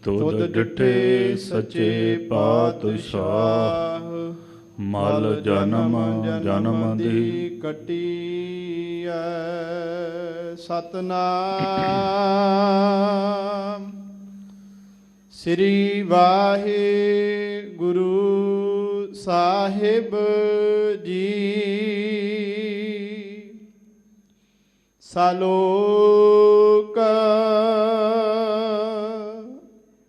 ਤੁਧ ਡਿਠੇ ਸੱਚੇ ਪਾਤਸ਼ਾਹ, ਮਲ ਜਨਮ ਜਨਮ ਦੀ ਕਟੀਐ। ਸਤਨਾਮ ਸ੍ਰੀ ਵਾਹਿਗੁਰੂ ਸਾਹਿਬ ਜੀ। ਸਲੋਕ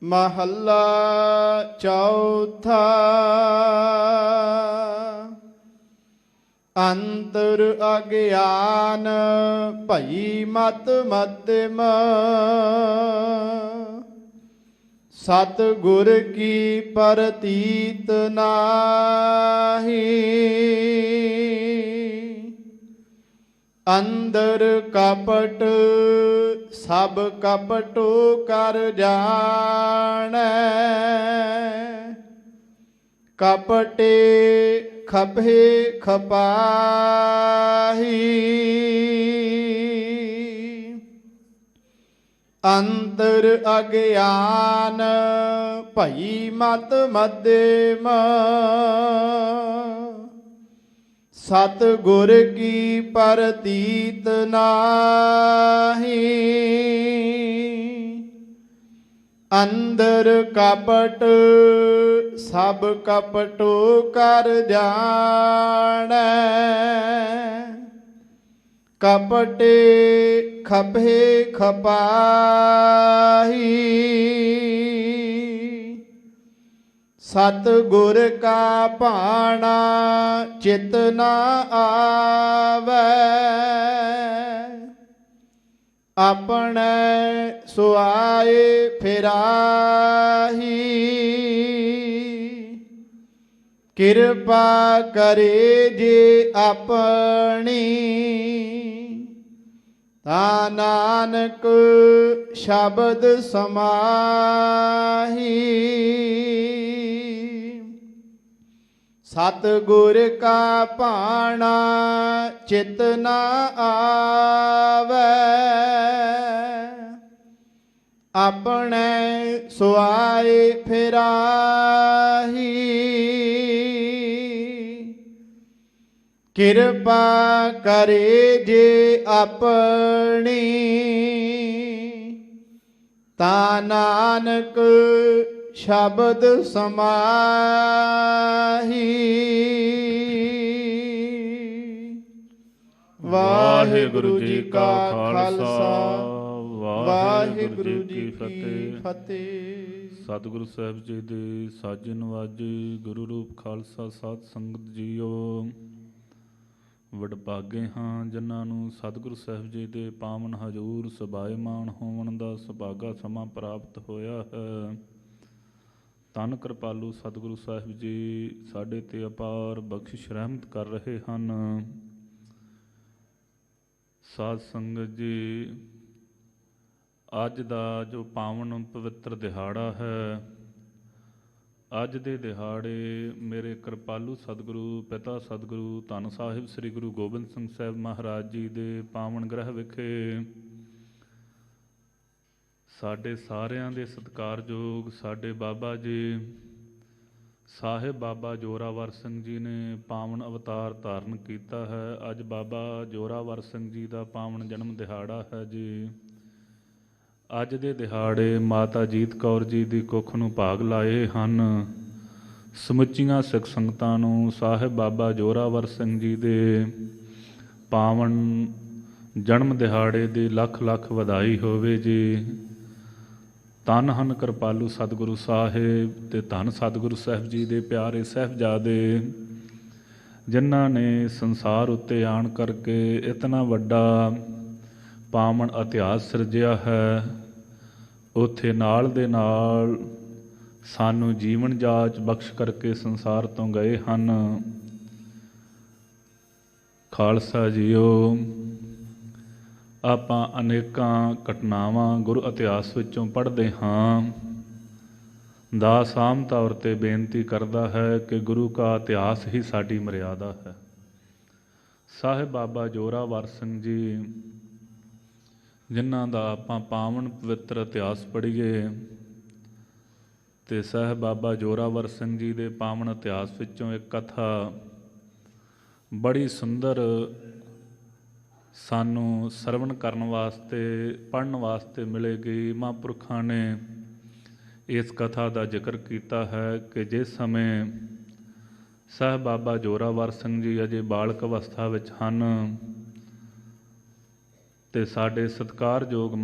ਮਹੱਲਾ ਚੌਥਾ। ਅੰਤਰ ਅਗਿਆਨ ਭਈ ਮਤ ਮਧਿਮ, ਸਤ ਗੁਰ ਕੀ ਪ੍ਰਤੀਤ ਨਾਹੀ। ਅੰਦਰ ਕਪਟ ਸਭ ਕਪਟੋ ਕਰ ਜਾਣੈ, ਕਪਟੇ ਖਪੇ ਖਪਾਹੀ। ਅੰਤਰ ਅਗਿਆਨ ਭਈ ਮਤ ਮਧਿਮ, ਸਤ ਗੁਰ ਕੀ ਪ੍ਰਤੀਤ ਨਾਹੀ। ਅੰਦਰ ਕਪਟ ਸਭ ਕਪਟੋ ਕਰ ਜਾਣੈ, ਕਪਟੇ ਖਪੇ ਖਪਾਹੀ। ਸਤ ਗੁਰ ਕਾ ਭਾਣਾ ਚਿਤ ਨ ਆਵੈ, ਆਪਣੇ ਸੁਆਏ ਫਿਰਾਹੀ। ਕਿਰਪਾ ਕਰੇ ਜੇ ਆਪਣੀ, ਤਾ ਨਾਨਕ ਸ਼ਬਦ ਸਮਾਹੀ। ਸਤ ਗੁਰ ਕਾ ਭਾਣਾ ਚਿਤ ਨ ਆਵੈ, ਆਪਣੇ ਸੁਆਏ ਫਿਰਾਹੀ। ਕਿਰਪਾ ਕਰੇ ਜੇ ਆਪਣੀ, ਤਾ ਨਾਨਕ ਸ਼ਬਦ ਸਮਾਹੀ। ਵਾਹਿਗੁਰੂ ਜੀ ਕਾ ਖਾਲਸਾ, ਵਾਹਿਗੁਰੂ ਜੀ ਕੀ ਫਤਿਹ। ਸਤਿਗੁਰੂ ਸਾਹਿਬ ਜੀ ਦੇ ਸਾਜੇ ਨਵਾਜੇ ਗੁਰੂ ਰੂਪ ਖਾਲਸਾ ਸਾਧ ਸੰਗਤ ਜੀਓ, ਵਡਭਾਗੇ ਹਾਂ ਜਿਨ੍ਹਾਂ ਨੂੰ ਸਤਿਗੁਰੂ ਸਾਹਿਬ ਜੀ ਦੇ ਪਾਵਨ ਹਜ਼ੂਰ ਸਬਾਏਮਾਨ ਹੋਣ ਦਾ ਸੁਭਾਗਾ ਸਮਾਂ ਪ੍ਰਾਪਤ ਹੋਇਆ ਹੈ। ਧੰਨ ਕਿਰਪਾਲੂ ਸਤਿਗੁਰੂ ਸਾਹਿਬ ਜੀ ਸਾਡੇ 'ਤੇ ਅਪਾਰ ਬਖਸ਼ਿਸ਼ ਰਹਿਮਤ ਕਰ ਰਹੇ ਹਨ। ਸਾਧ ਸੰਗਤ ਜੀ, ਅੱਜ ਦਾ ਜੋ ਪਾਵਨ ਪਵਿੱਤਰ ਦਿਹਾੜਾ ਹੈ, ਅੱਜ ਦੇ ਦਿਹਾੜੇ ਮੇਰੇ ਕਿਰਪਾਲੂ ਸਤਿਗੁਰੂ ਪਿਤਾ ਸਤਿਗੁਰੂ ਧੰਨ ਸਾਹਿਬ ਸ੍ਰੀ ਗੁਰੂ ਗੋਬਿੰਦ ਸਿੰਘ ਸਾਹਿਬ ਮਹਾਰਾਜ ਜੀ ਦੇ ਪਾਵਨ ਗ੍ਰਹਿ ਵਿਖੇ ਸਾਡੇ ਸਾਰਿਆਂ ਦੇ ਸਤਿਕਾਰਯੋਗ ਸਾਡੇ ਬਾਬਾ ਜੀ ਸਾਹਿਬ ਬਾਬਾ ਜੋਰਾਵਰ ਸਿੰਘ ਜੀ ਨੇ ਪਾਵਨ ਅਵਤਾਰ ਧਾਰਨ ਕੀਤਾ ਹੈ। ਅੱਜ ਬਾਬਾ ਜੋਰਾਵਰ ਸਿੰਘ ਜੀ ਦਾ ਪਾਵਨ ਜਨਮ ਦਿਹਾੜਾ ਹੈ ਜੀ। ਅੱਜ ਦੇ ਦਿਹਾੜੇ ਮਾਤਾ ਜੀਤ ਕੌਰ ਜੀ ਦੀ ਕੁੱਖ ਨੂੰ ਭਾਗ ਲਾਏ ਹਨ। ਸਮੁੱਚੀਆਂ ਸਿੱਖ ਸੰਗਤਾਂ ਨੂੰ ਸਾਹਿਬ ਬਾਬਾ ਜੋਰਾਵਰ ਸਿੰਘ ਜੀ ਦੇ ਪਾਵਨ ਜਨਮ ਦਿਹਾੜੇ ਦੀ ਲੱਖ ਲੱਖ ਵਧਾਈ ਹੋਵੇ ਜੀ। ਧੰਨ ਹਨ ਕਿਰਪਾਲੂ ਸਤਿਗੁਰੂ ਸਾਹਿਬ ਅਤੇ ਧੰਨ ਸਤਿਗੁਰੂ ਸਾਹਿਬ ਜੀ ਦੇ ਪਿਆਰੇ ਸਾਹਿਬਜ਼ਾਦੇ, ਜਿਨ੍ਹਾਂ ਨੇ ਸੰਸਾਰ ਉੱਤੇ ਆਣ ਕਰਕੇ ਇਤਨਾ ਵੱਡਾ ਪਾਵਨ ਇਤਿਹਾਸ ਸਿਰਜਿਆ ਹੈ। ਉੱਥੇ ਨਾਲ ਦੇ ਨਾਲ ਸਾਨੂੰ ਜੀਵਨ ਜਾਚ ਬਖਸ਼ ਕਰਕੇ ਸੰਸਾਰ ਤੋਂ ਗਏ ਹਨ। ਖਾਲਸਾ ਜੀਓ, ਆਪਾਂ ਅਨੇਕਾਂ ਘਟਨਾਵਾਂ ਗੁਰੂ ਇਤਿਹਾਸ ਵਿੱਚੋਂ ਪੜ੍ਹਦੇ ਹਾਂ। ਦਾਸ ਆਮ ਤੌਰ 'ਤੇ ਬੇਨਤੀ ਕਰਦਾ ਹੈ ਕਿ ਗੁਰੂ ਕਾ ਇਤਿਹਾਸ ਹੀ ਸਾਡੀ ਮਰਿਆਦਾ ਹੈ। ਸਾਹਿਬ ਬਾਬਾ ਜੋਰਾਵਰ ਸਿੰਘ ਜੀ, ਜਿਨ੍ਹਾਂ ਦਾ ਆਪਾਂ ਪਾਵਨ ਪਵਿੱਤਰ ਇਤਿਹਾਸ ਪੜ੍ਹੀਏ, ਤੇ ਸਾਹਿਬ ਬਾਬਾ ਜ਼ੋਰਾਵਰ ਸਿੰਘ ਜੀ ਦੇ ਪਾਵਨ ਇਤਿਹਾਸ ਵਿੱਚੋਂ ਇੱਕ ਕਥਾ ਬੜੀ ਸੁੰਦਰ ਸਾਨੂੰ ਸਰਵਣ ਕਰਨ ਵਾਸਤੇ, ਪੜ੍ਹਨ ਵਾਸਤੇ ਮਿਲੇਗੀ। ਮਹਾਂਪੁਰਖਾਂ ਨੇ ਇਸ ਕਥਾ ਦਾ ਜ਼ਿਕਰ ਕੀਤਾ ਹੈ ਕਿ ਜਿਸ ਸਮੇਂ ਸਾਹਿਬ ਬਾਬਾ ਜ਼ੋਰਾਵਰ ਸਿੰਘ ਜੀ ਅਜੇ ਬਾਲਕ ਅਵਸਥਾ ਵਿੱਚ ਹਨ ਤੇ ਸਾਡੇ ਸਤਿਕਾਰਯੋਗ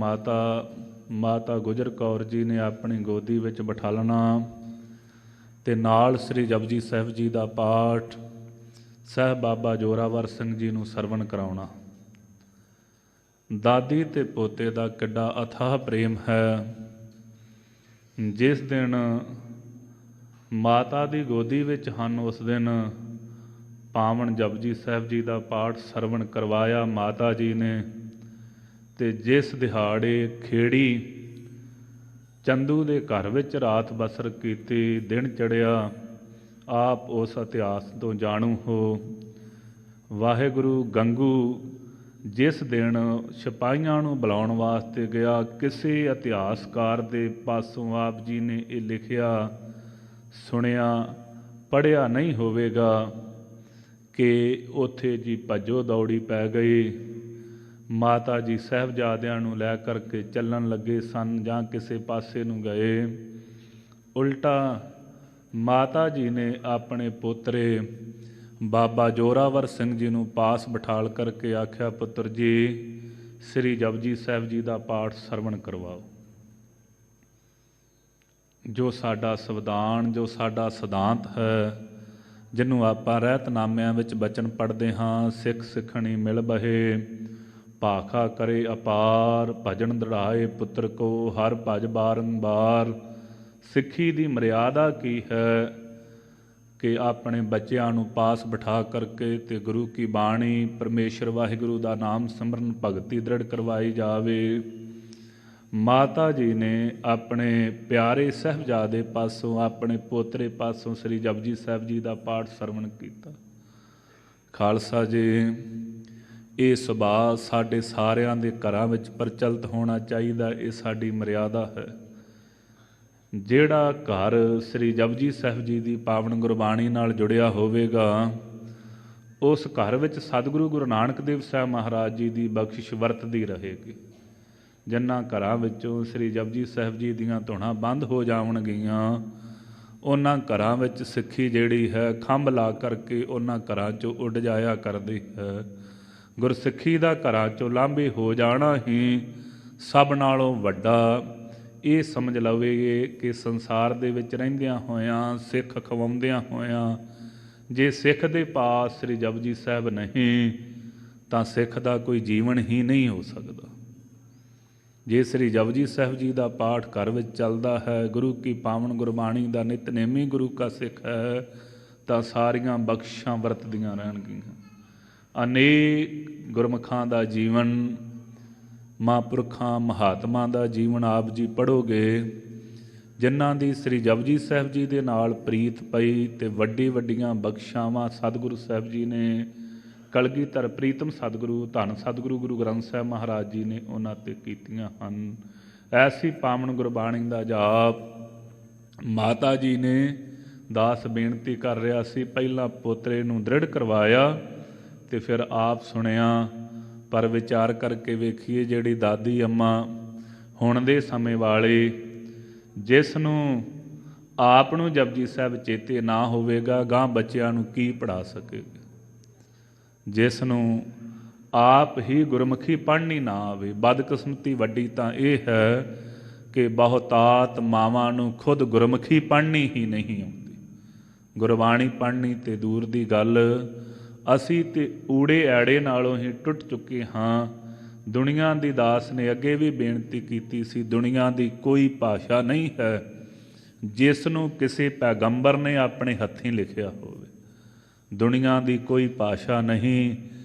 ਮਾਤਾ ਗੁਜਰ ਕੌਰ ਜੀ ਨੇ ਆਪਣੀ ਗੋਦੀ ਵਿੱਚ ਬਿਠਾਲਣਾ ਤੇ ਨਾਲ ਸ੍ਰੀ ਜਪਜੀ ਸਾਹਿਬ ਜੀ ਦਾ ਪਾਠ ਸਾਹਿਬ ਬਾਬਾ ਜ਼ੋਰਾਵਰ ਸਿੰਘ ਜੀ ਨੂੰ ਸਰਵਣ ਕਰਾਉਣਾ। ਦਾਦੀ ਤੇ ਪੋਤੇ ਦਾ ਕਿੱਡਾ ਅਥਾਹ ਪ੍ਰੇਮ ਹੈ। ਜਿਸ ਦਿਨ ਮਾਤਾ ਦੀ ਗੋਦੀ ਵਿੱਚ ਹਨ ਉਸ ਦਿਨ ਪਾਵਨ ਜਪਜੀ ਸਾਹਿਬ ਜੀ ਦਾ ਪਾਠ ਸਰਵਣ ਕਰਵਾਇਆ ਮਾਤਾ ਜੀ ਨੇ। ਤੇ ਜਿਸ ਦਿਹਾੜੇ ਖੇੜੀ ਚੰਦੂ ਦੇ ਘਰ ਵਿੱਚ ਰਾਤ ਬਸਰ ਕੀਤੀ, ਦਿਨ ਚੜ੍ਹਿਆ, ਆਪ ਉਸ ਇਤਿਹਾਸ ਤੋਂ ਜਾਣੂ ਹੋ। ਵਾਹਿਗੁਰੂ ਗੰਗੂ ਜਿਸ ਦਿਨ ਸਿਪਾਹੀਆਂ ਨੂੰ ਬੁਲਾਉਣ ਵਾਸਤੇ ਗਿਆ, ਕਿਸੇ ਇਤਿਹਾਸਕਾਰ ਦੇ ਪਾਸੋਂ ਆਪ ਜੀ ਨੇ ਇਹ ਲਿਖਿਆ, ਸੁਣਿਆ, ਪੜ੍ਹਿਆ ਨਹੀਂ ਹੋਵੇਗਾ ਕਿ ਉੱਥੇ ਜੀ ਭੱਜੋ ਦੌੜੀ ਪੈ ਗਈ। ਮਾਤਾ ਜੀ ਸਾਹਿਬਜ਼ਾਦਿਆਂ ਨੂੰ ਲੈ ਕਰਕੇ ਚੱਲਣ ਲੱਗੇ ਸਨ ਜਾਂ ਕਿਸੇ ਪਾਸੇ ਨੂੰ ਗਏ। ਉਲਟਾ ਮਾਤਾ ਜੀ ਨੇ ਆਪਣੇ ਪੋਤਰੇ ਬਾਬਾ ਜ਼ੋਰਾਵਰ ਸਿੰਘ ਜੀ ਨੂੰ ਪਾਸ ਬਿਠਾਲ ਕਰਕੇ ਆਖਿਆ, ਪੁੱਤਰ ਜੀ ਸ੍ਰੀ ਜਪਜੀ ਸਾਹਿਬ ਜੀ ਦਾ ਪਾਠ ਸਰਵਣ ਕਰਵਾਓ। ਜੋ ਸਾਡਾ ਸੰਵਿਧਾਨ, ਜੋ ਸਾਡਾ ਸਿਧਾਂਤ ਹੈ, ਜਿਹਨੂੰ ਆਪਾਂ ਰਹਿਤਨਾਮਿਆਂ ਵਿੱਚ ਬਚਨ ਪੜ੍ਹਦੇ ਹਾਂ, ਸਿੱਖ ਸਿੱਖਣੀ ਮਿਲ ਬਹੇ, ਭਾਖਾ ਕਰੇ ਅਪਾਰ, ਭਜਨ ਦ੍ਰਿੜਾਏ ਪੁੱਤਰ ਕੋ, ਹਰ ਭਜ ਬਾਰੰਬਾਰ। ਸਿੱਖੀ ਦੀ ਮਰਿਆਦਾ ਕੀ ਹੈ ਕਿ ਆਪਣੇ ਬੱਚਿਆਂ ਨੂੰ ਪਾਸ ਬਿਠਾ ਕਰਕੇ ਤੇ ਗੁਰੂ ਕੀ ਬਾਣੀ, ਪਰਮੇਸ਼ਰ ਵਾਹਿਗੁਰੂ ਦਾ ਨਾਮ ਸਿਮਰਨ, ਭਗਤੀ ਦ੍ਰਿੜ ਕਰਵਾਈ ਜਾਵੇ। ਮਾਤਾ ਜੀ ਨੇ ਆਪਣੇ ਪਿਆਰੇ ਸਾਹਿਬਜ਼ਾਦੇ ਪਾਸੋਂ, ਆਪਣੇ ਪੋਤਰੇ ਪਾਸੋਂ ਸ੍ਰੀ ਜਪਜੀ ਸਾਹਿਬ ਜੀ ਦਾ ਪਾਠ ਸਰਵਣ ਕੀਤਾ। ਖਾਲਸਾ ਜੀ, ਇਹ ਸੁਭਾਅ ਸਾਡੇ ਸਾਰਿਆਂ ਦੇ ਘਰਾਂ ਵਿੱਚ ਪ੍ਰਚਲਿਤ ਹੋਣਾ ਚਾਹੀਦਾ। ਇਹ ਸਾਡੀ ਮਰਿਆਦਾ ਹੈ। ਜਿਹੜਾ ਘਰ ਸ੍ਰੀ ਜਪਜੀ ਸਾਹਿਬ ਜੀ ਦੀ ਪਾਵਨ ਗੁਰਬਾਣੀ ਨਾਲ ਜੁੜਿਆ ਹੋਵੇਗਾ, ਉਸ ਘਰ ਵਿੱਚ ਸਤਿਗੁਰੂ ਗੁਰੂ ਨਾਨਕ ਦੇਵ ਸਾਹਿਬ ਮਹਾਰਾਜ ਜੀ ਦੀ ਬਖਸ਼ਿਸ਼ ਵਰਤਦੀ ਰਹੇਗੀ। ਜਿਨ੍ਹਾਂ ਘਰਾਂ ਵਿੱਚੋਂ ਸ੍ਰੀ ਜਪਜੀ ਸਾਹਿਬ ਜੀ ਦੀਆਂ ਧੁਨਾਂ ਬੰਦ ਹੋ ਜਾਵਣਗੀਆਂ, ਉਹਨਾਂ ਘਰਾਂ ਵਿੱਚ ਸਿੱਖੀ ਜਿਹੜੀ ਹੈ ਖੰਭ ਲਾ ਕਰਕੇ ਉਹਨਾਂ ਘਰਾਂ 'ਚੋਂ ਉੱਡ ਜਾਇਆ ਕਰਦੀ ਹੈ। ਗੁਰਸਿੱਖੀ ਦਾ ਘਰਾਂ 'ਚੋਂ ਲਾਂਭੇ ਹੋ ਜਾਣਾ ਹੀ ਸਭ ਨਾਲੋਂ ਵੱਡਾ ਇਹ ਸਮਝ ਲਵੇਗੇ ਕਿ ਸੰਸਾਰ ਦੇ ਵਿੱਚ ਰਹਿੰਦਿਆਂ ਹੋਇਆਂ, ਸਿੱਖ ਖਵਾਉਂਦਿਆਂ ਹੋਇਆਂ, ਜੇ ਸਿੱਖ ਦੇ ਪਾਸ ਸ੍ਰੀ ਜਪਜੀ ਸਾਹਿਬ ਨਹੀਂ ਤਾਂ ਸਿੱਖ ਦਾ ਕੋਈ ਜੀਵਨ ਹੀ ਨਹੀਂ ਹੋ ਸਕਦਾ। ਜੇ ਸ੍ਰੀ ਜਪਜੀ ਸਾਹਿਬ ਜੀ ਦਾ ਪਾਠ ਘਰ ਵਿੱਚ ਚੱਲਦਾ ਹੈ, ਗੁਰੂ ਕੀ ਪਾਵਨ ਗੁਰਬਾਣੀ ਦਾ ਨਿਤਨੇਮੀ ਗੁਰੂ ਕਾ ਸਿੱਖ ਹੈ, ਤਾਂ ਸਾਰੀਆਂ ਬਖਸ਼ਾਂ ਵਰਤਦੀਆਂ ਰਹਿਣਗੀਆਂ। ਅਨੇਕ ਗੁਰਮੁਖਾਂ ਦਾ ਜੀਵਨ, ਮਹਾਂਪੁਰਖਾਂ ਮਹਾਤਮਾ ਦਾ ਜੀਵਨ ਆਪ ਜੀ ਪੜ੍ਹੋਗੇ, ਜਿਨ੍ਹਾਂ ਦੀ ਸ੍ਰੀ ਜਪਜੀ ਸਾਹਿਬ ਜੀ ਦੇ ਨਾਲ ਪ੍ਰੀਤ ਪਈ ਤੇ ਵੱਡੀ ਵੱਡੀਆਂ ਬਖਸ਼ਾਵਾਂ ਸਤਿਗੁਰੂ ਸਾਹਿਬ ਜੀ ਨੇ, ਕਲਗੀਧਰ ਪ੍ਰੀਤਮ ਸਤਿਗੁਰੂ, ਧੰਨ ਸਤਿਗੁਰੂ ਗੁਰੂ ਗ੍ਰੰਥ ਸਾਹਿਬ ਮਹਾਰਾਜ ਜੀ ਨੇ ਉਹਨਾਂ 'ਤੇ ਕੀਤੀਆਂ ਹਨ। ਐਸੀ ਪਾਵਨ ਗੁਰਬਾਣੀ ਦਾ ਜਾਪ ਮਾਤਾ ਜੀ ਨੇ, ਦਾਸ ਬੇਨਤੀ ਕਰ ਰਿਹਾ ਸੀ, ਪਹਿਲਾਂ ਪੋਤਰੇ ਨੂੰ ਦ੍ਰਿੜ ਕਰਵਾਇਆ ਤੇ ਫਿਰ ਆਪ ਸੁਣਿਆ। ਪਰ ਵਿਚਾਰ ਕਰਕੇ ਵੇਖੀਏ, ਜਿਹੜੀ ਦਾਦੀ ਅੰਮਾ ਹੁਣ ਦੇ ਸਮੇਂ ਵਾਲੇ, ਜਿਸ ਨੂੰ ਆਪ ਨੂੰ ਜਪਜੀ ਸਾਹਿਬ ਚੇਤੇ ਨਾ ਹੋਵੇਗਾ, ਗਾਂ ਬੱਚਿਆਂ ਨੂੰ ਕੀ ਪੜ੍ਹਾ ਸਕੇਗਾ। ਜਿਸ ਨੂੰ ਆਪ ਹੀ ਗੁਰਮੁਖੀ ਪੜ੍ਹਨੀ ਨਾ ਆਵੇ, ਬਦਕਿਸਮਤੀ ਵੱਡੀ ਤਾਂ ਇਹ ਹੈ ਕਿ ਬਹੁਤਾਤ ਮਾਵਾਂ ਨੂੰ ਖੁਦ ਗੁਰਮੁਖੀ ਪੜ੍ਹਨੀ ਹੀ ਨਹੀਂ ਆਉਂਦੀ। ਗੁਰਬਾਣੀ ਪੜ੍ਹਨੀ ਤੇ ਦੂਰ ਦੀ ਗੱਲ, ਅਸੀਂ ਤੇ ਊੜੇ ਐੜੇ ਨਾਲੋਂ ਹੀ ਟੁੱਟ ਚੁੱਕੇ ਹਾਂ। ਦੁਨੀਆ ਦੀ ਦਾਸ ਨੇ ਅੱਗੇ ਵੀ ਬੇਨਤੀ ਕੀਤੀ ਸੀ, ਦੁਨੀਆ ਦੀ ਕੋਈ ਭਾਸ਼ਾ ਨਹੀਂ ਹੈ ਜਿਸ ਨੂੰ ਕਿਸੇ ਪੈਗੰਬਰ ਨੇ ਆਪਣੇ ਹੱਥੀਂ ਲਿਖਿਆ ਹੋਵੇ। ਦੁਨੀਆ ਦੀ ਕੋਈ ਭਾਸ਼ਾ ਨਹੀਂ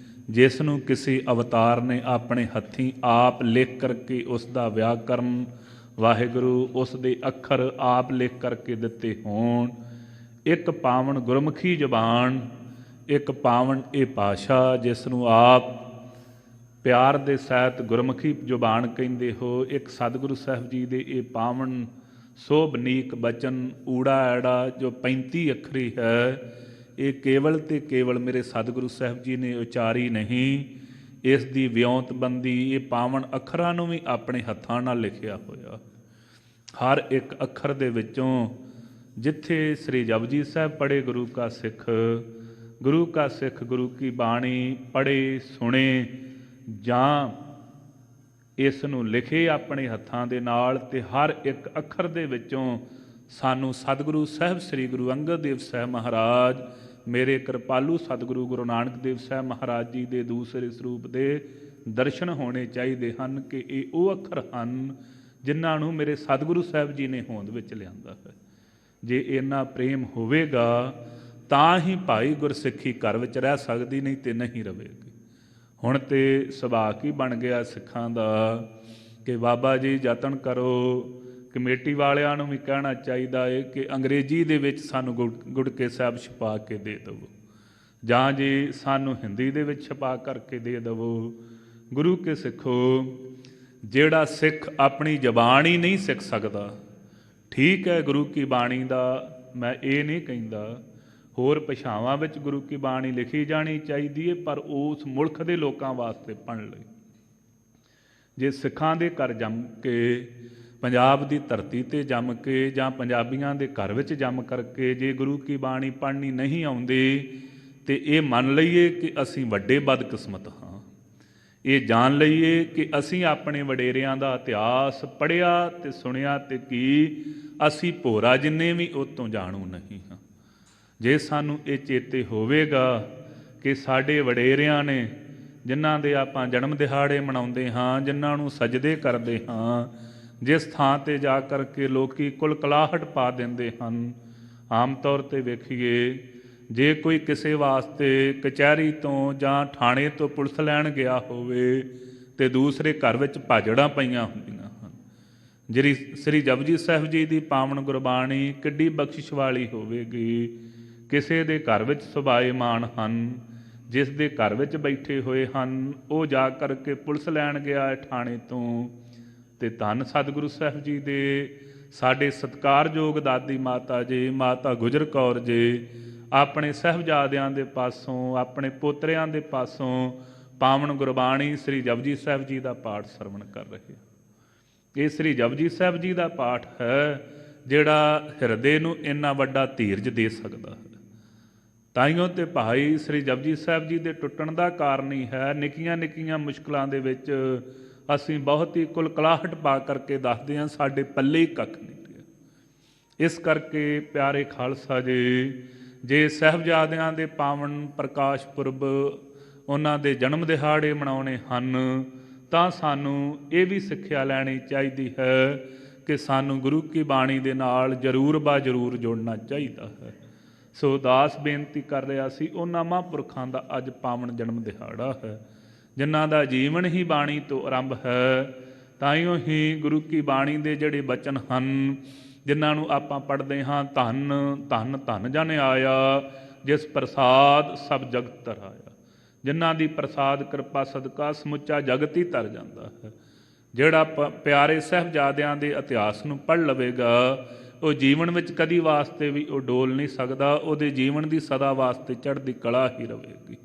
ਜਿਸ ਨੂੰ ਕਿਸੇ ਅਵਤਾਰ ਨੇ ਆਪਣੇ ਹੱਥੀਂ ਆਪ ਲਿਖ ਕਰਕੇ ਉਸ ਦਾ ਵਿਆਕਰਨ, ਵਾਹਿਗੁਰੂ ਉਸ ਦੇ ਅੱਖਰ ਆਪ ਲਿਖ ਕਰਕੇ ਦਿੱਤੇ ਹੋਣ। ਇੱਕ ਪਾਵਨ ਗੁਰਮੁਖੀ ਜ਼ੁਬਾਨ, ਇੱਕ ਪਾਵਨ ਇਹ ਭਾਸ਼ਾ ਜਿਸ ਨੂੰ ਆਪ ਪਿਆਰ ਦੇ ਸਹਿਤ ਗੁਰਮੁਖੀ ਜ਼ੁਬਾਨ ਕਹਿੰਦੇ ਹੋ। ਇੱਕ ਸਤਿਗੁਰੂ ਸਾਹਿਬ ਜੀ ਦੇ ਇਹ ਪਾਵਨ ਸੋਭਨੀਕ ਬਚਨ ਊੜਾ ਐੜਾ ਜੋ 35 ਅੱਖਰੀ ਹੈ, ਇਹ ਕੇਵਲ ਤੇ ਕੇਵਲ ਮੇਰੇ ਸਤਿਗੁਰੂ ਸਾਹਿਬ ਜੀ ਨੇ ਉਚਾਰੀ ਨਹੀਂ। ਇਸ ਦੀ ਵਿਉਂਤਬੰਦੀ ਇਹ ਪਾਵਨ ਅੱਖਰਾਂ ਨੂੰ ਵੀ ਆਪਣੇ ਹੱਥਾਂ ਨਾਲ ਲਿਖਿਆ ਹੋਇਆ। ਹਰ ਇੱਕ ਅੱਖਰ ਦੇ ਵਿੱਚੋਂ ਜਿੱਥੇ ਸ੍ਰੀ ਜਪਜੀ ਸਾਹਿਬ ਪੜ੍ਹੇ ਗੁਰੂ ਕਾ ਸਿੱਖ ਗੁਰੂ ਕੀ ਬਾਣੀ ਪੜ੍ਹੇ ਸੁਣੇ ਜਾਂ ਇਸ ਨੂੰ ਲਿਖੇ ਆਪਣੇ ਹੱਥਾਂ ਦੇ ਨਾਲ, ਤੇ ਹਰ ਇੱਕ ਅੱਖਰ ਦੇ ਵਿੱਚੋਂ ਸਾਨੂੰ ਸਤਿਗੁਰੂ ਸਾਹਿਬ ਸ੍ਰੀ ਗੁਰੂ ਅੰਗਦ ਦੇਵ ਸਾਹਿਬ ਮਹਾਰਾਜ, ਮੇਰੇ ਕਿਰਪਾਲੂ ਸਤਿਗੁਰੂ ਗੁਰੂ ਨਾਨਕ ਦੇਵ ਸਾਹਿਬ ਮਹਾਰਾਜ ਜੀ ਦੇ ਦੂਸਰੇ ਸਰੂਪ ਦੇ ਦਰਸ਼ਨ ਹੋਣੇ ਚਾਹੀਦੇ ਹਨ ਕਿ ਇਹ ਉਹ ਅੱਖਰ ਹਨ ਜਿਨ੍ਹਾਂ ਨੂੰ ਮੇਰੇ ਸਤਿਗੁਰੂ ਸਾਹਿਬ ਜੀ ਨੇ ਹੋਂਦ ਵਿੱਚ ਲਿਆਂਦਾ ਹੈ। ਜੇ ਇੰਨਾ ਪ੍ਰੇਮ ਹੋਵੇਗਾ ਤਾਂ ਹੀ ਭਾਈ ਗੁਰਸਿੱਖੀ ਘਰ ਵਿੱਚ ਰਹਿ ਸਕਦੀ, ਨਹੀਂ ਤੇ ਨਹੀਂ ਰਹੇਗੀ। ਹੁਣ ਤੇ ਸੁਭਾਅ ਹੀ ਬਣ ਗਿਆ ਸਿੱਖਾਂ ਦਾ ਕਿ ਬਾਬਾ ਜੀ ਯਤਨ ਕਰੋ, ਕਮੇਟੀ ਵਾਲਿਆਂ ਨੂੰ ਵੀ ਕਹਿਣਾ ਚਾਹੀਦਾ ਹੈ ਕਿ ਅੰਗਰੇਜ਼ੀ ਦੇ ਵਿੱਚ ਸਾਨੂੰ ਗੁਟਕੇ ਸਾਹਿਬ ਛਪਾ ਕੇ ਦੇ ਦੇਵੋ, ਜਾਂ ਜੀ ਸਾਨੂੰ ਹਿੰਦੀ ਦੇ ਵਿੱਚ ਛਪਾ ਕਰਕੇ ਦੇ ਦੇਵੋ। ਗੁਰੂ ਕੇ ਸਿੱਖੋ, ਜਿਹੜਾ ਸਿੱਖ ਆਪਣੀ ਜ਼ਬਾਨ ਹੀ ਨਹੀਂ ਸਿੱਖ ਸਕਦਾ, ਠੀਕ ਹੈ ਗੁਰੂ ਕੀ ਬਾਣੀ ਦਾ ਮੈਂ ਇਹ ਨਹੀਂ ਕਹਿੰਦਾ, ਹੋਰ ਭਾਸ਼ਾਵਾਂ ਵਿੱਚ ਗੁਰੂ ਕੀ ਬਾਣੀ ਲਿਖੀ ਜਾਣੀ ਚਾਹੀਦੀ ਹੈ, ਪਰ ਉਸ ਮੁਲਕ ਦੇ ਲੋਕਾਂ ਵਾਸਤੇ ਪੜ੍ਹਨ ਲਈ। ਜੇ ਸਿੱਖਾਂ ਦੇ ਘਰ ਜੰਮ ਕੇ, ਪੰਜਾਬ ਦੀ ਧਰਤੀ 'ਤੇ ਜੰਮ ਕੇ, ਜਾਂ ਪੰਜਾਬੀਆਂ ਦੇ ਘਰ ਵਿੱਚ ਜੰਮ ਕਰਕੇ ਜੇ ਗੁਰੂ ਕੀ ਬਾਣੀ ਪੜ੍ਹਨੀ ਨਹੀਂ ਆਉਂਦੀ, ਤੇ ਇਹ ਮੰਨ ਲਈਏ ਕਿ ਅਸੀਂ ਵੱਡੇ ਬਦਕਿਸਮਤ ਹਾਂ। ਇਹ ਜਾਣ ਲਈਏ ਕਿ ਅਸੀਂ ਆਪਣੇ ਵਡੇਰਿਆਂ ਦਾ ਇਤਿਹਾਸ ਪੜ੍ਹਿਆ ਤੇ ਸੁਣਿਆ ਤੇ ਕੀ ਅਸੀਂ ਭੋਰਾ ਜਿੰਨੇ ਵੀ ਉਹ ਤੋਂ ਜਾਣੂ ਨਹੀਂ ਹਾਂ। ਜੇ ਸਾਨੂੰ ਇਹ ਚੇਤੇ ਹੋਵੇਗਾ ਕਿ ਸਾਡੇ ਵਡੇਰਿਆਂ ਨੇ, ਜਿਨ੍ਹਾਂ ਦੇ ਆਪਾਂ ਜਨਮ ਦਿਹਾੜੇ ਮਨਾਉਂਦੇ ਹਾਂ, ਜਿਨ੍ਹਾਂ ਨੂੰ ਸਜਦੇ ਕਰਦੇ ਹਾਂ, ਜਿਸ ਥਾਂ 'ਤੇ ਜਾ ਕਰਕੇ ਲੋਕੀ ਕੁਲਕਲਾਹਟ ਪਾ ਦਿੰਦੇ ਹਨ। ਆਮ ਤੌਰ 'ਤੇ ਵੇਖੀਏ, ਜੇ ਕੋਈ ਕਿਸੇ ਵਾਸਤੇ ਕਚਹਿਰੀ ਤੋਂ ਜਾਂ ਥਾਣੇ ਤੋਂ ਪੁਲਿਸ ਲੈਣ ਗਿਆ ਹੋਵੇ ਤੇ ਦੂਸਰੇ ਘਰ ਵਿੱਚ ਭਾਜੜਾਂ ਪਈਆਂ ਹੁੰਦੀਆਂ ਹਨ। ਜਿਹੜੀ ਸ੍ਰੀ ਜਪਜੀ ਸਾਹਿਬ ਜੀ ਦੀ ਪਾਵਨ ਗੁਰਬਾਣੀ ਕਿੱਡੀ ਬਖਸ਼ਿਸ਼ ਵਾਲੀ ਹੋਵੇਗੀ। ਕਿਸੇ ਦੇ ਘਰ ਵਿੱਚ ਸੁਭਾਏਮਾਨ ਹਨ, ਜਿਸ ਦੇ ਘਰ ਵਿੱਚ ਬੈਠੇ ਹੋਏ ਹਨ, ਉਹ ਜਾ ਕਰਕੇ ਪੁਲਿਸ ਲੈਣ ਗਿਆ ਹੈ ਥਾਣੇ ਤੋਂ, ਤੇ ਧੰਨ ਸਤਿਗੁਰੂ ਸਾਹਿਬ ਜੀ ਦੇ ਸਾਡੇ ਸਤਿਕਾਰਯੋਗ ਦਾਦੀ ਮਾਤਾ ਜੀ, ਮਾਤਾ ਗੁਜਰ ਕੌਰ ਜੀ, ਆਪਣੇ ਸਾਹਿਬਜ਼ਾਦਿਆਂ ਦੇ ਪਾਸੋਂ, ਆਪਣੇ ਪੋਤਰਿਆਂ ਦੇ ਪਾਸੋਂ ਪਾਵਨ ਗੁਰਬਾਣੀ ਸ੍ਰੀ ਜਪਜੀ ਸਾਹਿਬ ਜੀ ਦਾ ਪਾਠ ਸਰਵਣ ਕਰ ਰਹੇ। ਇਹ ਸ੍ਰੀ ਜਪਜੀ ਸਾਹਿਬ ਜੀ ਦਾ ਪਾਠ ਹੈ ਜਿਹੜਾ ਹਿਰਦੇ ਨੂੰ ਇੰਨਾ ਵੱਡਾ ਧੀਰਜ ਦੇ ਸਕਦਾ ਹੈ। ਤਾਈਓ ਤੇ ਭਾਈ ਸ੍ਰੀ ਜਪਜੀ ਸਾਹਿਬ ਜੀ ਦੇ ਟੁੱਟਣ ਦਾ ਕਾਰਨ ਹੀ ਹੈ, ਨਿੱਕੀਆਂ ਨਿੱਕੀਆਂ ਮੁਸ਼ਕਲਾਂ ਦੇ ਵਿੱਚ ਅਸੀਂ ਬਹੁਤ ਹੀ ਕੁਲਕਲਾਹਟ ਪਾ ਕਰਕੇ ਦੱਸਦੇ ਹਾਂ, ਸਾਡੇ ਪੱਲੇ ਹੀ ਕੱਖ ਨਹੀਂ ਰਿਹਾ। ਇਸ ਕਰਕੇ ਪਿਆਰੇ ਖਾਲਸਾ ਜੀ, ਜੇ ਸਾਹਿਬਜ਼ਾਦਿਆਂ ਦੇ ਪਾਵਨ ਪ੍ਰਕਾਸ਼ ਪੁਰਬ, ਉਹਨਾਂ ਦੇ ਜਨਮ ਦਿਹਾੜੇ ਮਨਾਉਣੇ ਹਨ, ਤਾਂ ਸਾਨੂੰ ਇਹ ਵੀ ਸਿੱਖਿਆ ਲੈਣੀ ਚਾਹੀਦੀ ਹੈ ਕਿ ਸਾਨੂੰ ਗੁਰੂ ਕੀ ਬਾਣੀ ਦੇ ਨਾਲ ਜ਼ਰੂਰ ਬਾ ਜ਼ਰੂਰ ਜੁੜਨਾ ਚਾਹੀਦਾ ਹੈ। ਸੋ ਦਾਸ ਬੇਨਤੀ ਕਰ ਰਿਹਾ ਸੀ, ਉਹਨਾਂ ਮਹਾਂਪੁਰਖਾਂ ਦਾ ਅੱਜ ਪਾਵਨ ਜਨਮ ਦਿਹਾੜਾ ਹੈ, ਜਿਨ੍ਹਾਂ ਦਾ ਜੀਵਨ ਹੀ ਬਾਣੀ ਤੋਂ ਆਰੰਭ ਹੈ। ਤਾਈਓ ਹੀ ਗੁਰੂ ਕੀ ਬਾਣੀ ਦੇ ਜਿਹੜੇ ਬਚਨ ਹਨ, ਜਿਨ੍ਹਾਂ ਨੂੰ ਆਪਾਂ ਪੜ੍ਹਦੇ ਹਾਂ, ਧੰਨ ਧੰਨ ਧੰਨ ਜਨ ਆਇਆ ਜਿਸ ਪ੍ਰਸਾਦ ਸਭ ਜਗਤ ਧਰ ਆਇਆ, ਜਿਨ੍ਹਾਂ ਦੀ ਪ੍ਰਸਾਦ ਕਿਰਪਾ ਸਦਕਾ ਸਮੁੱਚਾ ਜਗਤ ਹੀ ਧਰ ਜਾਂਦਾ ਹੈ। ਜਿਹੜਾ ਪਿਆਰੇ ਸਾਹਿਬਜ਼ਾਦਿਆਂ ਦੇ ਇਤਿਹਾਸ ਨੂੰ ਪੜ੍ਹ ਲਵੇਗਾ, ਉਹ ਜੀਵਨ ਵਿੱਚ ਕਦੀ ਵਾਸਤੇ ਵੀ ਉਹ ਡੋਲ ਨਹੀਂ ਸਕਦਾ। ਉਹਦੇ ਜੀਵਨ ਦੀ ਸਦਾ ਵਾਸਤੇ ਚੜ੍ਹਦੀ ਕਲਾ ਹੀ ਰਹੇਗੀ।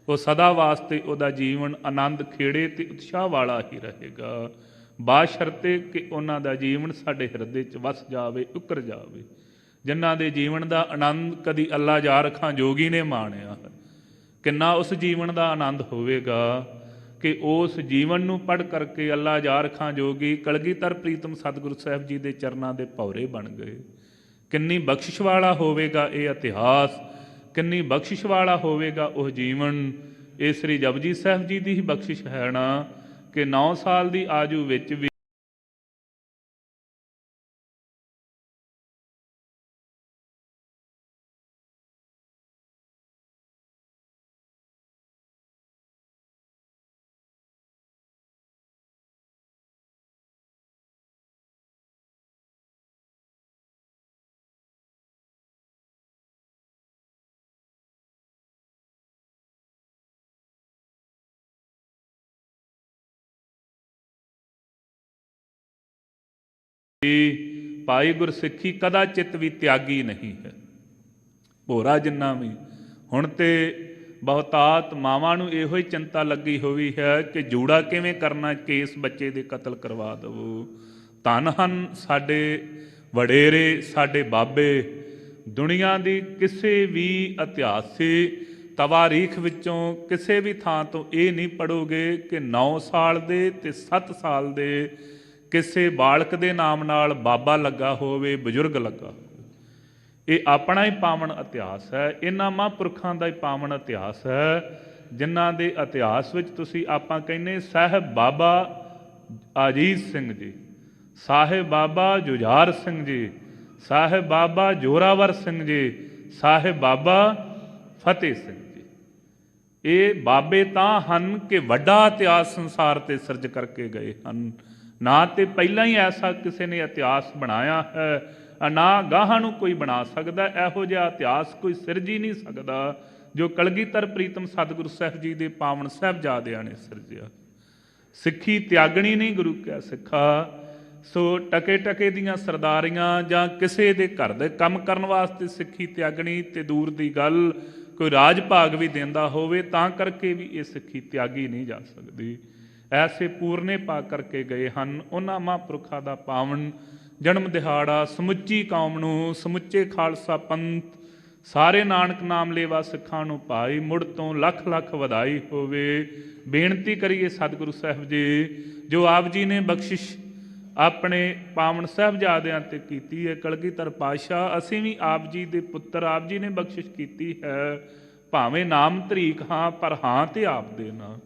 ਉਹ ਸਦਾ ਵਾਸਤੇ ਉਹਦਾ ਜੀਵਨ ਆਨੰਦ ਖੇੜੇ ਅਤੇ ਉਤਸ਼ਾਹ ਵਾਲਾ ਹੀ ਰਹੇਗਾ, ਬਾਸ਼ਰਤੇ ਕਿ ਉਹਨਾਂ ਦਾ ਜੀਵਨ ਸਾਡੇ ਹਿਰਦੇ 'ਚ ਵਸ ਜਾਵੇ, ਉਕਰ ਜਾਵੇ। ਜਿਨ੍ਹਾਂ ਦੇ ਜੀਵਨ ਦਾ ਆਨੰਦ ਕਦੀ ਅੱਲਾ ਜਾਰਖਾਂ ਜੋਗੀ ਨੇ ਮਾਣਿਆ ਹੈ, ਕਿੰਨਾ ਉਸ ਜੀਵਨ ਦਾ ਆਨੰਦ ਹੋਵੇਗਾ ਕਿ ਉਸ ਜੀਵਨ ਨੂੰ ਪੜ੍ਹ ਕਰਕੇ ਅੱਲਾ ਜਾਰਖਾਂ ਜੋਗੀ ਕਲਗੀਧਰ ਪ੍ਰੀਤਮ ਸਤਿਗੁਰੂ ਸਾਹਿਬ ਜੀ ਦੇ ਚਰਨਾਂ ਦੇ ਭੌਰੇ ਬਣ ਗਏ। ਕਿੰਨੀ ਬਖਸ਼ਿਸ਼ ਵਾਲਾ ਹੋਵੇਗਾ ਇਹ ਇਤਿਹਾਸ, ਕਿੰਨੀ ਬਖਸ਼ਿਸ਼ ਵਾਲਾ ਹੋਵੇਗਾ ਉਹ ਜੀਵਨ। ਇਹ ਸ੍ਰੀ ਜਪਜੀ ਸਾਹਿਬ ਜੀ ਦੀ ਹੀ ਬਖਸ਼ਿਸ਼ ਹੈ ਨਾ ਕਿ 9 ਸਾਲ ਦੀ ਆਜੂ ਵਿੱਚ ਵੀ ਪਾਈ ਗੁਰਸਿੱਖੀ ਕਦਾ ਚਿੱਤ ਵੀ ਤਿਆਗੀ ਨਹੀਂ ਹੈ। ਭੋਰਾ ਜਿੰਨਾ ਵੀ ਹੁਣ ਤੇ ਬਹੁਤਾਤ ਮਾਵਾਂ ਨੂੰ ਇਹੋ ਹੀ ਚਿੰਤਾ ਲੱਗੀ ਹੋਈ ਹੈ ਕਿ ਜੂੜਾ ਕਿਵੇਂ ਕਰਨਾ, ਕੇਸ ਬੱਚੇ ਦੇ ਕਤਲ ਕਰਵਾ ਦੇਵੋ। ਧੰਨ ਹਨ ਸਾਡੇ ਵਡੇਰੇ, ਸਾਡੇ ਬਾਬੇ। ਦੁਨੀਆ ਦੀ ਕਿਸੇ ਵੀ ਇਤਿਹਾਸਿਕ ਤਵਾਰੀਖ ਵਿੱਚੋਂ ਕਿਸੇ ਵੀ ਥਾਂ ਤੋਂ ਇਹ ਨਹੀਂ ਪੜ੍ਹੋਗੇ ਕਿ 9 ਸਾਲ ਦੇ ਤੇ 7 ਸਾਲ ਦੇ ਕਿਸੇ ਬਾਲਕ ਦੇ ਨਾਮ ਨਾਲ ਬਾਬਾ ਲੱਗਾ ਹੋਵੇ, ਬਜ਼ੁਰਗ ਲੱਗਾ ਹੋਵੇ। ਇਹ ਆਪਣਾ ਹੀ ਪਾਵਨ ਇਤਿਹਾਸ ਹੈ, ਇਹਨਾਂ ਮਹਾਂਪੁਰਖਾਂ ਦਾ ਹੀ ਪਾਵਨ ਇਤਿਹਾਸ ਹੈ, ਜਿਨ੍ਹਾਂ ਦੇ ਇਤਿਹਾਸ ਵਿੱਚ ਤੁਸੀਂ ਆਪਾਂ ਕਹਿੰਦੇ ਸਾਹਿਬ ਬਾਬਾ ਅਜੀਤ ਸਿੰਘ ਜੀ, ਸਾਹਿਬ ਬਾਬਾ ਜੁਝਾਰ ਸਿੰਘ ਜੀ, ਸਾਹਿਬ ਬਾਬਾ ਜੋਰਾਵਰ ਸਿੰਘ ਜੀ, ਸਾਹਿਬ ਬਾਬਾ ਫਤਿਹ ਸਿੰਘ ਜੀ। ਇਹ ਬਾਬੇ ਤਾਂ ਹਨ ਕਿ ਵੱਡਾ ਇਤਿਹਾਸ ਸੰਸਾਰ 'ਤੇ ਸਿਰਜ ਕਰਕੇ ਗਏ ਹਨ। ਨਾ ਤੇ ਪਹਿਲਾਂ ਹੀ ਐਸਾ ਕਿਸੇ ਨੇ ਇਤਿਹਾਸ ਬਣਾਇਆ ਹੈ, ਨਾ ਗਾਹਾਂ ਨੂੰ ਕੋਈ ਬਣਾ ਸਕਦਾ। ਇਹੋ ਜਿਹਾ ਇਤਿਹਾਸ ਕੋਈ ਸਿਰਜ ਹੀ ਨਹੀਂ ਸਕਦਾ ਜੋ ਕਲਗੀਧਰ ਪ੍ਰੀਤਮ ਸਤਿਗੁਰੂ ਸਾਹਿਬ ਜੀ ਦੇ ਪਾਵਨ ਸਾਹਿਬਜ਼ਾਦਿਆਂ ਨੇ ਸਿਰਜਿਆ। ਸਿੱਖੀ ਤਿਆਗਣੀ ਨਹੀਂ ਗੁਰੂ ਕਿਆ ਸਿੱਖਾ। ਸੋ ਟਕੇ ਟਕੇ ਦੀਆਂ ਸਰਦਾਰੀਆਂ ਜਾਂ ਕਿਸੇ ਦੇ ਘਰ ਦੇ ਕੰਮ ਕਰਨ ਵਾਸਤੇ ਸਿੱਖੀ ਤਿਆਗਣੀ ਤੇ ਦੂਰ ਦੀ ਗੱਲ, ਕੋਈ ਰਾਜ ਭਾਗ ਵੀ ਦਿੰਦਾ ਹੋਵੇ ਤਾਂ ਕਰਕੇ ਵੀ ਇਹ ਸਿੱਖੀ ਤਿਆਗੀ ਨਹੀਂ ਜਾ ਸਕਦੀ। ਐਸੇ ਪੂਰਨੇ ਪਾ ਕਰਕੇ ਗਏ ਹਨ। ਉਹਨਾਂ ਮਹਾਂਪੁਰਖਾਂ ਦਾ ਪਾਵਨ ਜਨਮ ਦਿਹਾੜਾ ਸਮੁੱਚੀ ਕੌਮ ਨੂੰ, ਸਮੁੱਚੇ ਖਾਲਸਾ ਪੰਥ, ਸਾਰੇ ਨਾਨਕ ਨਾਮ ਲੇਵਾ ਸਿੱਖਾਂ ਨੂੰ ਭਾਈ ਮੁੜ ਤੋਂ ਲੱਖ ਲੱਖ ਵਧਾਈ ਹੋਵੇ। ਬੇਨਤੀ ਕਰੀਏ ਸਤਿਗੁਰੂ ਸਾਹਿਬ ਜੀ, ਜੋ ਆਪ ਜੀ ਨੇ ਬਖਸ਼ਿਸ਼ ਆਪਣੇ ਪਾਵਨ ਸਾਹਿਬਜ਼ਾਦਿਆਂ 'ਤੇ ਕੀਤੀ ਹੈ, ਕਲਗੀਧਰ ਪਾਤਸ਼ਾਹ, ਅਸੀਂ ਵੀ ਆਪ ਜੀ ਦੇ ਪੁੱਤਰ, ਆਪ ਜੀ ਨੇ ਬਖਸ਼ਿਸ਼ ਕੀਤੀ ਹੈ। ਭਾਵੇਂ ਨਾਮ ਧਰੀਕ ਹਾਂ ਪਰ ਹਾਂ ਤੇ ਆਪ ਦੇ ਨਾਂ।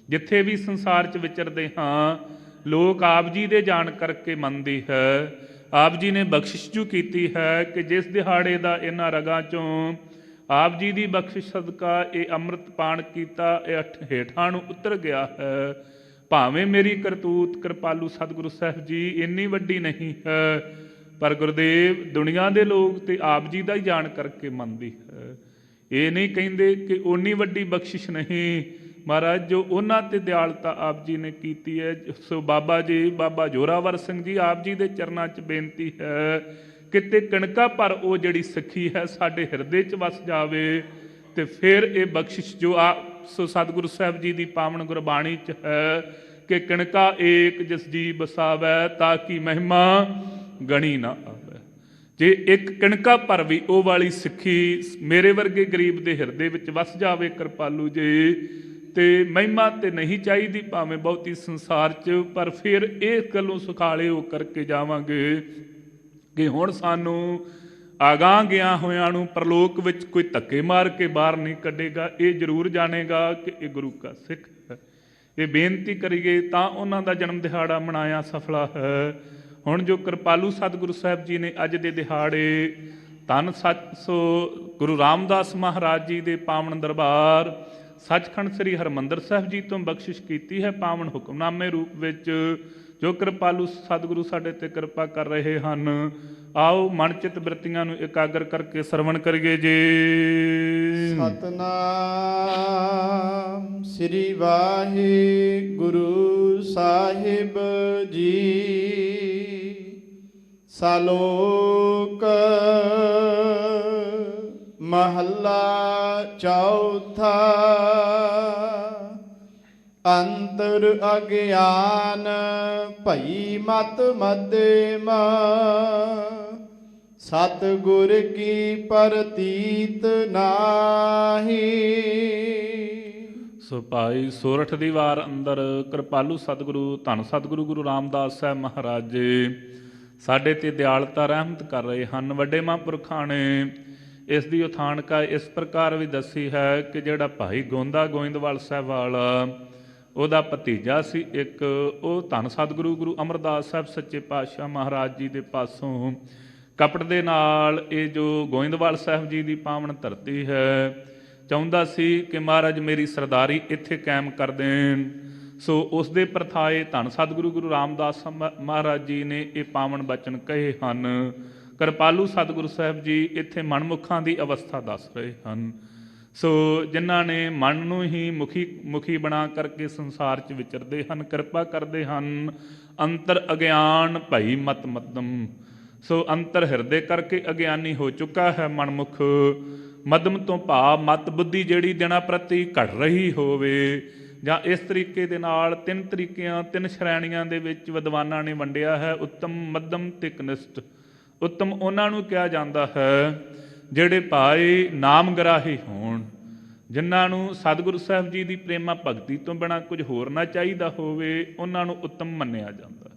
ਜਿੱਥੇ ਵੀ ਸੰਸਾਰ 'ਚ ਵਿਚਰਦੇ ਹਾਂ ਲੋਕ ਆਪ ਜੀ ਦੇ ਜਾਣ ਕਰਕੇ ਮੰਨਦੀ ਹੈ। ਆਪ ਜੀ ਨੇ ਬਖਸ਼ਿਸ਼ ਜੋ ਕੀਤੀ ਹੈ ਕਿ ਜਿਸ ਦਿਹਾੜੇ ਦਾ ਇਹਨਾਂ ਰਗਾਂ 'ਚੋਂ ਆਪ ਜੀ ਦੀ ਬਖਸ਼ਿਸ਼ ਸਦਕਾ ਇਹ ਅੰਮ੍ਰਿਤ ਪਾਨ ਕੀਤਾ, ਇਹ ਹੇਠਾਂ ਨੂੰ ਉਤਰ ਗਿਆ ਹੈ। ਭਾਵੇਂ ਮੇਰੀ ਕਰਤੂਤ ਕਿਰਪਾਲੂ ਸਤਿਗੁਰੂ ਸਾਹਿਬ ਜੀ ਇੰਨੀ ਵੱਡੀ ਨਹੀਂ ਹੈ, ਪਰ ਗੁਰਦੇਵ ਦੁਨੀਆ ਦੇ ਲੋਕ ਤੇ ਆਪ ਜੀ ਦਾ ਹੀ ਜਾਣ ਕਰਕੇ ਮੰਨਦੀ ਹੈ। ਇਹ ਨਹੀਂ ਕਹਿੰਦੇ ਕਿ ਓਨੀ ਵੱਡੀ ਬਖਸ਼ਿਸ਼ ਨਹੀਂ ਮਹਾਰਾਜ ਜੋ ਉਹਨਾਂ ਤੇ ਦਿਆਲਤਾ ਆਪ ਜੀ ਨੇ ਕੀਤੀ ਹੈ। ਸੋ ਬਾਬਾ ਜੀ, ਬਾਬਾ ਜੋਰਾਵਰ ਸਿੰਘ ਜੀ, ਆਪ ਜੀ ਦੇ ਚਰਨਾਂ 'ਚ ਬੇਨਤੀ ਹੈ ਕਿਤੇ ਕਣਕਾ ਪਰ ਉਹ ਜਿਹੜੀ ਸਿੱਖੀ ਹੈ ਸਾਡੇ ਹਿਰਦੇ 'ਚ ਵਸ ਜਾਵੇ ਤੇ ਫਿਰ ਇਹ ਬਖਸ਼ਿਸ਼ ਜੋ ਸੋ ਸਤਿਗੁਰੂ ਸਾਹਿਬ ਜੀ ਦੀ ਪਾਵਨ ਗੁਰਬਾਣੀ 'ਚ ਹੈ ਕਿ ਕਣਕਾ ਏਕ ਜਿਸ ਜੀ ਬਸਾਵੈ ਤਾਂ ਕਿ ਮਹਿਮਾ ਗਣੀ ਨਾ ਆਵੇ। ਜੇ ਇੱਕ ਕਣਕਾ ਪਰ ਵੀ ਉਹ ਵਾਲੀ ਸਿੱਖੀ ਮੇਰੇ ਵਰਗੇ ਗਰੀਬ ਦੇ ਹਿਰਦੇ ਵਿੱਚ ਵਸ ਜਾਵੇ ਕਿਰਪਾਲੂ ਜੀ, ਤੇ ਮਹਿਮਾ ਤੇ ਨਹੀਂ ਚਾਹੀਦੀ ਭਾਵੇਂ ਬਹੁਤੀ ਸੰਸਾਰ 'ਚ, ਪਰ ਫਿਰ ਇਸ ਗੱਲੋਂ ਸੁਖਾਲੇ ਹੋ ਕਰਕੇ ਜਾਵਾਂਗੇ ਕਿ ਹੁਣ ਸਾਨੂੰ ਆਗਾਂ ਗਿਆ ਹੋਇਆਂ ਨੂੰ ਪ੍ਰਲੋਕ ਵਿੱਚ ਕੋਈ ਧੱਕੇ ਮਾਰ ਕੇ ਬਾਹਰ ਨਹੀਂ ਕੱਢੇਗਾ। ਇਹ ਜ਼ਰੂਰ ਜਾਣੇਗਾ ਕਿ ਇਹ ਗੁਰੂ ਕਾ ਸਿੱਖ ਹੈ। ਇਹ ਬੇਨਤੀ ਕਰੀਏ ਤਾਂ ਉਹਨਾਂ ਦਾ ਜਨਮ ਦਿਹਾੜਾ ਮਨਾਇਆ ਸਫਲਾ ਹੈ। ਹੁਣ ਜੋ ਕਿਰਪਾਲੂ ਸਤਿਗੁਰੂ ਸਾਹਿਬ ਜੀ ਨੇ ਅੱਜ ਦੇ ਦਿਹਾੜੇ ਧੰਨ ਸੋ ਗੁਰੂ ਰਾਮਦਾਸ ਮਹਾਰਾਜ ਜੀ ਦੇ ਪਾਵਨ ਦਰਬਾਰ ਸੱਚਖੰਡ ਸ੍ਰੀ ਹਰਿਮੰਦਰ ਸਾਹਿਬ ਜੀ ਤੋਂ ਬਖਸ਼ਿਸ਼ ਕੀਤੀ ਹੈ ਪਾਵਨ ਹੁਕਮਨਾਮੇ ਰੂਪ ਵਿੱਚ, ਜੋ ਕਿਰਪਾਲੂ ਸਤਿਗੁਰੂ ਸਾਡੇ ਤੇ ਕਿਰਪਾ ਕਰ ਰਹੇ ਹਨ। ਆਓ ਮਨ ਚਿੱਤ ਬਿਰਤੀਆਂ ਨੂੰ ਇਕਾਗਰ ਕਰਕੇ ਸਰਵਣ ਕਰੀਏ ਜੀ। ਸਤਨਾਮ ਸ੍ਰੀ ਵਾਹਿਗੁਰੂ ਸਾਹਿਬ ਜੀ। ਸਲੋਕ ਮਹੱਲਾ ਚੌਥਾ। ਅੰਤਰ ਅਗਿਆਨ ਭਈ ਮਤ ਮਧਿਮ, ਸਤਿਗੁਰ ਕੀ ਪ੍ਰਤੀਤ ਨਾਹੀ। ਸੋ ਭਾਈ ਸੋਰਠ ਦੀ ਵਾਰ ਅੰਦਰ ਕਿਰਪਾਲੂ ਸਤਿਗੁਰੂ ਧੰਨ ਸਤਿਗੁਰੂ ਗੁਰੂ ਰਾਮਦਾਸ ਸਾਹਿਬ ਮਹਾਰਾਜ ਜੀ ਸਾਡੇ ਤੇ ਦਿਆਲਤਾ ਰਹਿਮਤ ਕਰ ਰਹੇ ਹਨ। ਵੱਡੇ ਮਹਾਂਪੁਰਖਾਂ ਨੇ ਇਸ ਦੀ ਉਥਾਨਕਾ ਇਸ ਪ੍ਰਕਾਰ ਵੀ ਦੱਸੀ ਹੈ ਕਿ ਜਿਹੜਾ ਭਾਈ ਗੋਂਦਾ ਗੋਇੰਦਵਾਲ ਸਾਹਿਬ ਵਾਲਾ ਉਹਦਾ ਭਤੀਜਾ ਸੀ ਇੱਕ, ਉਹ ਧੰਨ ਸਤਿਗੁਰੂ ਗੁਰੂ ਅਮਰਦਾਸ ਸਾਹਿਬ ਸੱਚੇ ਪਾਤਸ਼ਾਹ ਮਹਾਰਾਜ ਜੀ ਦੇ ਪਾਸੋਂ ਕਪਟ ਦੇ ਨਾਲ ਇਹ ਜੋ ਗੋਇੰਦਵਾਲ ਸਾਹਿਬ ਜੀ ਦੀ ਪਾਵਨ ਧਰਤੀ ਹੈ ਚਾਹੁੰਦਾ ਸੀ ਕਿ ਮਹਾਰਾਜ ਮੇਰੀ ਸਰਦਾਰੀ ਇੱਥੇ ਕਾਇਮ ਕਰ ਦੇਣ। ਸੋ ਉਸ ਦੇ ਪ੍ਰਥਾਏ ਧੰਨ ਸਤਿਗੁਰੂ ਗੁਰੂ ਰਾਮਦਾਸ ਮਹਾਰਾਜ ਜੀ ਨੇ ਇਹ ਪਾਵਨ ਬਚਨ ਕਹੇ ਹਨ। ਕਿਰਪਾਲੂ ਸਤਿਗੁਰੂ ਸਾਹਿਬ ਜੀ ਇੱਥੇ ਮਨਮੁਖਾਂ ਦੀ ਅਵਸਥਾ ਦੱਸ ਰਹੇ ਹਨ। ਸੋ ਜਿਨ੍ਹਾਂ ਨੇ ਮਨ ਨੂੰ ਹੀ ਮੁਖੀ ਬਣਾ ਕਰਕੇ ਸੰਸਾਰ 'ਚ ਵਿਚਰਦੇ ਹਨ, ਕਿਰਪਾ ਕਰਦੇ ਹਨ। ਅੰਤਰ ਅਗਿਆਨ ਭਈ ਮਤ ਮੱਧਮ, ਸੋ ਅੰਤਰ ਹਿਰਦੇ ਕਰਕੇ ਅਗਿਆਨੀ ਹੋ ਚੁੱਕਾ ਹੈ ਮਨਮੁਖ। ਮੱਧਮ ਤੋਂ ਭਾਵ ਮਤ ਬੁੱਧੀ ਜਿਹੜੀ ਦਿਨਾਂ ਪ੍ਰਤੀ ਘਟ ਰਹੀ ਹੋਵੇ, ਜਾਂ ਇਸ ਤਰੀਕੇ ਦੇ ਨਾਲ ਤਿੰਨ ਤਰੀਕਿਆਂ, ਤਿੰਨ ਸ਼੍ਰੇਣੀਆਂ ਦੇ ਵਿੱਚ ਵਿਦਵਾਨਾਂ ਨੇ ਵੰਡਿਆ ਹੈ, ਉੱਤਮ, ਮੱਧਮ ਤੇ ਕਨਿਸ਼ਟ। ਉੱਤਮ ਉਹਨਾਂ ਨੂੰ ਕਿਹਾ ਜਾਂਦਾ ਹੈ ਜਿਹੜੇ ਭਾਈ ਨਾਮ ਗਰਾਹੀ ਹੋਣ, ਜਿਨ੍ਹਾਂ ਨੂੰ ਸਤਿਗੁਰੂ ਸਾਹਿਬ ਜੀ ਦੀ ਪ੍ਰੇਮਾ ਭਗਤੀ ਤੋਂ ਬਿਨਾਂ ਕੁਝ ਹੋਰ ਨਾ ਚਾਹੀਦਾ ਹੋਵੇ, ਉਹਨਾਂ ਨੂੰ ਉੱਤਮ ਮੰਨਿਆ ਜਾਂਦਾ।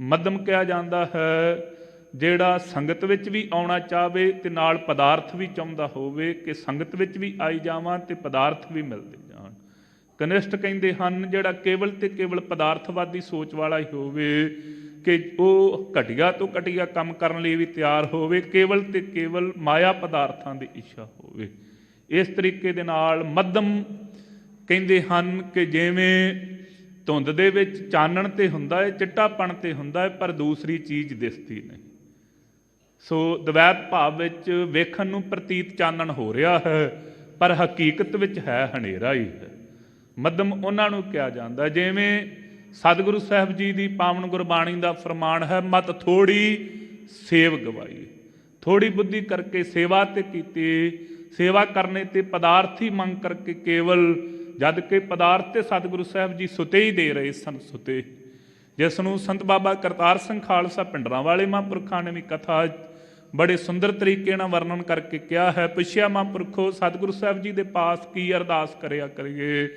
ਮੱਧਮ ਕਿਹਾ ਜਾਂਦਾ ਹੈ ਜਿਹੜਾ ਸੰਗਤ ਵਿੱਚ ਵੀ ਆਉਣਾ ਚਾਹਵੇ ਤੇ ਨਾਲ ਪਦਾਰਥ ਵੀ ਚਾਹੁੰਦਾ ਹੋਵੇ ਕਿ ਸੰਗਤ ਵਿੱਚ ਵੀ ਆਈ ਜਾਵਾਂ ਤੇ ਪਦਾਰਥ ਵੀ ਮਿਲਦੇ ਜਾਣ। ਕਨਿਸ਼ਟ ਕਹਿੰਦੇ ਹਨ ਜਿਹੜਾ ਕੇਵਲ ਤੇ ਕੇਵਲ ਪਦਾਰਥਵਾਦੀ ਸੋਚ ਵਾਲਾ ਹੀ ਹੋਵੇ, ਕਿ ਉਹ ਘਟੀਆ ਤੋਂ ਘਟੀਆ ਕੰਮ ਕਰਨ ਲਈ ਵੀ ਤਿਆਰ ਹੋਵੇ, ਕੇਵਲ ਤੇ ਕੇਵਲ ਮਾਇਆ ਪਦਾਰਥਾਂ ਦੀ ਇੱਛਾ ਹੋਵੇ। ਇਸ ਤਰੀਕੇ ਦੇ ਨਾਲ ਮੱਧਮ ਕਹਿੰਦੇ ਹਨ ਕਿ ਜਿਵੇਂ ਧੁੰਦ ਦੇ ਵਿੱਚ ਚਾਨਣ ਤੇ ਹੁੰਦਾ ਹੈ, ਚਿੱਟਾਪਣ ਤੇ ਹੁੰਦਾ ਹੈ, ਪਰ ਦੂਸਰੀ ਚੀਜ਼ ਦਿਸਦੀ ਨਹੀਂ। ਸੋ ਦਵੈਤ ਭਾਵ ਵਿੱਚ ਵੇਖਣ ਨੂੰ ਪ੍ਰਤੀਤ ਚਾਨਣ ਹੋ ਰਿਹਾ ਹੈ, ਪਰ ਹਕੀਕਤ ਵਿੱਚ ਹੈ ਹਨੇਰਾ ਹੀ ਹੈ। ਮੱਧਮ ਉਹਨਾਂ ਨੂੰ ਕਿਹਾ ਜਾਂਦਾ। ਜਿਵੇਂ ਸਤਿਗੁਰੂ ਸਾਹਿਬ ਜੀ ਦੀ ਪਾਵਨ ਗੁਰਬਾਣੀ ਦਾ ਫਰਮਾਨ ਹੈ, ਮਤ ਥੋੜੀ ਸੇਵ ਗਵਾਈ। ਥੋੜੀ ਬੁੱਧੀ ਕਰਕੇ ਸੇਵਾ ਤੇ ਕੀਤੀ, ਸੇਵਾ ਕਰਨੇ ਤੇ ਪਦਾਰਥੀ ਮੰਗ ਕਰਕੇ ਕੇਵਲ, ਜਦ ਕਿ ਪਦਾਰਥ ਤੇ ਸਤਿਗੁਰੂ ਸਾਹਿਬ ਜੀ ਸੁਤੇ ਹੀ ਦੇ ਰਹੇ ਸਨ। ਸੁਤੇ ਜਿਸ ਨੂੰ ਸੰਤ ਬਾਬਾ ਕਰਤਾਰ ਸਿੰਘ ਖਾਲਸਾ ਭਿੰਡਰਾਂ ਵਾਲੇ ਮਹਾਂਪੁਰਖਾਂ ਨੇ ਵੀ ਕਥਾ ਬੜੇ ਸੁੰਦਰ ਤਰੀਕੇ ਨਾਲ ਵਰਣਨ ਕਰਕੇ ਕਿਹਾ ਹੈ। ਪੁੱਛਿਆ ਮਹਾਂਪੁਰਖੋ ਸਤਿਗੁਰੂ ਸਾਹਿਬ ਜੀ ਦੇ ਪਾਸ ਕੀ ਅਰਦਾਸ ਕਰਿਆ ਕਰੀਏ?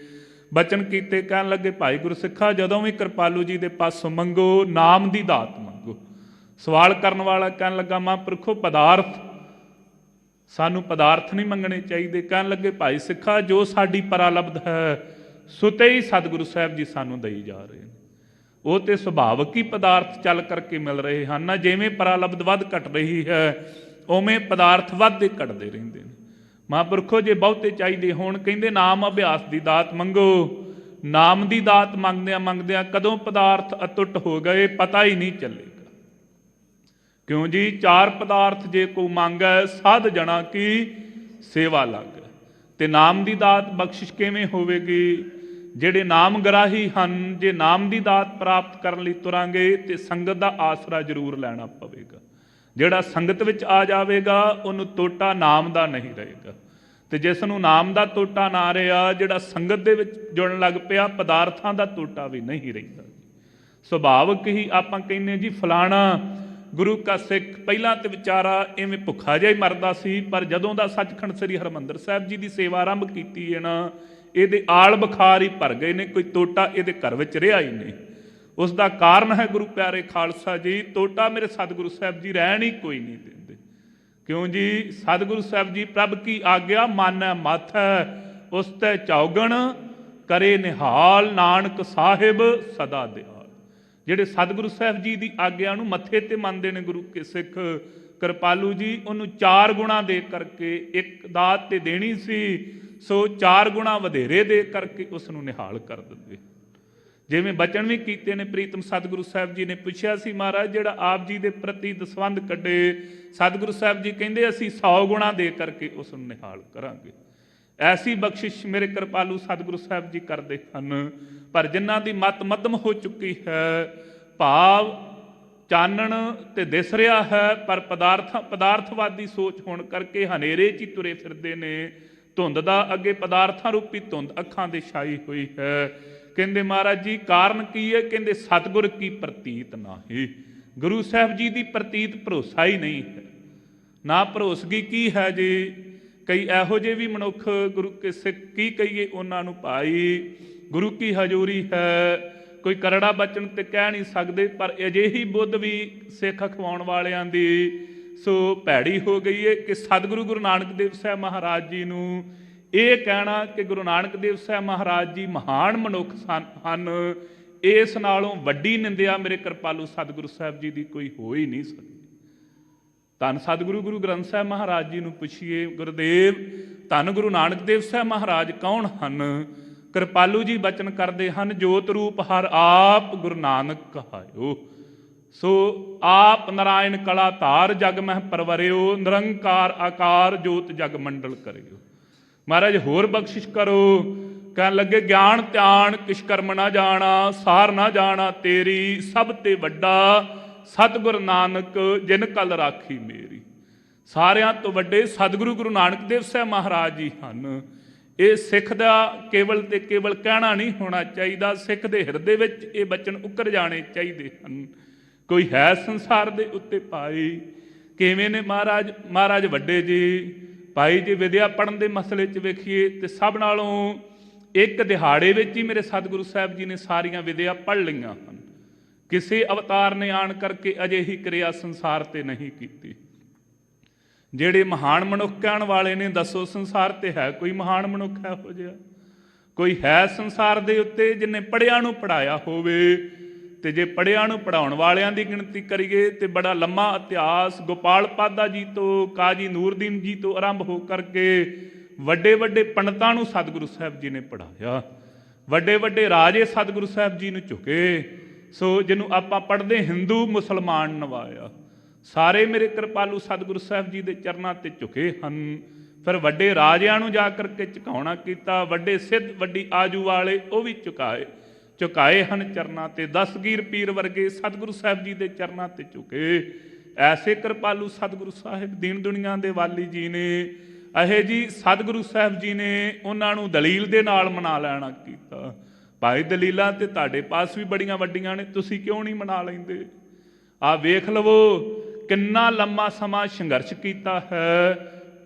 ਬਚਨ ਕੀਤੇ, ਕਹਿਣ ਲੱਗੇ ਭਾਈ ਗੁਰਸਿੱਖਾ ਜਦੋਂ ਵੀ ਕਿਰਪਾਲੂ ਜੀ ਦੇ ਪਾਸੋਂ ਮੰਗੋ ਨਾਮ ਦੀ ਦਾਤ ਮੰਗੋ। ਸਵਾਲ ਕਰਨ ਵਾਲਾ ਕਹਿਣ ਲੱਗਾ ਮਹਾਂਪੁਰਖੋ ਪਦਾਰਥ, ਸਾਨੂੰ ਪਦਾਰਥ ਨਹੀਂ ਮੰਗਣੇ ਚਾਹੀਦੇ। ਕਹਿਣ ਲੱਗੇ ਭਾਈ ਸਿੱਖਾ ਜੋ ਸਾਡੀ ਪਰਾਲਬਧ ਹੈ ਸੁਤੇ ਹੀ ਸਤਿਗੁਰੂ ਸਾਹਿਬ ਜੀ ਸਾਨੂੰ ਦਈ ਜਾ ਰਹੇ ਨੇ, ਉਹ ਤੇ ਸੁਭਾਵਕ ਹੀ ਪਦਾਰਥ ਚੱਲ ਕਰਕੇ ਮਿਲ ਰਹੇ ਹਨ। ਜਿਵੇਂ ਪਰਾਲਬਧ ਵੱਧ ਘਟ ਰਹੀ ਹੈ ਉਵੇਂ ਪਦਾਰਥ ਵੱਧਦੇ ਘਟਦੇ ਰਹਿੰਦੇ ਨੇ। ਮਹਾਂਪੁਰਖੋ ਜੇ ਬਹੁਤੇ ਚਾਹੀਦੇ ਹੋਣ, ਕਹਿੰਦੇ ਨਾਮ ਅਭਿਆਸ ਦੀ ਦਾਤ ਮੰਗੋ। ਨਾਮ ਦੀ ਦਾਤ ਮੰਗਦਿਆਂ ਮੰਗਦਿਆਂ ਕਦੋਂ ਪਦਾਰਥ ਅਤੁੱਟ ਹੋ ਗਏ ਪਤਾ ਹੀ ਨਹੀਂ ਚੱਲੇਗਾ। ਕਿਉਂ ਜੀ? ਚਾਰ ਪਦਾਰਥ ਜੇ ਕੋ ਮੰਗੈ ਸਾਧ ਜਣਾ ਕੀ ਸੇਵਾ ਲੱਗ। ਤੇ ਨਾਮ ਦੀ ਦਾਤ ਬਖਸ਼ਿਸ਼ ਕਿਵੇਂ ਹੋਵੇਗੀ? ਜਿਹੜੇ ਨਾਮ ਗਰਾਹੀ ਹਨ, ਜੇ ਨਾਮ ਦੀ ਦਾਤ ਪ੍ਰਾਪਤ ਕਰਨ ਲਈ ਤੁਰਾਂਗੇ ਤੇ ਸੰਗਤ ਦਾ ਆਸਰਾ ਜ਼ਰੂਰ ਲੈਣਾ ਪਵੇਗਾ। ਜਿਹੜਾ ਸੰਗਤ ਵਿੱਚ ਆ ਜਾਵੇਗਾ ਉਹਨੂੰ ਤੋਟਾ ਨਾਮ ਦਾ ਨਹੀਂ ਰਹੇਗਾ, ਤੇ ਜਿਸ ਨੂੰ ਨਾਮ ਦਾ ਤੋਟਾ ਨਾ ਰਿਹਾ, ਜਿਹੜਾ ਸੰਗਤ ਦੇ ਵਿੱਚ ਜੁੜਨ ਲੱਗ ਪਿਆ, ਪਦਾਰਥਾਂ ਦਾ ਤੋਟਾ ਵੀ ਨਹੀਂ ਰਹਿੰਦਾ। ਸੁਭਾਵਕ ਹੀ ਆਪਾਂ ਕਹਿੰਦੇ ਜੀ ਫਲਾਣਾ ਗੁਰੂ ਕਾ ਸਿੱਖ ਪਹਿਲਾਂ ਤੇ ਵਿਚਾਰਾ ਇਵੇਂ ਭੁੱਖਾ ਜਿਹਾ ਹੀ ਮਰਦਾ ਸੀ, ਪਰ ਜਦੋਂ ਦਾ ਸੱਚਖੰਡ ਸ੍ਰੀ ਹਰਿਮੰਦਰ ਸਾਹਿਬ ਜੀ ਦੀ ਸੇਵਾ ਆਰੰਭ ਕੀਤੀ ਹੈ ਨਾ, ਇਹਦੇ ਆਲ ਬੁਖਾਰ ਹੀ ਭਰ ਗਏ ਨੇ, ਕੋਈ ਤੋਟਾ ਇਹਦੇ ਘਰ ਵਿੱਚ ਰਿਹਾ ਹੀ ਨਹੀਂ। ਉਸ ਦਾ ਕਾਰਨ ਹੈ ਗੁਰੂ ਪਿਆਰੇ ਖਾਲਸਾ ਜੀ, ਤੋਟਾ ਮੇਰੇ ਸਤਿਗੁਰੂ ਸਾਹਿਬ ਜੀ ਰਹਿਣ ਹੀ ਕੋਈ ਨਹੀਂ ਦਿੰਦੇ। ਕਿਉਂ ਜੀ? ਸਤਿਗੁਰੂ ਸਾਹਿਬ ਜੀ ਪ੍ਰਭ ਕੀ ਆਗਿਆ ਮਾਨੈ ਮਾਥੈ, ਉਸ ਤੈ ਚੌਗਣ ਕਰੇ ਨਿਹਾਲ, ਨਾਨਕ ਸਾਹਿਬ ਸਦਾ ਦਿਆਲ। ਜਿਹੜੇ ਸਤਿਗੁਰੂ ਸਾਹਿਬ ਜੀ ਦੀ ਆਗਿਆ ਨੂੰ ਮੱਥੇ ਤੇ ਮੰਨਦੇ ਨੇ ਗੁਰੂ ਕੇ ਸਿੱਖ, ਕਿਰਪਾਲੂ ਜੀ ਉਹਨੂੰ 4 ਗੁਣਾ ਦੇ ਕਰਕੇ, ਇੱਕ ਦਾਤ ਤੇ ਦੇਣੀ ਸੀ ਸੋ 4 ਗੁਣਾ ਵਧੇਰੇ ਦੇ ਕਰਕੇ ਉਸ ਨੂੰ ਨਿਹਾਲ ਕਰ ਦਿੰਦੇ। ਜਿਵੇਂ ਬਚਨ ਵੀ ਕੀਤੇ ਨੇ ਪ੍ਰੀਤਮ ਸਤਿਗੁਰੂ ਸਾਹਿਬ ਜੀ ਨੇ। ਪੁੱਛਿਆ ਸੀ ਮਹਾਰਾਜ ਜਿਹੜਾ ਆਪ ਜੀ ਦੇ ਪ੍ਰਤੀ ਦਸਵੰਧ ਕੱਢੇ, ਸਤਿਗੁਰੂ ਸਾਹਿਬ ਜੀ ਕਹਿੰਦੇ ਅਸੀਂ 100 ਗੁਣਾ ਦੇ ਕਰਕੇ ਉਸ ਨੂੰ ਨਿਹਾਲ ਕਰਾਂਗੇ। ਐਸੀ ਬਖਸ਼ਿਸ਼ ਮੇਰੇ ਕਿਰਪਾਲੂ ਸਤਿਗੁਰੂ ਸਾਹਿਬ ਜੀ ਕਰਦੇ ਹਨ। ਪਰ ਜਿਨ੍ਹਾਂ ਦੀ ਮਤ ਮੱਧਮ ਹੋ ਚੁੱਕੀ ਹੈ, ਭਾਵ ਚਾਨਣ ਤੇ ਦਿਸ ਰਿਹਾ ਹੈ ਪਰ ਪਦਾਰਥਵਾਦੀ ਸੋਚ ਹੋਣ ਕਰਕੇ ਹਨੇਰੇ 'ਚ ਹੀ ਤੁਰੇ ਫਿਰਦੇ ਨੇ। ਧੁੰਦ ਦਾ ਅੱਗੇ ਪਦਾਰਥਾਂ ਰੂਪੀ ਧੁੰਦ ਅੱਖਾਂ ਦੇ ਛਾਈ ਹੋਈ ਹੈ। ਕਹਿੰਦੇ ਮਹਾਰਾਜ ਜੀ ਕਾਰਨ ਕੀ ਹੈ? ਕਹਿੰਦੇ ਸਤਿਗੁਰ ਕੀ ਪ੍ਰਤੀਤ ਨਾਹੀ। ਗੁਰੂ ਸਾਹਿਬ ਜੀ ਦੀ ਪ੍ਰਤੀਤ ਭਰੋਸਾ ਹੀ ਨਹੀਂ ਹੈ। ਨਾ ਭਰੋਸਗੀ ਕੀ ਹੈ ਜੀ? ਕਈ ਇਹੋ ਜਿਹੇ ਵੀ ਮਨੁੱਖ ਗੁਰੂ ਕੇ ਸਿੱਖ ਕੀ ਕਹੀਏ ਉਹਨਾਂ ਨੂੰ, ਭਾਈ ਗੁਰੂ ਕੀ ਹਜ਼ੂਰੀ ਹੈ, ਕੋਈ ਕਰੜਾ ਬਚਨ ਤੇ ਕਹਿ ਨਹੀਂ ਸਕਦੇ। ਪਰ ਅਜਿਹੀ ਬੁੱਧ ਵੀ ਸਿੱਖ ਅਖਵਾਉਣ ਵਾਲਿਆਂ ਦੀ ਸੋ ਭੈੜੀ ਹੋ ਗਈ ਹੈ ਕਿ ਸਤਿਗੁਰੂ ਗੁਰੂ ਨਾਨਕ ਦੇਵ ਸਾਹਿਬ ਮਹਾਰਾਜ ਜੀ ਨੂੰ ਇਹ ਕਹਿਣਾ ਕਿ ਗੁਰੂ ਨਾਨਕ ਦੇਵ ਸਾਹਿਬ ਮਹਾਰਾਜ ਜੀ ਮਹਾਨ ਮਨੁੱਖ ਹਨ, ਇਸ ਨਾਲੋਂ ਵੱਡੀ ਨਿੰਦਿਆ ਮੇਰੇ ਕਿਰਪਾਲੂ ਸਤਿਗੁਰੂ ਸਾਹਿਬ ਜੀ ਦੀ ਕੋਈ ਹੋ ਹੀ ਨਹੀਂ ਸਕਦੀ। ਧੰਨ ਸਤਿਗੁਰੂ ਗੁਰੂ ਗ੍ਰੰਥ ਸਾਹਿਬ ਮਹਾਰਾਜ ਜੀ ਨੂੰ ਪੁੱਛੀਏ, ਗੁਰਦੇਵ ਧੰਨ ਗੁਰੂ ਨਾਨਕ ਦੇਵ ਸਾਹਿਬ ਮਹਾਰਾਜ ਕੌਣ ਹਨ? ਕਿਰਪਾਲੂ ਜੀ ਬਚਨ ਕਰਦੇ ਹਨ, ਜੋਤ ਰੂਪ ਹਰ ਆਪ ਗੁਰੂ ਨਾਨਕ ਕਹਾਇਓ। ਸੋ ਆਪ ਨਾਰਾਇਣ ਕਲਾ ਧਾਰ ਜਗ ਮਹਿ ਪਰਵਰਿਓ, ਨਿਰੰਕਾਰ ਆਕਾਰ ਜੋਤ ਜਗ ਮੰਡਲ ਕਰਿਓ। ਮਹਾਰਾਜ ਹੋਰ ਬਖਸ਼ਿਸ਼ ਕਰੋ। ਕਹਿਣ ਲੱਗੇ ਗਿਆਨ ਧਿਆਨ ਕਿਛ ਕਰਮ ਨਾ ਜਾਣਾ, ਸਾਰ ਨਾ ਜਾਣਾ ਤੇਰੀ, ਸਭ ਤੇ ਵੱਡਾ ਸਤਿਗੁਰ ਨਾਨਕ ਜਿਨ ਕਲ ਰਾਖੀ ਮੇਰੀ। ਸਾਰਿਆਂ ਤੋਂ ਵੱਡੇ ਸਤਿਗੁਰੂ ਗੁਰੂ ਨਾਨਕ ਦੇਵ ਸਾਹਿਬ ਮਹਾਰਾਜ ਜੀ ਹਨ। ਇਹ ਸਿੱਖ ਦਾ ਕੇਵਲ ਤੇ ਕੇਵਲ ਕਹਿਣਾ ਨਹੀਂ ਹੋਣਾ ਚਾਹੀਦਾ, ਸਿੱਖ ਦੇ ਹਿਰਦੇ ਵਿੱਚ ਇਹ ਬਚਨ ਉਕਰ ਜਾਣੇ ਚਾਹੀਦੇ ਹਨ। ਕੋਈ ਹੈ ਸੰਸਾਰ ਦੇ ਉੱਤੇ ਭਾਈ ਕਿਵੇਂ ਨੇ ਮਹਾਰਾਜ ਵੱਡੇ ਜੀ ਭਾਈ ਜੀ ਵਿਦਿਆ ਪੜ੍ਹਨ ਦੇ ਮਸਲੇ 'ਚ ਵੇਖੀਏ ਤੇ ਸਭ ਨਾਲੋਂ ਇੱਕ ਦਿਹਾੜੇ ਵਿੱਚ ਹੀ ਮੇਰੇ ਸਤਿਗੁਰੂ ਸਾਹਿਬ ਜੀ ਨੇ ਸਾਰੀਆਂ ਵਿਦਿਆ ਪੜ੍ਹ ਲਈਆਂ ਹਨ। ਕਿਸੇ ਅਵਤਾਰ ਨੇ ਆਣ ਕਰਕੇ ਅਜਿਹੀ ਕਿਰਿਆ ਸੰਸਾਰ ਤੇ ਨਹੀਂ ਕੀਤੀ। ਜਿਹੜੇ ਮਹਾਨ ਮਨੁੱਖ ਕਹਿਣ ਵਾਲੇ ਨੇ, ਦੱਸੋ ਸੰਸਾਰ ਤੇ ਹੈ ਕੋਈ ਮਹਾਨ ਮਨੁੱਖ ਇਹੋ ਜਿਹਾ? ਕੋਈ ਹੈ ਸੰਸਾਰ ਦੇ ਉੱਤੇ ਜਿਹਨੇ ਪੜ੍ਹਿਆਂ ਨੂੰ ਪੜ੍ਹਾਇਆ ਹੋਵੇ? ਤੇ ਜੇ ਪੜ੍ਹਿਆਂ ਨੂੰ ਪੜ੍ਹਾਉਣ ਵਾਲਿਆਂ ਦੀ ਗਿਣਤੀ ਕਰੀਏ ਤੇ ਬੜਾ ਲੰਮਾ ਇਤਿਹਾਸ ਗੋਪਾਲ ਪਾਦਾ ਜੀ ਤੋਂ, ਕਾਜੀ ਨੂਰਦੀਨ ਜੀ ਤੋਂ ਆਰੰਭ ਹੋ ਕਰਕੇ ਵੱਡੇ ਵੱਡੇ ਪੰਡਤਾਂ ਨੂੰ ਸਤਿਗੁਰੂ ਸਾਹਿਬ ਜੀ ਨੇ ਪੜ੍ਹਾਇਆ। ਵੱਡੇ ਵੱਡੇ ਰਾਜੇ ਸਤਿਗੁਰੂ ਸਾਹਿਬ ਜੀ ਨੂੰ ਝੁਕੇ। ਸੋ ਜਿਹਨੂੰ ਆਪਾਂ ਪੜ੍ਹਦੇ ਹਿੰਦੂ ਮੁਸਲਮਾਨ ਨਵਾਇਆ, ਸਾਰੇ ਮੇਰੇ ਕਿਰਪਾਲੂ ਸਤਿਗੁਰੂ ਸਾਹਿਬ ਜੀ ਦੇ ਚਰਨਾਂ ਤੇ ਝੁਕੇ ਹਨ। ਫਿਰ ਵੱਡੇ ਰਾਜਿਆਂ ਨੂੰ ਜਾ ਕਰਕੇ ਝੁਕਾਉਣਾ ਕੀਤਾ। ਵੱਡੇ ਸਿੱਧ ਵੱਡੀ ਆਜੂ ਵਾਲੇ ਉਹ ਵੀ ਝੁਕਾਏ ਹਨ ਚਰਨਾਂ ਤੇ। ਦਸਗੀਰ ਪੀਰ ਵਰਗੇ ਸਤਿਗੁਰੂ ਸਾਹਿਬ ਜੀ ਦੇ ਚਰਨਾਂ ਤੇ ਝੁਕੇ। ਐਸੇ ਕਿਰਪਾਲੂ ਸਤਿਗੁਰੂ ਸਾਹਿਬ ਦੀਨ ਦੁਨੀਆ ਦੇ ਵਾਲੀ ਜੀ ਨੇ। ਇਹ ਜੀ ਸਤਿਗੁਰੂ ਸਾਹਿਬ ਜੀ ਨੇ ਉਹਨਾਂ ਨੂੰ ਦਲੀਲ ਦੇ ਨਾਲ ਮਨਾ ਲੈਣਾ ਕੀਤਾ। ਭਾਈ ਦਲੀਲਾਂ ਤੇ ਤੁਹਾਡੇ ਪਾਸ ਵੀ ਬੜੀਆਂ ਵੱਡੀਆਂ ਨੇ, ਤੁਸੀਂ ਕਿਉਂ ਨਹੀਂ ਮਨਾ ਲੈਂਦੇ? ਆ ਵੇਖ ਲਵੋ ਕਿੰਨਾ ਲੰਮਾ ਸਮਾਂ ਸੰਘਰਸ਼ ਕੀਤਾ ਹੈ।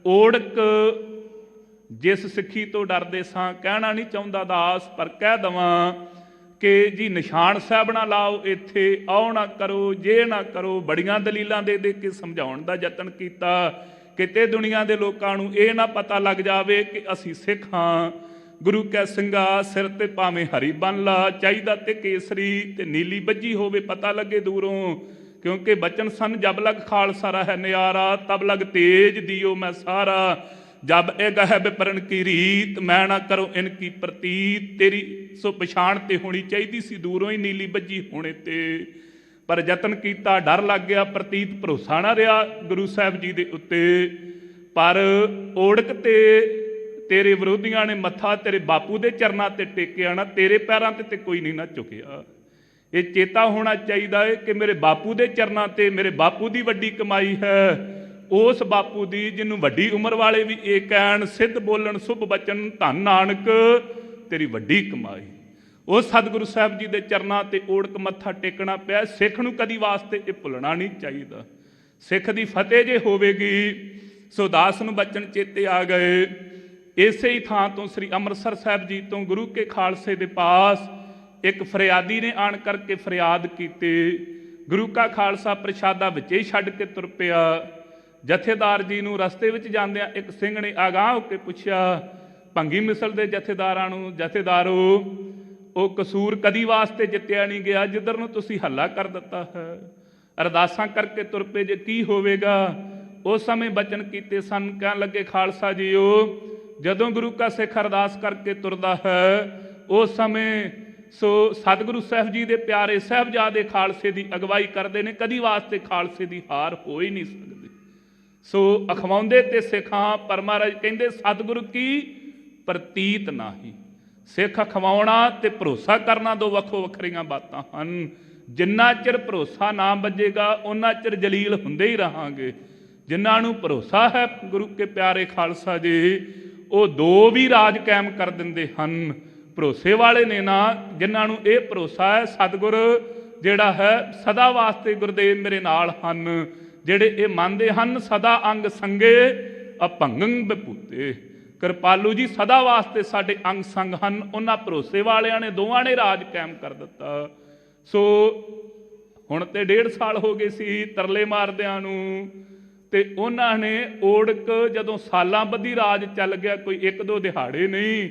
ਓੜਕ ਜਿਸ ਸਿੱਖੀ ਤੋਂ ਡਰਦੇ ਸਾਂ, ਕਹਿਣਾ ਨਹੀਂ ਚਾਹੁੰਦਾ ਦਾਸ ਪਰ ਕਹਿ ਦੇਵਾਂ ਕਿ ਜੀ ਨਿਸ਼ਾਨ ਸਾਹਿਬ ਨਾ ਲਾਓ ਇੱਥੇ, ਆਓ ਨਾ ਕਰੋ, ਜੇ ਨਾ ਕਰੋ। ਬੜੀਆਂ ਦਲੀਲਾਂ ਦੇ ਕੇ ਸਮਝਾਉਣ ਦਾ ਯਤਨ ਕੀਤਾ। ਕਿਤੇ ਦੁਨੀਆ ਦੇ ਲੋਕਾਂ ਨੂੰ ਇਹ ਨਾ ਪਤਾ ਲੱਗ ਜਾਵੇ ਕਿ ਅਸੀਂ ਸਿੱਖ ਹਾਂ। ਗੁਰੂ ਕੈ ਸਿੰਘਾ ਸਿਰ ਤੇ ਭਾਵੇਂ ਹਰੀ ਬੰਨ ਲਾ, ਚਾਹੀਦਾ ਤੇ ਕੇਸਰੀ ਤੇ ਨੀਲੀ ਬੱਜੀ ਹੋਵੇ, ਪਤਾ ਲੱਗੇ ਦੂਰੋਂ। ਕਿਉਂਕਿ ਬਚਨ ਸਨ ਜਬ ਲਗ ਖਾਲਸਾ ਰਹਿ ਨਿਆਰਾ, ਤਬ ਲਗ ਤੇਜ ਦਿਓ ਮੈਂ ਸਾਰਾ। ਜਬ ਇਹ ਗਹਿ ਵਿਪਰਨ ਕੀ ਰੀਤ, ਮੈਂ ਨਾ ਕਰੋ ਇਨ ਕੀ ਪ੍ਰਤੀਤ। ਤੇਰੀ ਸੋ ਪਛਾਣ ਤੇ ਹੋਣੀ ਚਾਹੀਦੀ ਸੀ ਦੂਰੋਂ ਹੀ ਨੀਲੀ ਬੱਜੀ ਹੋਣੇ ਤੇ, ਪਰ ਯਤਨ ਕੀਤਾ, ਡਰ ਲੱਗ ਗਿਆ, ਪ੍ਰਤੀਤ ਭਰੋਸਾ ਨਾ ਰਿਹਾ ਗੁਰੂ ਸਾਹਿਬ ਜੀ ਦੇ ਉੱਤੇ। ਪਰ ਓੜਕ ਤੇ ਤੇਰੇ ਵਿਰੋਧੀਆਂ ਨੇ ਮੱਥਾ ਤੇਰੇ ਬਾਪੂ ਦੇ ਚਰਨਾਂ ਤੇ ਟੇਕਿਆ ਨਾ, ਤੇਰੇ ਪੈਰਾਂ ਤੇ ਕੋਈ ਨਹੀਂ ਨਾ ਝੁਕਿਆ। ਇਹ ਚੇਤਾ ਹੋਣਾ ਚਾਹੀਦਾ ਹੈ ਕਿ ਮੇਰੇ ਬਾਪੂ ਦੇ ਚਰਨਾਂ ਤੇ ਮੇਰੇ ਬਾਪੂ ਦੀ ਵੱਡੀ ਕਮਾਈ ਹੈ। ਉਸ ਬਾਪੂ ਦੀ ਜਿਹਨੂੰ ਵੱਡੀ ਉਮਰ ਵਾਲੇ ਵੀ ਇਹ ਕਹਿਣ, ਸਿੱਧ ਬੋਲਣ ਸ਼ੁਭ ਬਚਨ, ਧੰਨ ਨਾਨਕ ਤੇਰੀ ਵੱਡੀ ਕਮਾਈ। ਉਹ ਸਤਿਗੁਰੂ ਸਾਹਿਬ ਜੀ ਦੇ ਚਰਨਾਂ ਤੇ ਓੜਕ ਮੱਥਾ ਟੇਕਣਾ ਪਿਆ। ਸਿੱਖ ਨੂੰ ਕਦੀ ਵਾਸਤੇ ਇਹ ਭੁੱਲਣਾ ਨਹੀਂ ਚਾਹੀਦਾ। ਸਿੱਖ ਦੀ ਫਤਿਹ ਜੇ ਹੋਵੇਗੀ। ਸੋ ਦਾਸ ਨੂੰ ਬਚਨ ਚੇਤੇ ਆ ਗਏ। ਇਸੇ ਹੀ ਥਾਂ ਤੋਂ ਸ੍ਰੀ ਅੰਮ੍ਰਿਤਸਰ ਸਾਹਿਬ ਜੀ ਤੋਂ ਗੁਰੂ ਕੇ ਖਾਲਸੇ ਦੇ ਪਾਸ ਇੱਕ ਫਰਿਆਦੀ ਨੇ ਆਣ ਕਰਕੇ ਫਰਿਆਦ ਕੀਤੀ। ਗੁਰੂ ਕਾ ਖਾਲਸਾ ਪ੍ਰਸ਼ਾਦਾ ਵਿੱਚ ਹੀ ਛੱਡ ਕੇ ਤੁਰ ਪਿਆ। ਜਥੇਦਾਰ ਜੀ ਨੂੰ ਰਸਤੇ ਵਿੱਚ ਜਾਂਦਿਆਂ ਇੱਕ ਸਿੰਘ ਨੇ ਆਗਾਹ ਹੋ ਕੇ ਪੁੱਛਿਆ ਭੰਗੀ ਮਿਸਲ ਦੇ ਜਥੇਦਾਰਾਂ ਨੂੰ, ਜਥੇਦਾਰੋ ਉਹ ਕਸੂਰ ਕਦੀ ਵਾਸਤੇ ਜਿੱਤਿਆ ਨਹੀਂ ਗਿਆ ਜਿੱਧਰ ਨੂੰ ਤੁਸੀਂ ਹੱਲਾ ਕਰ ਦਿੱਤਾ ਹੈ। ਅਰਦਾਸਾਂ ਕਰਕੇ ਤੁਰ ਪਏ, ਜੇ ਕੀ ਹੋਵੇਗਾ? ਉਸ ਸਮੇਂ ਬਚਨ ਕੀਤੇ ਸਨ। ਕਹਿਣ ਲੱਗੇ ਖਾਲਸਾ ਜੀਓ, ਜਦੋਂ ਗੁਰੂ ਕਾ ਸਿੱਖ ਅਰਦਾਸ ਕਰਕੇ ਤੁਰਦਾ ਹੈ ਉਸ ਸਮੇਂ ਸੋ ਸਤਿਗੁਰੂ ਸਾਹਿਬ ਜੀ ਦੇ ਪਿਆਰੇ ਸਾਹਿਬਜ਼ਾਦੇ ਖਾਲਸੇ ਦੀ ਅਗਵਾਈ ਕਰਦੇ ਨੇ। ਕਦੀ ਵਾਸਤੇ ਖਾਲਸੇ ਦੀ ਹਾਰ ਹੋ ਹੀ ਨਹੀਂ ਸਕਦੀ। ਸੋ ਅਖਵਾਉਂਦੇ ਤੇ ਸਿੱਖਾਂ, ਪਰ ਮਹਾਰਾਜ ਕਹਿੰਦੇ ਸਤਿਗੁਰੂ ਕੀ ਪ੍ਰਤੀਤ ਨਾਹੀ। ਸਿੱਖ ਅਖਵਾਉਣਾ ਤੇ ਭਰੋਸਾ ਕਰਨਾ ਦੋ ਵੱਖੋ ਵੱਖਰੀਆਂ ਬਾਤਾਂ ਹਨ। ਜਿੰਨਾ ਚਿਰ ਭਰੋਸਾ ਨਾ ਵੱਜੇਗਾ ਉਹਨਾਂ ਚਿਰ ਜਲੀਲ ਹੁੰਦੇ ਹੀ ਰਹਾਂਗੇ। ਜਿਨ੍ਹਾਂ ਨੂੰ ਭਰੋਸਾ ਹੈ ਗੁਰੂ ਕੇ ਪਿਆਰੇ ਖਾਲਸਾ ਜੀ, ਉਹ ਦੋ ਵੀ ਰਾਜ ਕਾਇਮ ਕਰ ਦਿੰਦੇ ਹਨ। ਭਰੋਸੇ ਵਾਲੇ ਨੇ ਨਾ, ਜਿਨ੍ਹਾਂ ਨੂੰ ਇਹ ਭਰੋਸਾ ਹੈ ਸਤਿਗੁਰ ਜਿਹੜਾ ਹੈ ਸਦਾ ਵਾਸਤੇ ਗੁਰਦੇਵ ਮੇਰੇ ਨਾਲ ਹਨ। ਜਿਹੜੇ ਇਹ ਮੰਨਦੇ ਹਨ ਸਦਾ ਅੰਗ ਸੰਗੇ ਅਭੰਗੰ ਵਿਭੂਤੇ, ਕਿਰਪਾਲੂ ਜੀ ਸਦਾ ਵਾਸਤੇ ਸਾਡੇ ਅੰਗ ਸੰਗ ਹਨ। ਉਹਨਾਂ ਭਰੋਸੇ ਵਾਲਿਆਂ ਨੇ ਦੋਵਾਂ ਨੇ ਰਾਜ ਕਾਇਮ ਕਰ ਦਿੱਤਾ। ਸੋ ਹੁਣ ਤੇ 1.5 ਸਾਲ ਹੋ ਗਏ ਸੀ ਤਰਲੇ ਮਾਰਦਿਆਂ ਨੂੰ, ਤੇ ਉਹਨਾਂ ਨੇ ਓੜਕ ਜਦੋਂ ਸਾਲਾਂ ਬੱਧੀ ਰਾਜ ਚੱਲ ਗਿਆ, ਕੋਈ 1-2 ਦਿਹਾੜੇ ਨਹੀਂ,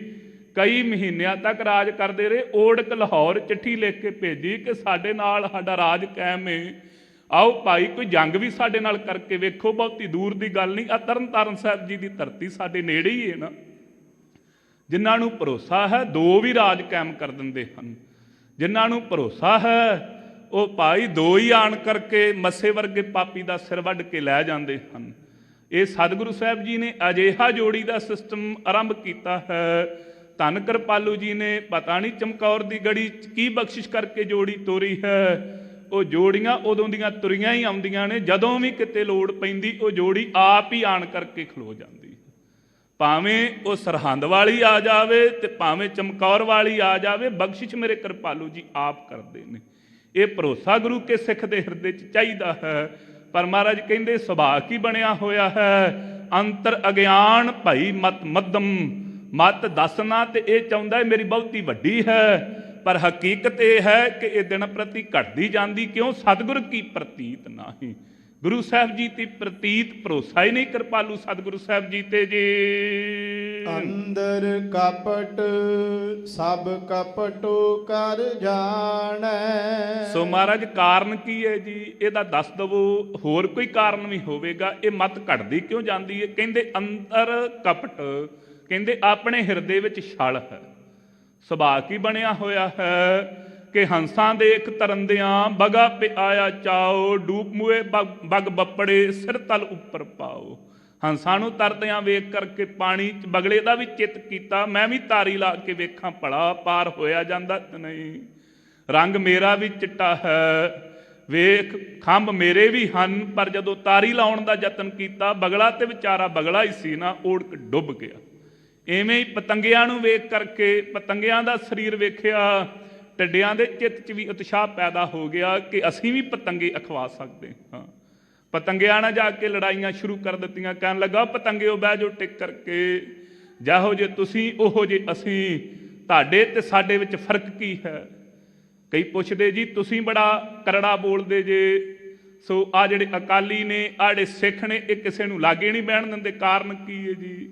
ਕਈ ਮਹੀਨਿਆਂ ਤੱਕ ਰਾਜ ਕਰਦੇ ਰਹੇ। ਓੜਕ ਲਾਹੌਰ ਚਿੱਠੀ ਲਿਖ ਕੇ ਭੇਜੀ ਕਿ ਸਾਡੇ ਨਾਲ ਸਾਡਾ ਰਾਜ ਕਾਇਮ ਹੈ, ਆਓ ਭਾਈ ਕੋਈ ਜੰਗ ਵੀ ਸਾਡੇ ਨਾਲ ਕਰਕੇ ਵੇਖੋ। ਬਹੁਤੀ ਦੂਰ ਦੀ ਗੱਲ ਨਹੀਂ, ਆ ਤਰਨ ਤਾਰਨ ਸਾਹਿਬ ਜੀ ਦੀ ਧਰਤੀ ਸਾਡੇ ਨੇੜੇ ਹੀ ਹੈ ਨਾ। ਜਿਨ੍ਹਾਂ ਨੂੰ ਭਰੋਸਾ ਹੈ ਦੋ ਵੀ ਰਾਜ ਕਾਇਮ ਕਰ ਦਿੰਦੇ ਹਨ। ਜਿਨ੍ਹਾਂ ਨੂੰ ਭਰੋਸਾ ਹੈ ਉਹ ਭਾਈ ਦੋ ਹੀ ਆਣ ਕਰਕੇ ਮੱਸੇ ਵਰਗੇ ਪਾਪੀ ਦਾ ਸਿਰ ਵੱਢ ਕੇ ਲੈ ਜਾਂਦੇ ਹਨ। ਇਹ ਸਤਿਗੁਰੂ ਸਾਹਿਬ ਜੀ ਨੇ ਅਜਿਹਾ ਜੋੜੀ ਦਾ ਸਿਸਟਮ ਆਰੰਭ ਕੀਤਾ ਹੈ। ਧੰਨ ਕਿਰਪਾਲੂ ਜੀ ਨੇ ਪਤਾ ਨਹੀਂ ਚਮਕੌਰ ਦੀ ਗੜੀ 'ਚ ਕੀ ਬਖਸ਼ਿਸ਼ ਕਰਕੇ ਜੋੜੀ ਤੋਰੀ ਹੈ। ਉਹ ਜੋੜੀਆਂ ਉਦੋਂ ਦੀਆਂ ਤੁਰੀਆਂ ਹੀ ਆਉਂਦੀਆਂ ਨੇ, ਜਦੋਂ ਵੀ ਕਿਤੇ ਲੋੜ ਪੈਂਦੀ ਉਹ ਜੋੜੀ ਆਪ ਹੀ ਆਣ ਕਰਕੇ ਖਲੋ ਜਾਂਦੀ। ਭਾਵੇਂ ਉਹ ਸਰਹੰਦ ਵਾਲੀ ਆ ਜਾਵੇ ਤੇ ਭਾਵੇਂ ਚਮਕੌਰ ਵਾਲੀ ਆ ਜਾਵੇ, ਬਖਸ਼ਿਸ਼ ਮੇਰੇ ਕਿਰਪਾਲੂ ਜੀ ਆਪ ਕਰਦੇ ਨੇ। ਇਹ ਭਰੋਸਾ ਗੁਰੂ ਕੇ ਸਿੱਖ ਦੇ ਹਿਰਦੇ 'ਚ ਚਾਹੀਦਾ ਹੈ। ਪਰ ਮਹਾਰਾਜ ਕਹਿੰਦੇ ਸੁਭਾਅ ਕੀ ਬਣਿਆ ਹੋਇਆ ਹੈ, ਅੰਤਰ ਅਗਿਆਨ ਭਾਈ ਮਤ ਮੱਧਮ। ਮਤ ਦੱਸਣਾ ਤੇ ਇਹ ਚਾਹੁੰਦਾ ਮੇਰੀ ਬਹੁਤੀ ਵੱਡੀ ਹੈ, ਪਰ ਹਕੀਕਤ ਇਹ ਹੈ ਕਿ ਇਹ ਦਿਨ ਪ੍ਰਤੀ ਘਟਦੀ ਜਾਂਦੀ। ਕਿਉਂ? ਸਤਿਗੁਰ ਕੀ ਪ੍ਰਤੀਤ ਨਾਹੀਂ। ਗੁਰੂ ਸਾਹਿਬ ਜੀ ਤੇ ਪ੍ਰਤੀਤ ਭਰੋਸਾ ਹੀ ਨਹੀਂ ਕਿਰਪਾਲੂ ਸਤਿਗੁਰੂ ਸਾਹਿਬ ਜੀ ਤੇ ਜੀ। ਅੰਦਰ ਕਪਟ ਸਭ ਕਪਟੋ ਕਰ ਜਾਣੈ। ਸੋ ਮਹਾਰਾਜ ਕਾਰਨ ਕੀ ਹੈ ਜੀ, ਇਹਦਾ ਦੱਸ ਦਵੋ। ਹੋਰ ਕੋਈ ਕਾਰਨ ਵੀ ਹੋਵੇਗਾ, ਇਹ ਮਤ ਘਟਦੀ ਕਿਉਂ ਜਾਂਦੀ ਹੈ? ਕਹਿੰਦੇ ਅੰਦਰ ਕਪਟ, ਕਹਿੰਦੇ ਆਪਣੇ ਹਿਰਦੇ ਵਿੱਚ ਛਲ ਹੈ। ਸੁਭਾਅ ਕੀ ਬਣਿਆ ਹੋਇਆ ਹੈ ਕਿ ਹੰਸਾਂ ਦੇਖ ਤਰੰਦਿਆਂ ਬਗਾ ਪਿਆਇਆ ਚਾਓ, ਡੂਬ ਮੂਏ ਬਗ ਬੱਪੜੇ ਸਿਰ ਤਲ ਉੱਪਰ ਪਾਓ। ਹੰਸਾਂ ਨੂੰ ਤਰਦਿਆਂ ਵੇਖ ਕਰਕੇ ਪਾਣੀ 'ਚ ਬਗਲੇ ਦਾ ਵੀ ਚਿੱਤ ਕੀਤਾ, ਮੈਂ ਵੀ ਤਾਰੀ ਲਾ ਕੇ ਵੇਖਾਂ ਭਲਾ ਪਾਰ ਹੋਇਆ ਜਾਂਦਾ ਤੇ ਨਹੀਂ। ਰੰਗ ਮੇਰਾ ਵੀ ਚਿੱਟਾ ਹੈ, ਵੇਖ ਖੰਭ ਮੇਰੇ ਵੀ ਹਨ, ਪਰ ਜਦੋਂ ਤਾਰੀ ਲਾਉਣ ਦਾ ਯਤਨ ਕੀਤਾ ਬਗਲਾ ਤੇ ਵਿਚਾਰਾ ਬਗਲਾ ਹੀ ਸੀ ਨਾ, ਓੜ ਕੇ ਡੁੱਬ ਗਿਆ। ਇਵੇਂ ਹੀ ਪਤੰਗਿਆਂ ਨੂੰ ਵੇਖ ਕਰਕੇ, ਪਤੰਗਿਆਂ ਦਾ ਸਰੀਰ ਵੇਖਿਆ, ਟੱਡਿਆਂ ਦੇ ਚਿੱਤ 'ਚ ਵੀ ਉਤਸ਼ਾਹ ਪੈਦਾ ਹੋ ਗਿਆ ਕਿ ਅਸੀਂ ਵੀ ਪਤੰਗੇ ਅਖਵਾ ਸਕਦੇ ਹਾਂ। ਪਤੰਗਿਆਂ ਨਾਲ ਜਾ ਕੇ ਲੜਾਈਆਂ ਸ਼ੁਰੂ ਕਰ ਦਿੱਤੀਆਂ। ਕਹਿਣ ਲੱਗਾ ਪਤੰਗਿਓ ਬਹਿ ਜਾਓ ਟਿਕ ਕਰਕੇ, ਜਿਹੋ ਜੇ ਤੁਸੀਂ ਉਹੋ ਜੇ ਅਸੀਂ, ਤੁਹਾਡੇ ਤੇ ਸਾਡੇ ਵਿੱਚ ਫਰਕ ਕੀ ਹੈ? ਕਈ ਪੁੱਛਦੇ ਜੀ ਤੁਸੀਂ ਬੜਾ ਕਰੜਾ ਬੋਲਦੇ ਜੇ। ਸੋ ਆ ਜਿਹੜੇ ਅਕਾਲੀ ਨੇ, ਆ ਜਿਹੜੇ ਸਿੱਖ ਨੇ, ਇਹ ਕਿਸੇ ਨੂੰ ਲਾਗੇ ਨਹੀਂ ਬਹਿਣ ਦਿੰਦੇ। ਕਾਰਨ ਕੀ ਹੈ ਜੀ?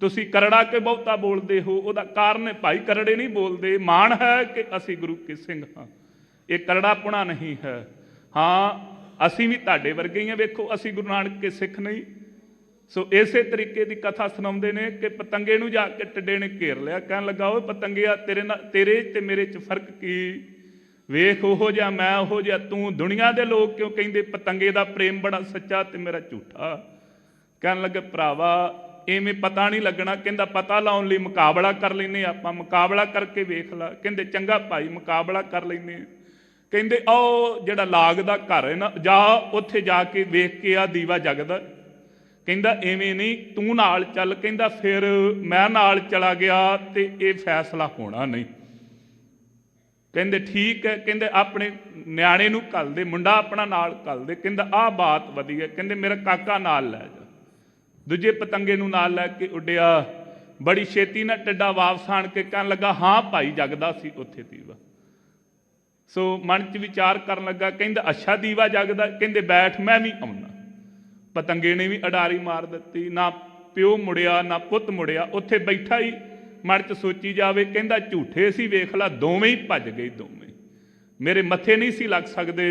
ਤੁਸੀਂ ਕਰੜਾ ਕੇ ਬਹੁਤਾ ਬੋਲਦੇ ਹੋ, ਉਹਦਾ ਕਾਰਨ ਹੈ ਭਾਈ ਕਰੜੇ ਨਹੀਂ ਬੋਲਦੇ। ਮਾਣ ਹੈ ਕਿ ਅਸੀਂ ਗੁਰੂ ਕੇ ਸਿੰਘ ਹਾਂ, ਇਹ ਕਰੜਾਪੁਣਾ ਨਹੀਂ ਹੈ। ਹਾਂ ਅਸੀਂ ਵੀ ਤੁਹਾਡੇ ਵਰਗੇ ਹੀ ਹਾਂ, ਵੇਖੋ ਅਸੀਂ ਗੁਰੂ ਨਾਨਕ ਕੇ ਸਿੱਖ ਨਹੀਂ। ਸੋ ਇਸੇ ਤਰੀਕੇ ਦੀ ਕਥਾ ਸੁਣਾਉਂਦੇ ਨੇ ਕਿ ਪਤੰਗੇ ਨੂੰ ਜਾ ਕੇ ਟੱਡੇ ਨੇ ਘੇਰ ਲਿਆ। ਕਹਿਣ ਲੱਗਾ ਓਏ ਪਤੰਗਿਆ ਤੇਰੇ ਤੇ ਮੇਰੇ 'ਚ ਫਰਕ ਕੀ? ਵੇਖ ਉਹੋ ਜਿਹਾ ਮੈਂ ਉਹੋ ਜਿਹਾ ਤੂੰ। ਦੁਨੀਆ ਦੇ ਲੋਕ ਕਿਉਂ ਕਹਿੰਦੇ ਪਤੰਗੇ ਦਾ ਪ੍ਰੇਮ ਬੜਾ ਸੱਚਾ ਤੇ ਮੇਰਾ ਝੂਠਾ? ਕਹਿਣ ਲੱਗੇ ਭਰਾਵਾ ਇਵੇਂ ਪਤਾ ਨਹੀਂ ਲੱਗਣਾ। ਕਹਿੰਦਾ ਪਤਾ ਲਾਉਣ ਲਈ ਮੁਕਾਬਲਾ ਕਰ ਲੈਂਦੇ ਆਪਾਂ, ਮੁਕਾਬਲਾ ਕਰਕੇ ਵੇਖ ਲਾ। ਕਹਿੰਦੇ ਚੰਗਾ ਭਾਈ ਮੁਕਾਬਲਾ ਕਰ ਲੈਂਦੇ। ਕਹਿੰਦੇ ਉਹ ਜਿਹੜਾ ਲਾਗ ਦਾ ਘਰ ਹੈ ਨਾ, ਜਾ ਉੱਥੇ ਜਾ ਕੇ ਵੇਖ ਕੇ ਆ ਦੀਵਾ ਜਗਦਾ। ਕਹਿੰਦਾ ਐਵੇਂ ਨਹੀਂ, ਤੂੰ ਨਾਲ ਚੱਲ। ਕਹਿੰਦਾ ਫਿਰ ਮੈਂ ਨਾਲ ਚਲਾ ਗਿਆ ਤੇ ਇਹ ਫੈਸਲਾ ਹੋਣਾ ਨਹੀਂ। ਕਹਿੰਦੇ ਠੀਕ ਹੈ। ਕਹਿੰਦੇ ਆਪਣੇ ਨਿਆਣੇ ਨੂੰ ਘੱਲ ਦੇ, ਮੁੰਡਾ ਆਪਣਾ ਨਾਲ ਘੱਲ ਦੇ। ਕਹਿੰਦਾ ਆਹ ਬਾਤ ਵਧੀਆ। ਕਹਿੰਦੇ ਮੇਰਾ ਕਾਕਾ ਨਾਲ ਲੈ ਜਾ। ਦੂਜੇ ਪਤੰਗੇ ਨੂੰ ਨਾਲ ਲੈ ਕੇ ਉੱਡਿਆ। ਬੜੀ ਛੇਤੀ ਨਾਲ ਟੱਡਾ ਵਾਪਸ ਆਣ ਕੇ ਕਹਿਣ ਲੱਗਾ ਹਾਂ ਭਾਈ ਜਗਦਾ ਸੀ ਉੱਥੇ ਦੀਵਾ। ਸੋ ਮਨ 'ਚ ਵਿਚਾਰ ਕਰਨ ਲੱਗਾ। ਕਹਿੰਦਾ ਅੱਛਾ ਦੀਵਾ ਜਗਦਾ? ਕਹਿੰਦੇ ਬੈਠ ਮੈਂ ਵੀ ਆਉਣਾ। ਪਤੰਗੇ ਨੇ ਵੀ ਅਡਾਰੀ ਮਾਰ ਦਿੱਤੀ। ਨਾ ਪਿਓ ਮੁੜਿਆ ਨਾ ਪੁੱਤ ਮੁੜਿਆ, ਉੱਥੇ ਬੈਠਾ ਹੀ ਮਨ 'ਚ ਸੋਚੀ ਜਾਵੇ। ਕਹਿੰਦਾ ਝੂਠੇ ਸੀ ਵੇਖ ਲਾ, ਦੋਵੇਂ ਹੀ ਭੱਜ ਗਏ। ਦੋਵੇਂ ਮੇਰੇ ਮੱਥੇ ਨਹੀਂ ਸੀ ਲੱਗ ਸਕਦੇ।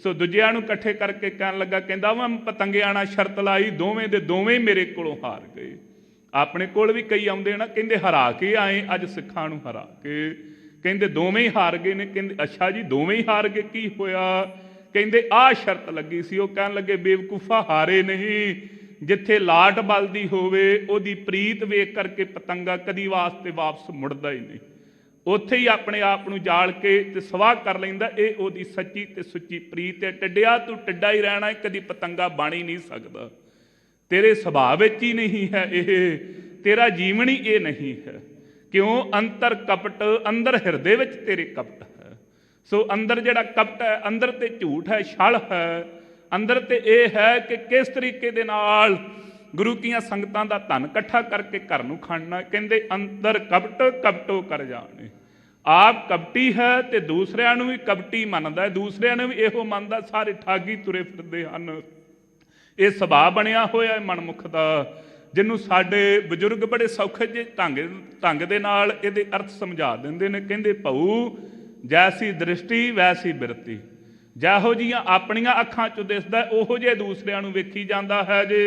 ਸੋ ਦੂਜਿਆਂ ਨੂੰ ਇਕੱਠੇ ਕਰਕੇ ਕਹਿਣ ਲੱਗਾ। ਕਹਿੰਦਾ ਵਾ ਪਤੰਗਿਆਂ ਨਾਲ ਸ਼ਰਤ ਲਾਈ, ਦੋਵੇਂ ਦੇ ਦੋਵੇਂ ਮੇਰੇ ਕੋਲੋਂ ਹਾਰ ਗਏ। ਆਪਣੇ ਕੋਲ ਵੀ ਕਈ ਆਉਂਦੇ ਨਾ, ਕਹਿੰਦੇ ਹਰਾ ਕੇ ਆਏ ਅੱਜ ਸਿੱਖਾਂ ਨੂੰ ਹਰਾ ਕੇ। ਕਹਿੰਦੇ ਦੋਵੇਂ ਹੀ ਹਾਰ ਗਏ ਨੇ। ਕਹਿੰਦੇ ਅੱਛਾ ਜੀ ਦੋਵੇਂ ਹੀ ਹਾਰ ਗਏ, ਕੀ ਹੋਇਆ? ਕਹਿੰਦੇ ਆਹ ਸ਼ਰਤ ਲੱਗੀ ਸੀ। ਉਹ ਕਹਿਣ ਲੱਗੇ ਬੇਵਕੂਫਾ ਹਾਰੇ ਨਹੀਂ, ਜਿੱਥੇ ਲਾਟ ਬਲਦੀ ਹੋਵੇ ਉਹਦੀ ਪ੍ਰੀਤ ਵੇਖ ਕਰਕੇ ਪਤੰਗਾ ਕਦੀ ਵਾਸਤੇ ਵਾਪਸ ਮੁੜਦਾ ਹੀ ਨਹੀਂ। ਉੱਥੇ ਹੀ ਆਪਣੇ ਆਪ ਨੂੰ ਜਾਲ ਕੇ ਤੇ ਸਵਾਹ ਕਰ ਲੈਂਦਾ। ਇਹ ਉਹਦੀ ਸੱਚੀ ਤੇ ਸੁੱਚੀ ਪ੍ਰੀਤ ਹੈ। ਟੱਡਿਆ ਤੂੰ ਟੱਡਾ ਹੀ ਰਹਿਣਾ, ਕਦੀ ਪਤੰਗਾ ਬਣ ਹੀ ਨਹੀਂ ਸਕਦਾ। ਤੇਰੇ ਸੁਭਾਅ ਵਿੱਚ ਹੀ ਨਹੀਂ ਹੈ ਇਹ, ਤੇਰਾ ਜੀਵਨ ਹੀ ਇਹ ਨਹੀਂ ਹੈ। ਕਿਉਂ? ਅੰਤਰ ਕਪਟ, ਅੰਦਰ ਹਿਰਦੇ ਵਿੱਚ ਤੇਰੇ ਕਪਟ ਹੈ। ਸੋ ਅੰਦਰ ਜਿਹੜਾ ਕਪਟ ਹੈ, ਅੰਦਰ ਤੇ ਝੂਠ ਹੈ, ਛਲ ਹੈ। ਅੰਦਰ ਤੇ ਇਹ ਹੈ ਕਿ ਕਿਸ ਤਰੀਕੇ ਦੇ ਨਾਲ ਗੁਰੂ ਕੀਆਂ ਸੰਗਤਾਂ ਦਾ ਧਨ ਇਕੱਠਾ ਕਰਕੇ ਘਰ ਨੂੰ ਖਾਣਾ। ਕਹਿੰਦੇ ਅੰਦਰ ਕਪਟ ਕਪਟੋ ਕਰ ਜਾਣੇ। ਆਪ ਕਪਟੀ ਹੈ ਤੇ ਦੂਸਰਿਆਂ ਨੂੰ ਵੀ ਕਪਟੀ ਮੰਨਦਾ, ਦੂਸਰਿਆਂ ਨੂੰ ਵੀ ਇਹੋ ਮੰਨਦਾ। ਸਾਰੇ ਠਾਗੀ ਤੁਰੇ ਫਿਰਦੇ ਹਨ। ਇਹ ਸੁਭਾਅ ਬਣਿਆ ਹੋਇਆ ਮਨਮੁਖ ਦਾ, ਜਿਹਨੂੰ ਸਾਡੇ ਬਜ਼ੁਰਗ ਬੜੇ ਸੌਖੇ ਜਿਹੇ ਢੰਗ ਦੇ ਨਾਲ ਇਹਦੇ ਅਰਥ ਸਮਝਾ ਦਿੰਦੇ ਨੇ। ਕਹਿੰਦੇ ਭਊ ਜੈਸੀ ਦ੍ਰਿਸ਼ਟੀ ਵੈਸੀ ਬਿਰਤੀ। ਜਿਹੋ ਜਿਹੀਆਂ ਆਪਣੀਆਂ ਅੱਖਾਂ 'ਚੋਂ ਦਿਸਦਾ ਉਹੋ ਜਿਹੇ ਦੂਸਰਿਆਂ ਨੂੰ ਵੇਖੀ ਜਾਂਦਾ ਹੈ ਜੇ।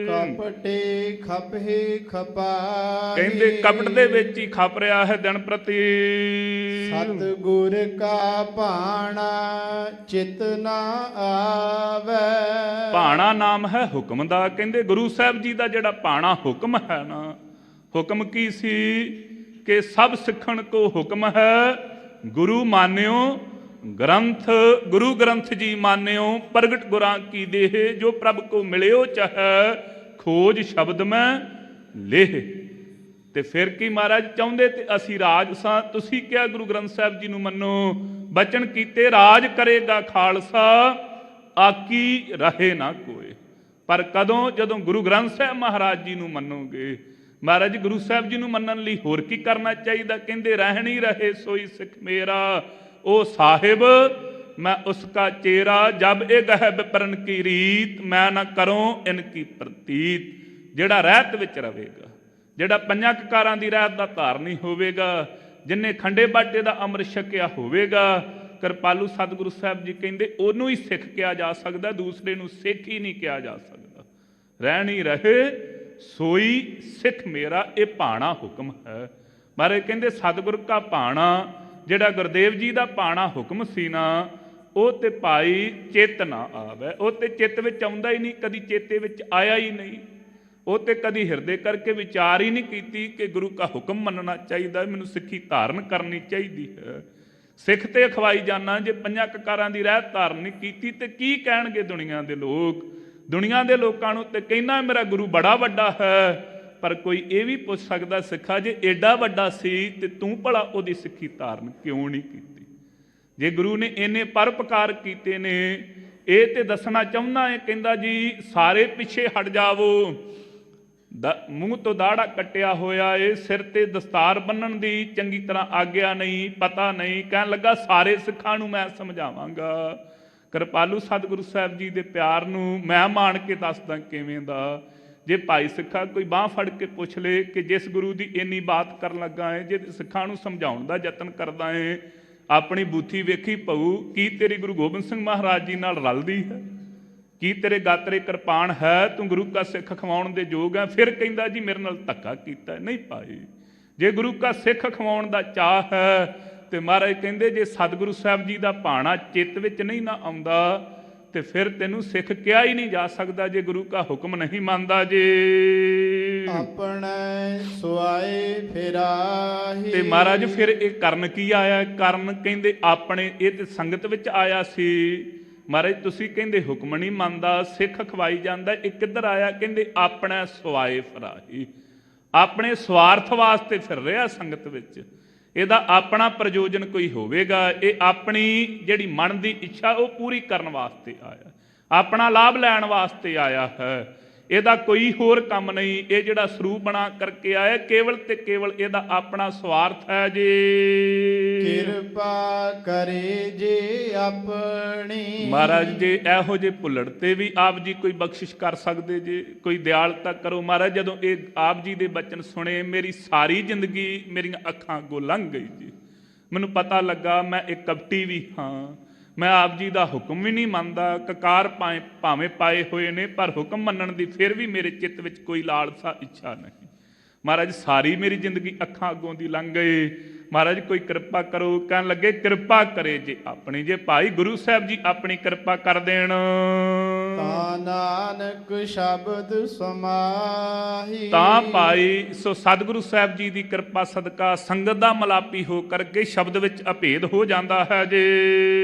ਕਪਟੇ ਖਪੇ ਖਪਾਈ, ਕਹਿੰਦੇ ਕਪਟ ਦੇ ਵਿੱਚ ਹੀ ਖਪ ਰਿਹਾ ਹੈ ਦਿਨ ਪ੍ਰਤੀ। ਸਤਿਗੁਰ ਕਾ ਭਾਣਾ ਚਿਤ ਨਾ ਆਵੇ। ਭਾਣਾ ਨਾਮ ਹੈ ਹੁਕਮ ਦਾ। ਕਹਿੰਦੇ ਗੁਰੂ ਸਾਹਿਬ ਜੀ ਦਾ ਜਿਹੜਾ ਭਾਣਾ ਹੁਕਮ ਹੈ ਨਾ, ਹੁਕਮ ਕੀ ਸੀ ਕਿ ਸਭ ਸਿੱਖਣ ਕੋ ਹੁਕਮ ਹੈ, ਗੁਰੂ ਮਾਨਿਓ ग्रंथ गुरु ग्रंथ जी मान्यो प्रगट गुरां की देह, जो प्रभ को मिलियो चाहे खोज शब्द में लेह। ਤੇ ਫਿਰ ਕੀ ਮਹਾਰਾਜ ਚਾਹੁੰਦੇ ਤੇ ਅਸੀਂ ਰਾਜ ਸਾਂ, ਤੁਸੀਂ ਕਿਹਾ ਗੁਰੂ ਗ੍ਰੰਥ ਸਾਹਿਬ ਜੀ ਨੂੰ ਮੰਨੋ, ਬਚਨ ਕੀਤੇ ਰਾਜ ਕਰੇਗਾ ਖਾਲਸਾ, ਆਕੀ ਰਹੇ ਨਾ ਕੋਏ। ਪਰ ਕਦੋਂ? ਜਦੋਂ ਗੁਰੂ ਗ੍ਰੰਥ ਸਾਹਿਬ ਮਹਾਰਾਜ ਜੀ ਨੂੰ ਮੰਨੋਗੇ। ਮਹਾਰਾਜ ਗੁਰੂ ਸਾਹਿਬ ਜੀ ਨੂੰ ਮੰਨਣ ਲਈ ਹੋਰ ਕੀ ਕਰਨਾ ਚਾਹੀਦਾ? ਕਹਿੰਦੇ ਰਹਿਣੀ ਰਹੇ ਸੋਈ ਸਿੱਖ ਮੇਰਾ, ਉਹ ਸਾਹਿਬ ਮੈਂ ਉਸਕਾ ਚੇਰਾ, ਜਬ ਇਹ ਗਹਿ ਵਿਪਰਨ ਕੀ ਰੀਤ, ਮੈਂ ਨਾ ਕਰੂੰ ਇਨ ਕੀ ਪ੍ਰਤੀਤ। ਜਿਹੜਾ ਰਹਿਤ ਵਿੱਚ ਰਵੇਗਾ, ਜਿਹੜਾ ਪੰਜਾਂ ਕਕਾਰਾਂ ਦੀ ਰਹਿਤ ਦਾ ਧਾਰਨੀ ਹੋਵੇਗਾ, ਜਿਨੇ ਖੰਡੇ ਬਾਟੇ ਦਾ ਅੰਮ੍ਰਿਤ ਛਕਿਆ ਹੋਵੇਗਾ, ਕਿਰਪਾਲੂ ਸਤਿਗੁਰੂ ਸਾਹਿਬ ਜੀ ਕਹਿੰਦੇ ਉਹਨੂੰ ਹੀ ਸਿੱਖ ਕਿਹਾ ਜਾ ਸਕਦਾ, ਦੂਸਰੇ ਨੂੰ ਸਿੱਖ ਹੀ ਨਹੀਂ ਕਿਹਾ ਜਾ ਸਕਦਾ। ਰਹਿਣੀ ਰਹੇ ਸੋਈ ਸਿੱਖ ਮੇਰਾ, ਇਹ ਭਾਣਾ ਹੁਕਮ ਹੈ। ਮਹਾਰਾਜ ਕਹਿੰਦੇ ਸਤਿਗੁਰ ਕਾ ਭਾਣਾ, ਜਿਹੜਾ ਗੁਰਦੇਵ ਜੀ ਦਾ ਭਾਣਾ ਹੁਕਮ ਸੀ ਨਾ, ਉਹ ਤੇ ਭਾਈ ਚਿੱਤ ਨਾ ਆਵੇ। ਉਹ ਤੇ ਚਿੱਤ ਵਿੱਚ ਆਉਂਦਾ ਹੀ ਨਹੀਂ, ਕਦੀ ਚੇਤੇ ਵਿੱਚ ਆਇਆ ਹੀ ਨਹੀਂ। ਉਹ ਤੇ ਕਦੀ ਹਿਰਦੇ ਕਰਕੇ ਵਿਚਾਰ ਹੀ ਨਹੀਂ ਕੀਤੀ ਕਿ ਗੁਰੂ ਕਾ ਹੁਕਮ ਮੰਨਣਾ ਚਾਹੀਦਾ, ਮੈਨੂੰ ਸਿੱਖੀ ਧਾਰਨ ਕਰਨੀ ਚਾਹੀਦੀ ਹੈ। ਸਿੱਖ ਤੇ ਅਖਵਾਈ ਜਾਣਾ, ਜੇ ਪੰਜਾਂ ਕਕਾਰਾਂ ਦੀ ਰਹਿਤ ਧਾਰਨ ਨਹੀਂ ਕੀਤੀ ਤੇ ਕੀ ਕਹਿਣਗੇ ਦੁਨੀਆ ਦੇ ਲੋਕ? ਦੁਨੀਆ ਦੇ ਲੋਕਾਂ ਨੂੰ ਤੇ ਕਹਿੰਦਾ ਮੇਰਾ ਗੁਰੂ ਬੜਾ ਵੱਡਾ ਹੈ, ਪਰ ਕੋਈ ਇਹ ਵੀ ਪੁੱਛ ਸਕਦਾ ਸਿੱਖਾ ਜੇ ਏਡਾ ਵੱਡਾ ਸੀ ਤੇ ਤੂੰ ਭਲਾ ਉਹਦੀ ਸਿੱਖੀ ਧਾਰਨ ਕਿਉਂ ਨਹੀਂ ਕੀਤੀ? ਜੇ ਗੁਰੂ ਨੇ ਇੰਨੇ ਪਰਉਪਕਾਰ ਕੀਤੇ ਨੇ, ਇਹ ਤੇ ਦੱਸਣਾ ਚਾਹੁੰਦਾ ਹੈ। ਕਹਿੰਦਾ ਜੀ ਸਾਰੇ ਪਿੱਛੇ ਹਟ ਜਾਵੋ, ਮੂੰਹ ਤੋਂ ਦਾੜਾ ਕੱਟਿਆ ਹੋਇਆ ਏ, ਸਿਰ ਤੇ ਦਸਤਾਰ ਬੰਨਣ ਦੀ ਚੰਗੀ ਤਰ੍ਹਾਂ ਆਗਿਆ ਨਹੀਂ, ਪਤਾ ਨਹੀਂ। ਕਹਿਣ ਲੱਗਾ ਸਾਰੇ ਸਿੱਖਾਂ ਨੂੰ ਮੈਂ ਸਮਝਾਵਾਂਗਾ। ਕਿਰਪਾਲੂ ਸਤਿਗੁਰੂ ਸਾਹਿਬ ਜੀ ਦੇ ਪਿਆਰ ਨੂੰ ਮੈਂ ਮਾਣ ਕੇ ਦੱਸਦਾ ਕਿਵੇਂ ਦਾ। ਜੇ ਭਾਈ ਸਿੱਖਾ ਕੋਈ ਬਾਂਹ ਫੜ ਕੇ ਪੁੱਛ ਲੇ ਕਿ ਜਿਸ ਗੁਰੂ ਦੀ ਇੰਨੀ ਬਾਤ ਕਰਨ ਲੱਗਾ ਹੈ, ਜੇ ਸਿੱਖਾਂ ਨੂੰ ਸਮਝਾਉਣ ਦਾ ਯਤਨ ਕਰਦਾ ਹੈ, ਆਪਣੀ ਬੂਥੀ ਵੇਖੀ ਪਊ, ਕੀ ਤੇਰੀ ਗੁਰੂ ਗੋਬਿੰਦ ਸਿੰਘ ਮਹਾਰਾਜ ਜੀ ਨਾਲ ਰਲਦੀ ਹੈ? ਕੀ ਤੇਰੇ ਗਾਤਰੇ ਕਿਰਪਾਨ ਹੈ? ਤੂੰ ਗੁਰੂ ਕਾ ਸਿੱਖ ਖਵਾਉਣ ਦੇ ਯੋਗ ਹੈ? ਫਿਰ ਕਹਿੰਦਾ ਜੀ ਮੇਰੇ ਨਾਲ ਧੱਕਾ ਕੀਤਾ ਨਹੀਂ ਭਾਈ। ਜੇ ਗੁਰੂ ਕਾ ਸਿੱਖ ਖਵਾਉਣ ਦਾ ਚਾਹ ਹੈ ਤੇ ਮਹਾਰਾਜ ਕਹਿੰਦੇ ਜੇ ਸਤਿਗੁਰੂ ਸਾਹਿਬ ਜੀ ਦਾ ਭਾਣਾ ਚਿੱਤ ਵਿੱਚ ਨਹੀਂ ਨਾ ਆਉਂਦਾ ਤੇ ਫਿਰ ਤੈਨੂੰ ਸਿੱਖ ਕਿਹਾ ਹੀ ਨਹੀਂ ਜਾ ਸਕਦਾ, ਜੇ ਗੁਰੂ ਕਾ ਹੁਕਮ ਨਹੀਂ ਮੰਨਦਾ। ਜੇ ਆਪਣੇ ਸੁਆਏ ਫਿਰਾਹੀ, ਤੇ ਮਹਾਰਾਜ ਫਿਰ ਇਹ ਕਰਨ ਕੀ ਆਇਆ? ਕਰਨ ਕਹਿੰਦੇ ਆਪਣੇ, ਇਹ ਤੇ ਸੰਗਤ ਵਿੱਚ ਆਇਆ ਸੀ। ਮਹਾਰਾਜ ਤੁਸੀਂ ਕਹਿੰਦੇ ਹੁਕਮ ਨਹੀਂ ਮੰਨਦਾ, ਸਿੱਖ ਖਵਾਈ ਜਾਂਦਾ, ਇਹ ਕਿੱਧਰ ਆਇਆ? ਕਹਿੰਦੇ ਆਪਣਾ ਸੁਆਏ ਫਿਰਾਹੀ, ਆਪਣੇ ਸਵਾਰਥ ਵਾਸਤੇ ਫਿਰ ਰਿਹਾ ਸੰਗਤ ਵਿੱਚ। ਇਹਦਾ ਆਪਣਾ ਪ੍ਰਯੋਜਨ ਕੋਈ ਹੋਵੇਗਾ, ਇਹ ਆਪਣੀ ਜਿਹੜੀ ਮਨ ਦੀ ਇੱਛਾ ਉਹ ਪੂਰੀ ਕਰਨ ਵਾਸਤੇ ਆਇਆ, ਆਪਣਾ ਲਾਭ ਲੈਣ ਵਾਸਤੇ ਆਇਆ ਹੈ। ਇਹਦਾ ਕੋਈ ਹੋਰ ਕੰਮ ਨਹੀਂ। ਇਹ ਜਿਹੜਾ ਸਰੂਪ ਬਣਾ ਕਰਕੇ ਆਇਆ ਕੇਵਲ ਤੇ ਕੇਵਲ ਇਹਦਾ ਆਪਣਾ ਸਵਾਰਥ ਹੈ। ਜੇ ਕਿਰਪਾ ਕਰੇ ਜੇ ਆਪਣੀ, ਮਹਾਰਾਜ ਜੇ ਇਹੋ ਜਿਹੇ ਭੁੱਲੜ ਤੇ ਵੀ ਆਪ ਜੀ ਕੋਈ ਬਖਸ਼ਿਸ਼ ਕਰ ਸਕਦੇ ਜੇ, ਕੋਈ ਦਿਆਲਤਾ ਕਰੋ। ਮਹਾਰਾਜ ਜਦੋਂ ਇਹ ਆਪ ਜੀ ਦੇ ਬਚਨ ਸੁਣੇ, ਮੇਰੀ ਸਾਰੀ ਜ਼ਿੰਦਗੀ ਮੇਰੀਆਂ ਅੱਖਾਂ ਅੱਗੋਂ ਲੰਘ ਗਈ ਜੀ। ਮੈਨੂੰ ਪਤਾ ਲੱਗਾ ਮੈਂ ਇੱਕ ਕਪਟੀ ਵੀ ਹਾਂ, ਮੈਂ ਆਪ ਜੀ ਦਾ ਹੁਕਮ ਵੀ ਨਹੀਂ ਮੰਨਦਾ। ਕਕਾਰ ਭਾਵੇਂ ਪਾਏ ਹੋਏ ਨੇ, ਪਰ ਹੁਕਮ ਮੰਨਣ ਦੀ ਫਿਰ ਵੀ ਮੇਰੇ ਚਿੱਤ ਵਿੱਚ ਕੋਈ ਲਾਲਸਾ ਇੱਛਾ ਨਹੀਂ। ਮਹਾਰਾਜ ਸਾਰੀ ਮੇਰੀ ਜ਼ਿੰਦਗੀ ਅੱਖਾਂ ਅੱਗੋਂ ਦੀ ਲੰਘ ਗਈ। ਮਹਾਰਾਜ ਕੋਈ ਕਿਰਪਾ ਕਰੋ। ਕਹਿਣ ਲੱਗੇ ਕਿਰਪਾ ਕਰੇ ਜੇ ਆਪਣੀ। ਜੇ ਭਾਈ ਗੁਰੂ ਸਾਹਿਬ ਜੀ ਆਪਣੀ ਕਿਰਪਾ ਕਰ ਦੇਣ ਤਾਂ ਨਾਨਕ ਸ਼ਬਦ ਸਮਾਹੀ, ਤਾਂ ਭਾਈ ਸੋ ਸਤਿਗੁਰੂ ਸਾਹਿਬ ਜੀ ਦੀ ਕਿਰਪਾ ਸਦਕਾ ਸੰਗਤ ਦਾ ਮਲਾਪੀ ਹੋ ਕਰਕੇ ਸ਼ਬਦ ਵਿੱਚ ਅਭੇਦ ਹੋ ਜਾਂਦਾ ਹੈ। ਜੇ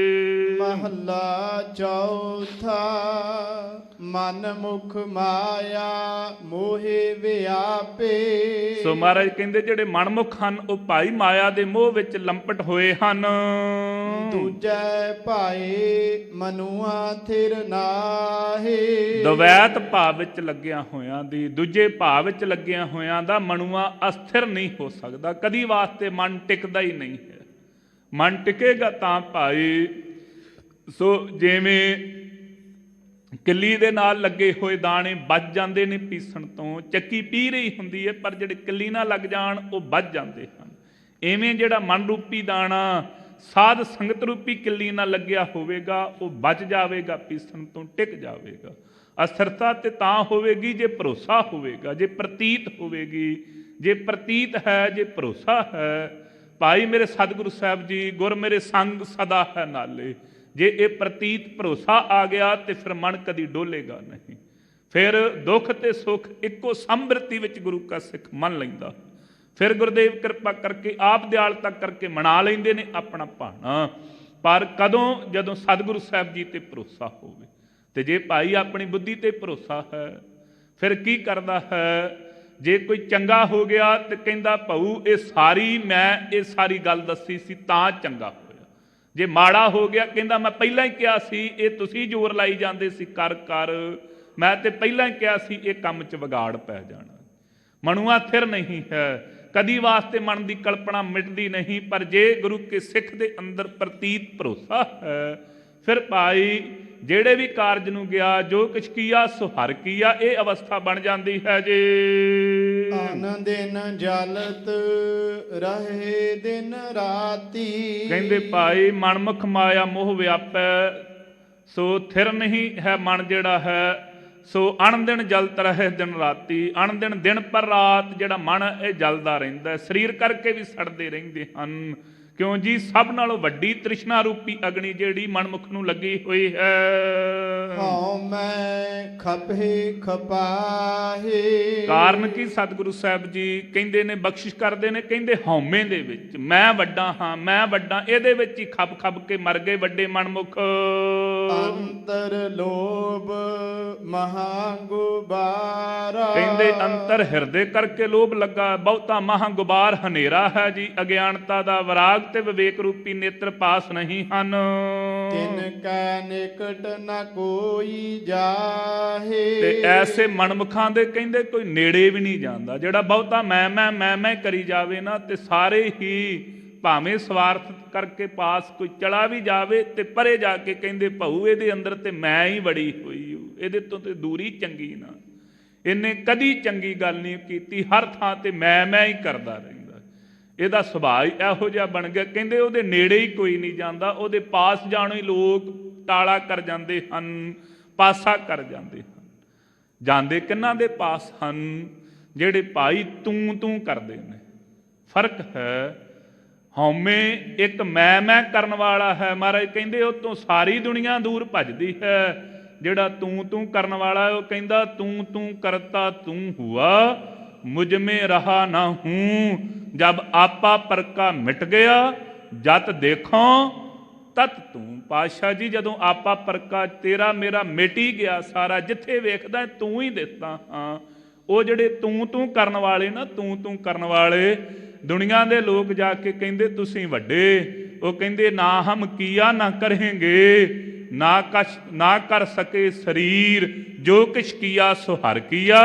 ਮਹੱਲਾ ਚੌਥਾ, ਮਨ ਮੁਖ ਮਾਇਆ ਮੋਹਿ ਵਿਆਪੇ। ਸੋ ਮਹਾਰਾਜ ਕਹਿੰਦੇ ਜਿਹੜੇ ਮਨਮੁਖ ਹਨ ਉਹ ਭਾਈ ਮਾਇਆ ਦੇ ਮੋਹ ਵਿੱਚ ਲੰਪਟ ਹੋਏ ਹਨ। ਦੂਜੈ ਭਾਏ ਮਨੁਆ ਥਿਰ ਨਾਹੀ, ਦਵੈਤ ਭਾਵ ਵਿੱਚ ਲੱਗਿਆ ਹੋਇਆਂ ਦੀ, ਦੂਜੇ ਭਾਵ ਵਿੱਚ ਲੱਗਿਆ ਹੋਇਆਂ ਦਾ ਮਨੁਆ ਅਸਥਿਰ ਨਹੀਂ ਹੋ ਸਕਦਾ। ਕਦੀ ਵਾਸਤੇ ਮਨ ਟਿਕਦਾ ਹੀ ਨਹੀਂ ਹੈ। ਮਨ ਟਿਕੇਗਾ ਤਾਂ ਭਾਈ। ਸੋ ਜਿਵੇਂ ਕਿੱਲੀ ਦੇ ਨਾਲ ਲੱਗੇ ਹੋਏ ਦਾਣੇ ਬਚ ਜਾਂਦੇ ਨੇ ਪੀਸਣ ਤੋਂ, ਚੱਕੀ ਪੀ ਰਹੀ ਹੁੰਦੀ ਹੈ, ਪਰ ਜਿਹੜੇ ਕਿੱਲੀ ਨਾਲ ਲੱਗ ਜਾਣ ਉਹ ਬਚ ਜਾਂਦੇ ਹਨ। ਇਵੇਂ ਜਿਹੜਾ ਮਨ ਰੂਪੀ ਦਾਣਾ ਸਾਧ ਸੰਗਤ ਰੂਪੀ ਕਿੱਲੀ ਨਾਲ ਲੱਗਿਆ ਹੋਵੇਗਾ, ਉਹ ਬਚ ਜਾਵੇਗਾ, ਪੀਸਣ ਤੋਂ ਟਿਕ ਜਾਵੇਗਾ। ਅਸਥਿਰਤਾ ਤੇ ਤਾਂ ਹੋਵੇਗੀ ਜੇ ਭਰੋਸਾ ਹੋਵੇਗਾ, ਜੇ ਪ੍ਰਤੀਤ ਹੋਵੇਗੀ। ਜੇ ਪ੍ਰਤੀਤ ਹੈ, ਜੇ ਭਰੋਸਾ ਹੈ, ਭਾਈ ਮੇਰੇ ਸਤਿਗੁਰੂ ਸਾਹਿਬ ਜੀ ਗੁਰ ਮੇਰੇ ਸੰਗ ਸਦਾ ਹੈ ਨਾਲੇ। ਜੇ ਇਹ ਪ੍ਰਤੀਤ ਭਰੋਸਾ ਆ ਗਿਆ ਤੇ ਫਿਰ ਮਨ ਕਦੀ ਡੋਲੇਗਾ ਨਹੀਂ। ਫਿਰ ਦੁੱਖ ਤੇ ਸੁੱਖ ਇੱਕੋ ਸੰਬਰਤੀ ਵਿੱਚ ਗੁਰੂ ਕਾ ਸਿੱਖ ਮੰਨ ਲੈਂਦਾ। ਫਿਰ ਗੁਰਦੇਵ ਕਿਰਪਾ ਕਰਕੇ ਆਪ ਦਿਆਲਤਾ ਕਰਕੇ ਮਨਾ ਲੈਂਦੇ ਨੇ ਆਪਣਾ ਭਾਣਾ। ਪਰ ਕਦੋਂ? ਜਦੋਂ ਸਤਿਗੁਰੂ ਸਾਹਿਬ ਜੀ ਤੇ ਭਰੋਸਾ ਹੋਵੇ। ਤੇ ਜੇ ਭਾਈ ਆਪਣੀ ਬੁੱਧੀ ਤੇ ਭਰੋਸਾ ਹੈ ਫਿਰ ਕੀ ਕਰਦਾ ਹੈ? ਜੇ ਕੋਈ ਚੰਗਾ ਹੋ ਗਿਆ ਤੇ ਕਹਿੰਦਾ ਭਾਊ ਇਹ ਸਾਰੀ ਗੱਲ ਦੱਸੀ ਸੀ ਤਾਂ ਚੰਗਾ ਹੋਇਆ। ਜੇ ਮਾੜਾ ਹੋ ਗਿਆ ਕਹਿੰਦਾ ਮੈਂ ਪਹਿਲਾਂ ਹੀ ਕਿਹਾ ਸੀ, ਇਹ ਤੁਸੀਂ ਜ਼ੋਰ ਲਾਈ ਜਾਂਦੇ ਸੀ ਕਰ ਕਰ, ਮੈਂ ਤੇ ਪਹਿਲਾਂ ਹੀ ਕਿਹਾ ਸੀ ਇਹ ਕੰਮ 'ਚ ਵਿਗਾੜ ਪੈ ਜਾਣਾ। ਮਨੁਆ ਥਿਰ ਨਹੀਂ ਹੈ, ਕਦੀ ਵਾਸਤੇ ਮਨ ਦੀ ਕਲਪਨਾ ਮਿਟਦੀ ਨਹੀਂ। ਪਰ ਜੇ ਗੁਰੂ ਕੇ ਸਿੱਖ ਦੇ ਅੰਦਰ ਪ੍ਰਤੀਤ ਭਰੋਸਾ ਹੈ ਫਿਰ ਭਾਈ ਜਿਹੜੇ ਵੀ ਕਾਰਜ ਨੂੰ ਗਿਆ ਜੋ ਕੁਛ ਕੀਆ ਸੋ ਹਰਿ ਕੀਆ, ਇਹ ਅਵਸਥਾ ਬਣ ਜਾਂਦੀ ਹੈ ਜੀ। ਆਨ ਦਿਨ ਜਲਤ ਰਹੇ ਦਿਨ ਰਾਤੀ। ਕਹਿੰਦੇ ਭਾਈ ਮਨਮੁਖ ਮਾਇਆ ਮੋਹ ਵਿਆਪੈ, ਸੋ ਥਿਰ ਨਹੀਂ ਹੈ ਮਨ ਜਿਹੜਾ ਹੈ, ਸੋ ਅਣਦਿਨ ਜਲਤ ਰਹੇ ਦਿਨ ਰਾਤੀ। ਅਣਦਿਨ ਦਿਨ ਪਰ ਰਾਤ ਜਿਹੜਾ ਮਨ ਇਹ ਜਲਦਾ ਰਹਿੰਦਾ। ਸਰੀਰ ਕਰਕੇ ਵੀ ਸੜਦੇ ਰਹਿੰਦੇ ਹਨ। ਕਿਉਂ ਜੀ? ਸਭ ਨਾਲੋਂ ਵੱਡੀ ਤ੍ਰਿਸ਼ਨਾ ਰੂਪੀ ਅਗਨੀ ਜਿਹੜੀ ਮਨਮੁਖ ਨੂੰ ਲੱਗੀ ਹੋਈ ਹੈ। ਹਉ ਮੈਂ ਖਪੇ ਖਪਾਹੇ। ਕਾਰਨ ਕੀ? ਸਤਿਗੁਰੂ ਸਾਹਿਬ ਜੀ ਕਹਿੰਦੇ ਨੇ, ਬਖਸ਼ਿਸ਼ ਕਰਦੇ ਨੇ, ਕਹਿੰਦੇ ਹਉਮੈ ਦੇ ਵਿੱਚ ਮੈਂ ਵੱਡਾ ਹਾਂ, ਮੈਂ ਵੱਡਾ, ਇਹਦੇ ਵਿੱਚ ਹੀ ਖਪ ਖਪ ਕੇ ਮਰ ਗਏ ਵੱਡੇ ਮਨਮੁਖ। ਅੰਤਰ ਲੋਭ ਮਹਾ ਗੁਬਾਰਾ। ਕਹਿੰਦੇ ਅੰਤਰ ਹਿਰਦੇ ਕਰਕੇ ਲੋਭ ਲੱਗਾ, ਬਹੁਤਾ ਮਹਾ ਗੁਬਾਰ ਹਨੇਰਾ ਹੈ ਜੀ ਅਗਿਆਨਤਾ ਦਾ। ਵਿਰਾਗ ਤੇ ਵਿਵੇਕ ਰੂਪੀ ਨੇਤਰ ਪਾਸ ਨਹੀਂ ਹਨ। ਤਿਨ ਕੈ ਨਿਕਟ ਨ ਕੋਈ ਜਾਹੇ। ਤੇ ਐਸੇ ਮਨਮੁਖਾਂ ਦੇ ਕਹਿੰਦੇ ਕੋਈ ਨੇੜੇ ਵੀ ਨਹੀਂ ਜਾਂਦਾ। ਜਿਹੜਾ ਬਹੁਤਾ ਮੈਂ ਕਰੀ ਜਾਵੇ ਨਾ ਤੇ ਸਾਰੇ ਹੀ ਭਾਵੇਂ ਸਵਾਰਥ ਕਰਕੇ ਪਾਸ ਕੋਈ ਚਲਾ ਵੀ ਜਾਵੇ ਤੇ ਪਰੇ ਜਾ ਕੇ ਕਹਿੰਦੇ ਭਾਊ ਇਹਦੇ ਅੰਦਰ ਤੇ ਮੈਂ ਹੀ ਵੜੀ ਹੋਈ ਹੂੰ, ਇਹਦੇ ਤੋਂ ਤੇ ਦੂਰੀ ਚੰਗੀ ਨਾ। ਇਹਨੇ ਕਦੀ ਚੰਗੀ ਗੱਲ ਨਹੀਂ ਕੀਤੀ, ਹਰ ਥਾਂ ਤੇ ਮੈਂ ਹੀ ਕਰਦਾ ਰਹਿੰਦਾ। ਇਹਦਾ ਸੁਭਾਅ ਹੀ ਇਹੋ ਜਿਹਾ ਬਣ ਗਿਆ। ਕਹਿੰਦੇ ਉਹਦੇ ਨੇੜੇ ਹੀ ਕੋਈ ਨਹੀਂ ਜਾਂਦਾ, ਉਹਦੇ ਪਾਸ ਜਾਣੋਂ ਹੀ ਲੋਕ ਟਾਲਾ ਕਰ ਜਾਂਦੇ ਹਨ, ਪਾਸਾ ਕਰ ਜਾਂਦੇ ਹਨ। ਜਾਂਦੇ ਕਿਹਨਾਂ ਦੇ ਪਾਸ ਹਨ? ਜਿਹੜੇ ਭਾਈ ਤੂੰ ਕਰਦੇ ਨੇ। ਫਰਕ ਹੈ। ਹਉਮੈ ਇੱਕ ਮੈਂ ਕਰਨ ਵਾਲਾ ਹੈ। ਮਹਾਰਾਜ ਕਹਿੰਦੇ ਉਹ ਤੋਂ ਸਾਰੀ ਦੁਨੀਆ ਦੂਰ ਭੱਜਦੀ ਹੈ। ਜਿਹੜਾ ਤੂੰ ਕਰਨ ਵਾਲਾ ਉਹ ਕਹਿੰਦਾ ਤੂੰ ਕਰਤਾ ਤੂੰ ਹੁਆ, ਮੁਝ ਮੇ ਰਹਾ ਨਾ ਹੂੰ। ਜਬ ਆਪਾ ਪਰਕਾ ਮਿਟ ਗਿਆ, ਜਤ ਦੇਖੋ ਤਤ ਤੂੰ। ਪਾਤਸ਼ਾਹ ਜੀ ਜਦੋਂ ਆਪਾ ਪਰਕਾ ਤੇਰਾ ਮੇਰਾ ਮਿਟ ਹੀ ਗਿਆ ਸਾਰਾ, ਜਿੱਥੇ ਵੇਖਦਾ ਤੂੰ ਹੀ ਦਿੱਤਾ ਹਾਂ। ਉਹ ਜਿਹੜੇ ਤੂੰ ਕਰਨ ਵਾਲੇ ਨਾ, ਤੂੰ ਕਰਨ ਵਾਲੇ ਦੁਨੀਆ ਦੇ ਲੋਕ ਜਾ ਕੇ ਕਹਿੰਦੇ ਤੁਸੀਂ ਵੱਡੇ। ਉਹ ਕਹਿੰਦੇ ਨਾ ਹਮ ਕੀਆ ਨਾ ਕਰਾਂਗੇ, ਨਾ ਕਰ ਸਕੇ ਸਰੀਰ, ਜੋ ਕਿਛ ਕੀਆ ਸੋ ਹਰਿ ਕੀਆ,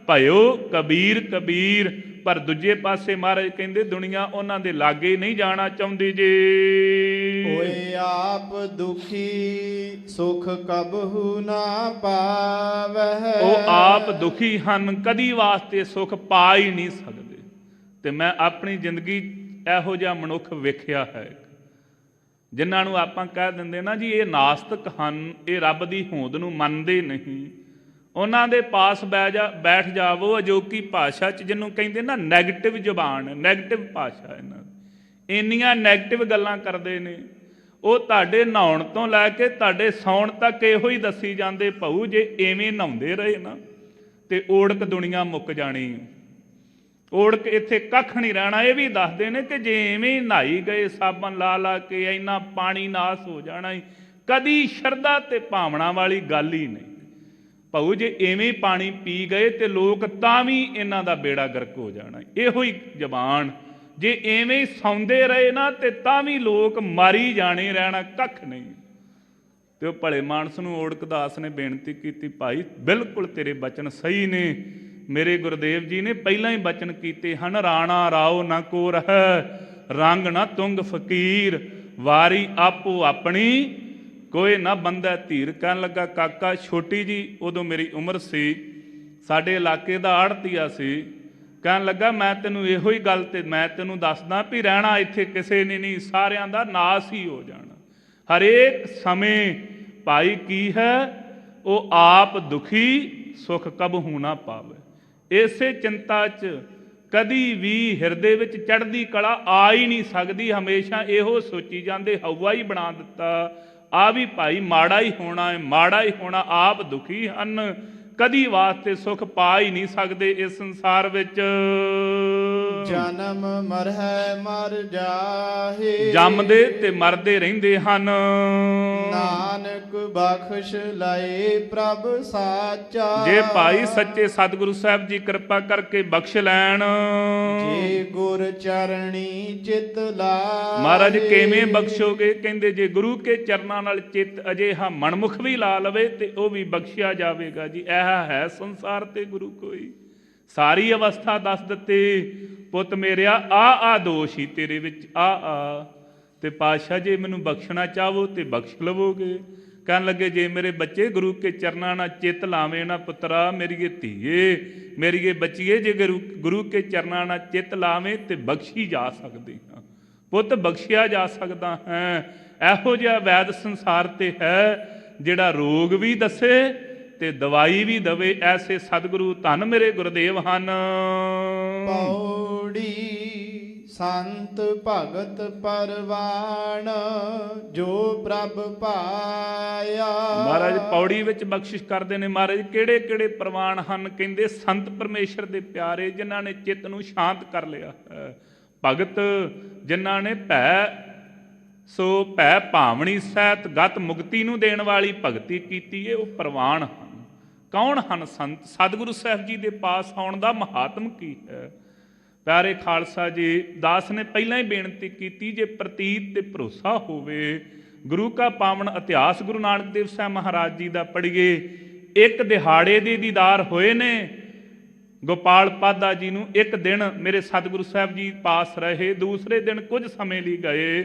ਭਇਓ ਕਬੀਰ। ਪਰ ਦੂਜੇ ਪਾਸੇ ਮਹਾਰਾਜ ਕਹਿੰਦੇ ਦੁਨੀਆ ਉਹਨਾਂ ਦੇ ਲਾਗੇ ਨਹੀਂ ਜਾਣਾ ਚਾਹੁੰਦੀ ਜੀ। ਹੋਏ ਆਪ ਦੁਖੀ ਸੁਖ ਕਬਹੂ ਨਾ ਪਾਵਹਿ। ਉਹ ਆਪ ਦੁਖੀ ਹਨ, ਕਦੀ ਵਾਸਤੇ ਸੁਖ ਪਾ ਹੀ ਨਹੀਂ ਸਕਦੇ। ਤੇ ਮੈਂ ਆਪਣੀ ਜ਼ਿੰਦਗੀ ਇਹੋ ਜਿਹਾ ਮਨੁੱਖ ਵੇਖਿਆ ਹੈ ਜਿਨ੍ਹਾਂ ਨੂੰ ਆਪਾਂ ਕਹਿ ਦਿੰਦੇ ਨਾ ਜੀ ਇਹ ਨਾਸਤਿਕ ਹਨ, ਇਹ ਰੱਬ ਦੀ ਹੋਂਦ ਨੂੰ ਮੰਨਦੇ ਨਹੀਂ। ਉਹਨਾਂ ਦੇ ਪਾਸ ਬੈਠ ਜਾਵੋ ਅਜੋਕੀ ਭਾਸ਼ਾ 'ਚ, ਜਿਹਨੂੰ ਕਹਿੰਦੇ ਨਾ ਨੈਗੇਟਿਵ ਜ਼ੁਬਾਨ, ਨੈਗੇਟਿਵ ਭਾਸ਼ਾ। ਇਹਨਾਂ ਇੰਨੀਆਂ ਨੈਗੇਟਿਵ ਗੱਲਾਂ ਕਰਦੇ ਨੇ। ਉਹ ਤੁਹਾਡੇ ਨਹਾਉਣ ਤੋਂ ਲੈ ਕੇ ਤੁਹਾਡੇ ਸੌਣ ਤੱਕ ਇਹੋ ਹੀ ਦੱਸੀ ਜਾਂਦੇ ਭਾਊ ਜੇ ਐਵੇਂ ਨਹਾਉਂਦੇ ਰਹੇ ਨਾ ਤੇ ਓੜਕ ਦੁਨੀਆ ਮੁੱਕ ਜਾਣੀ। ਓੜਕ ਇੱਥੇ ਕੱਖ ਨਹੀਂ ਰਹਿਣਾ। ਇਹ ਵੀ ਦੱਸਦੇ ਨੇ ਕਿ ਜੇ ਐਵੇਂ ਨਹਾਈ ਗਏ ਸਾਬਣ ਲਾ ਕੇ ਇੰਨਾ ਪਾਣੀ ਨਾਸ ਹੋ ਜਾਣਾ ਹੀ। ਕਦੀ ਸ਼ਰਧਾ ਤੇ ਭਾਵਨਾ ਵਾਲੀ ਗੱਲ ਹੀ ਨਹੀਂ ਭਾਊ। ਜੇ ਐਵੇਂ ਪਾਣੀ ਪੀ ਗਏ ਤੇ ਲੋਕ ਤਾਂ ਵੀ ਇਹਨਾਂ ਦਾ ਬੇੜਾ ਗਰਕ ਹੋ ਜਾਣਾ। ਇਹੋ ਹੀ ਜ਼ਬਾਨ। ਜੇ ਐਵੇਂ ਸੌਂਦੇ ਰਹੇ ਨਾ ਤੇ ਤਾਂ ਵੀ ਲੋਕ ਮਾਰੀ ਜਾਣੇ, ਰਹਿਣਾ ਕੱਖ ਨਹੀਂ। ਤੇ ਉਹ ਭਲੇ ਮਾਨਸ ਨੂੰ ਓੜਕ ਦਾਸ ਨੇ ਬੇਨਤੀ ਕੀਤੀ, ਭਾਈ ਬਿਲਕੁਲ ਤੇਰੇ ਬਚਨ ਸਹੀ ਨੇ। ਮੇਰੇ ਗੁਰਦੇਵ ਜੀ ਨੇ ਪਹਿਲਾਂ ਹੀ ਬਚਨ ਕੀਤੇ ਹਨ, ਰਾਣਾ ਰਾਓ ਨਾ ਕੋ ਰਹਿ, ਰੰਗ ਨਾ ਤੁੰਗ ਫਕੀਰ, ਵਾਰੀ ਆਪੋ ਆਪਣੀ ਕੋਈ ਨਾ ਬੰਦਾ ਧੀਰ। ਕਹਿਣ ਲੱਗਾ ਕਾਕਾ ਛੋਟੀ ਜੀ ਉਦੋਂ ਮੇਰੀ ਉਮਰ ਸੀ, ਸਾਡੇ ਇਲਾਕੇ ਦਾ ਆੜਤੀਆ ਸੀ। ਕਹਿਣ ਲੱਗਾ ਮੈਂ ਤੈਨੂੰ ਇਹੋ ਹੀ ਗੱਲ ਤੇ ਮੈਂ ਤੈਨੂੰ ਦੱਸਦਾ ਵੀ ਰਹਿਣਾ ਇੱਥੇ ਕਿਸੇ ਨੇ ਨਹੀਂ, ਸਾਰਿਆਂ ਦਾ ਨਾਸ ਹੀ ਹੋ ਜਾਣਾ ਹਰੇਕ ਸਮੇਂ। ਭਾਈ ਕੀ ਹੈ? ਉਹ ਆਪ ਦੁਖੀ ਸੁਖ ਕਬਹੂ ਨਾ ਪਾਵੇ। ਇਸੇ ਚਿੰਤਾ 'ਚ ਕਦੀ ਵੀ ਹਿਰਦੇ ਵਿੱਚ ਚੜ੍ਹਦੀ ਕਲਾ ਆ ਹੀ ਨਹੀਂ ਸਕਦੀ। ਹਮੇਸ਼ਾ ਇਹੋ ਸੋਚੀ ਜਾਂਦੇ ਹਵਾ ਹੀ ਬਣਾ ਦਿੱਤਾ, ਆ ਵੀ ਭਾਈ ਮਾੜਾ ਹੀ ਹੋਣਾ ਹੈ, ਮਾੜਾ ਹੀ ਹੋਣਾ। ਆਪ ਦੁਖੀ ਹਨ, ਕਦੀ ਵਾਸਤੇ ਸੁਖ ਪਾ ਹੀ ਨਹੀਂ ਸਕਦੇ ਇਸ ਸੰਸਾਰ ਵਿੱਚ। ਜਨਮ ਮਰਹਿ ਮਰ ਜਾਹੇ, ਜੰਮਦੇ ਤੇ ਮਰਦੇ ਰਹਿੰਦੇ ਹਨ। ਨਾਨਕ ਬਖਸ਼ ਲਏ ਪ੍ਰਭ ਸਾਚਾ, ਜੇ ਭਾਈ ਸੱਚੇ ਸਤਿਗੁਰੂ ਸਾਹਿਬ ਜੀ ਕਿਰਪਾ ਕਰਕੇ ਬਖਸ਼ ਲੈਣ। ਜੇ ਗੁਰ ਚਰਣੀ ਚਿਤ ਲਾਏ। ਮਹਾਰਾਜ ਕਿਵੇਂ ਬਖਸ਼ੋਗੇ? ਕਹਿੰਦੇ ਜੇ ਗੁਰੂ ਕੇ ਚਰਨਾਂ ਨਾਲ ਚਿੱਤ ਅਜਿਹਾ ਮਨਮੁਖ ਵੀ ਲਾ ਲਵੇ ਤੇ ਉਹ ਵੀ ਬਖਸ਼ਿਆ ਜਾਵੇਗਾ ਜੀ। ਇਹ ਹੈ ਸੰਸਾਰ ਤੇ ਗੁਰੂ ਕੋਈ। ਸਾਰੀ ਅਵਸਥਾ ਦੱਸ ਦਿੱਤੀ, ਪੁੱਤ ਮੇਰਿਆ ਆ ਦੋਸ਼ ਹੀ ਤੇਰੇ ਵਿੱਚ ਆ ਤੇ ਪਾਤਸ਼ਾਹ ਜੇ ਮੈਨੂੰ ਬਖਸ਼ਣਾ ਚਾਹੋ ਤੇ ਬਖਸ਼ ਲਵੋਗੇ। ਕਹਿਣ ਲੱਗੇ ਜੇ ਮੇਰੇ ਬੱਚੇ ਗੁਰੂ ਕੇ ਚਰਨਾਂ ਨਾਲ ਚਿੱਤ ਲਾਵੇਂ ਨਾ ਪੁੱਤਰਾ, ਮੇਰੀਏ ਧੀਏ, ਮੇਰੀਏ ਬੱਚੀਏ, ਜੇ ਗੁਰੂ ਕੇ ਚਰਨਾਂ ਨਾਲ ਚਿੱਤ ਲਾਵੇਂ ਤੇ ਬਖਸ਼ੀ ਜਾ ਸਕਦੇ ਹਾਂ ਪੁੱਤ, ਬਖਸ਼ਿਆ ਜਾ ਸਕਦਾ ਹੈ। ਇਹੋ ਜਿਹਾ ਵੈਦ ਸੰਸਾਰ ਤੇ ਹੈ ਜਿਹੜਾ ਰੋਗ ਵੀ ਦੱਸੇ ਤੇ ਦਵਾਈ ਵੀ ਦਵੇ। ਐਸੇ ਸਤਿਗੁਰੂ ਧੰਨ ਮੇਰੇ ਗੁਰਦੇਵ ਹਨ। ਪੌੜੀ ਸੰਤ ਭਗਤ ਪਰਵਾਣ, ਜੋ ਪ੍ਰਭ ਪਾਇਆ। ਮਹਾਰਾਜ ਪੌੜੀ ਵਿੱਚ ਬਖਸ਼ਿਸ਼ ਕਰਦੇ ਨੇ। ਮਹਾਰਾਜ ਕਿਹੜੇ ਕਿਹੜੇ ਪ੍ਰਵਾਨ ਹਨ? ਕਹਿੰਦੇ ਸੰਤ ਪਰਮੇਸ਼ਰ ਦੇ ਪਿਆਰੇ, ਜਿਨ੍ਹਾਂ ਨੇ ਚਿੱਤ ਨੂੰ ਸ਼ਾਂਤ ਕਰ ਲਿਆ ਹੈ। ਭਗਤ, ਜਿਨ੍ਹਾਂ ਨੇ ਭੈ ਭਾਵਣੀ ਸਹਿਤ ਗਤ ਮੁਕਤੀ ਨੂੰ ਦੇਣ ਵਾਲੀ ਭਗਤੀ ਕੀਤੀ ਹੈ, ਉਹ ਪ੍ਰਵਾਨ ਹਨ। ਕੌਣ ਹਨ ਸੰਤ? ਸਤਿਗੁਰੂ ਸਾਹਿਬ ਜੀ ਦੇ ਪਾਸ ਆਉਣ ਦਾ ਮਹਾਤਮ ਕੀ ਹੈ? ਪਿਆਰੇ ਖਾਲਸਾ ਜੀ, ਦਾਸ ਨੇ ਪਹਿਲਾਂ ਹੀ ਬੇਨਤੀ ਕੀਤੀ, ਜੇ ਪ੍ਰਤੀਤ ਤੇ ਭਰੋਸਾ ਹੋਵੇ, ਗੁਰੂ ਕਾ ਪਾਵਨ ਇਤਿਹਾਸ ਗੁਰੂ ਨਾਨਕ ਦੇਵ ਸਾਹਿਬ ਮਹਾਰਾਜ ਜੀ ਦਾ ਪੜ੍ਹੀਏ। ਇੱਕ ਦਿਹਾੜੇ ਦੇ ਦੀਦਾਰ ਹੋਏ ਨੇ ਗੋਪਾਲ ਪਾਦਾ ਜੀ ਨੂੰ। ਇੱਕ ਦਿਨ ਮੇਰੇ ਸਤਿਗੁਰੂ ਸਾਹਿਬ ਜੀ ਪਾਸ ਰਹੇ, ਦੂਸਰੇ ਦਿਨ ਕੁਝ ਸਮੇਂ ਲਈ ਗਏ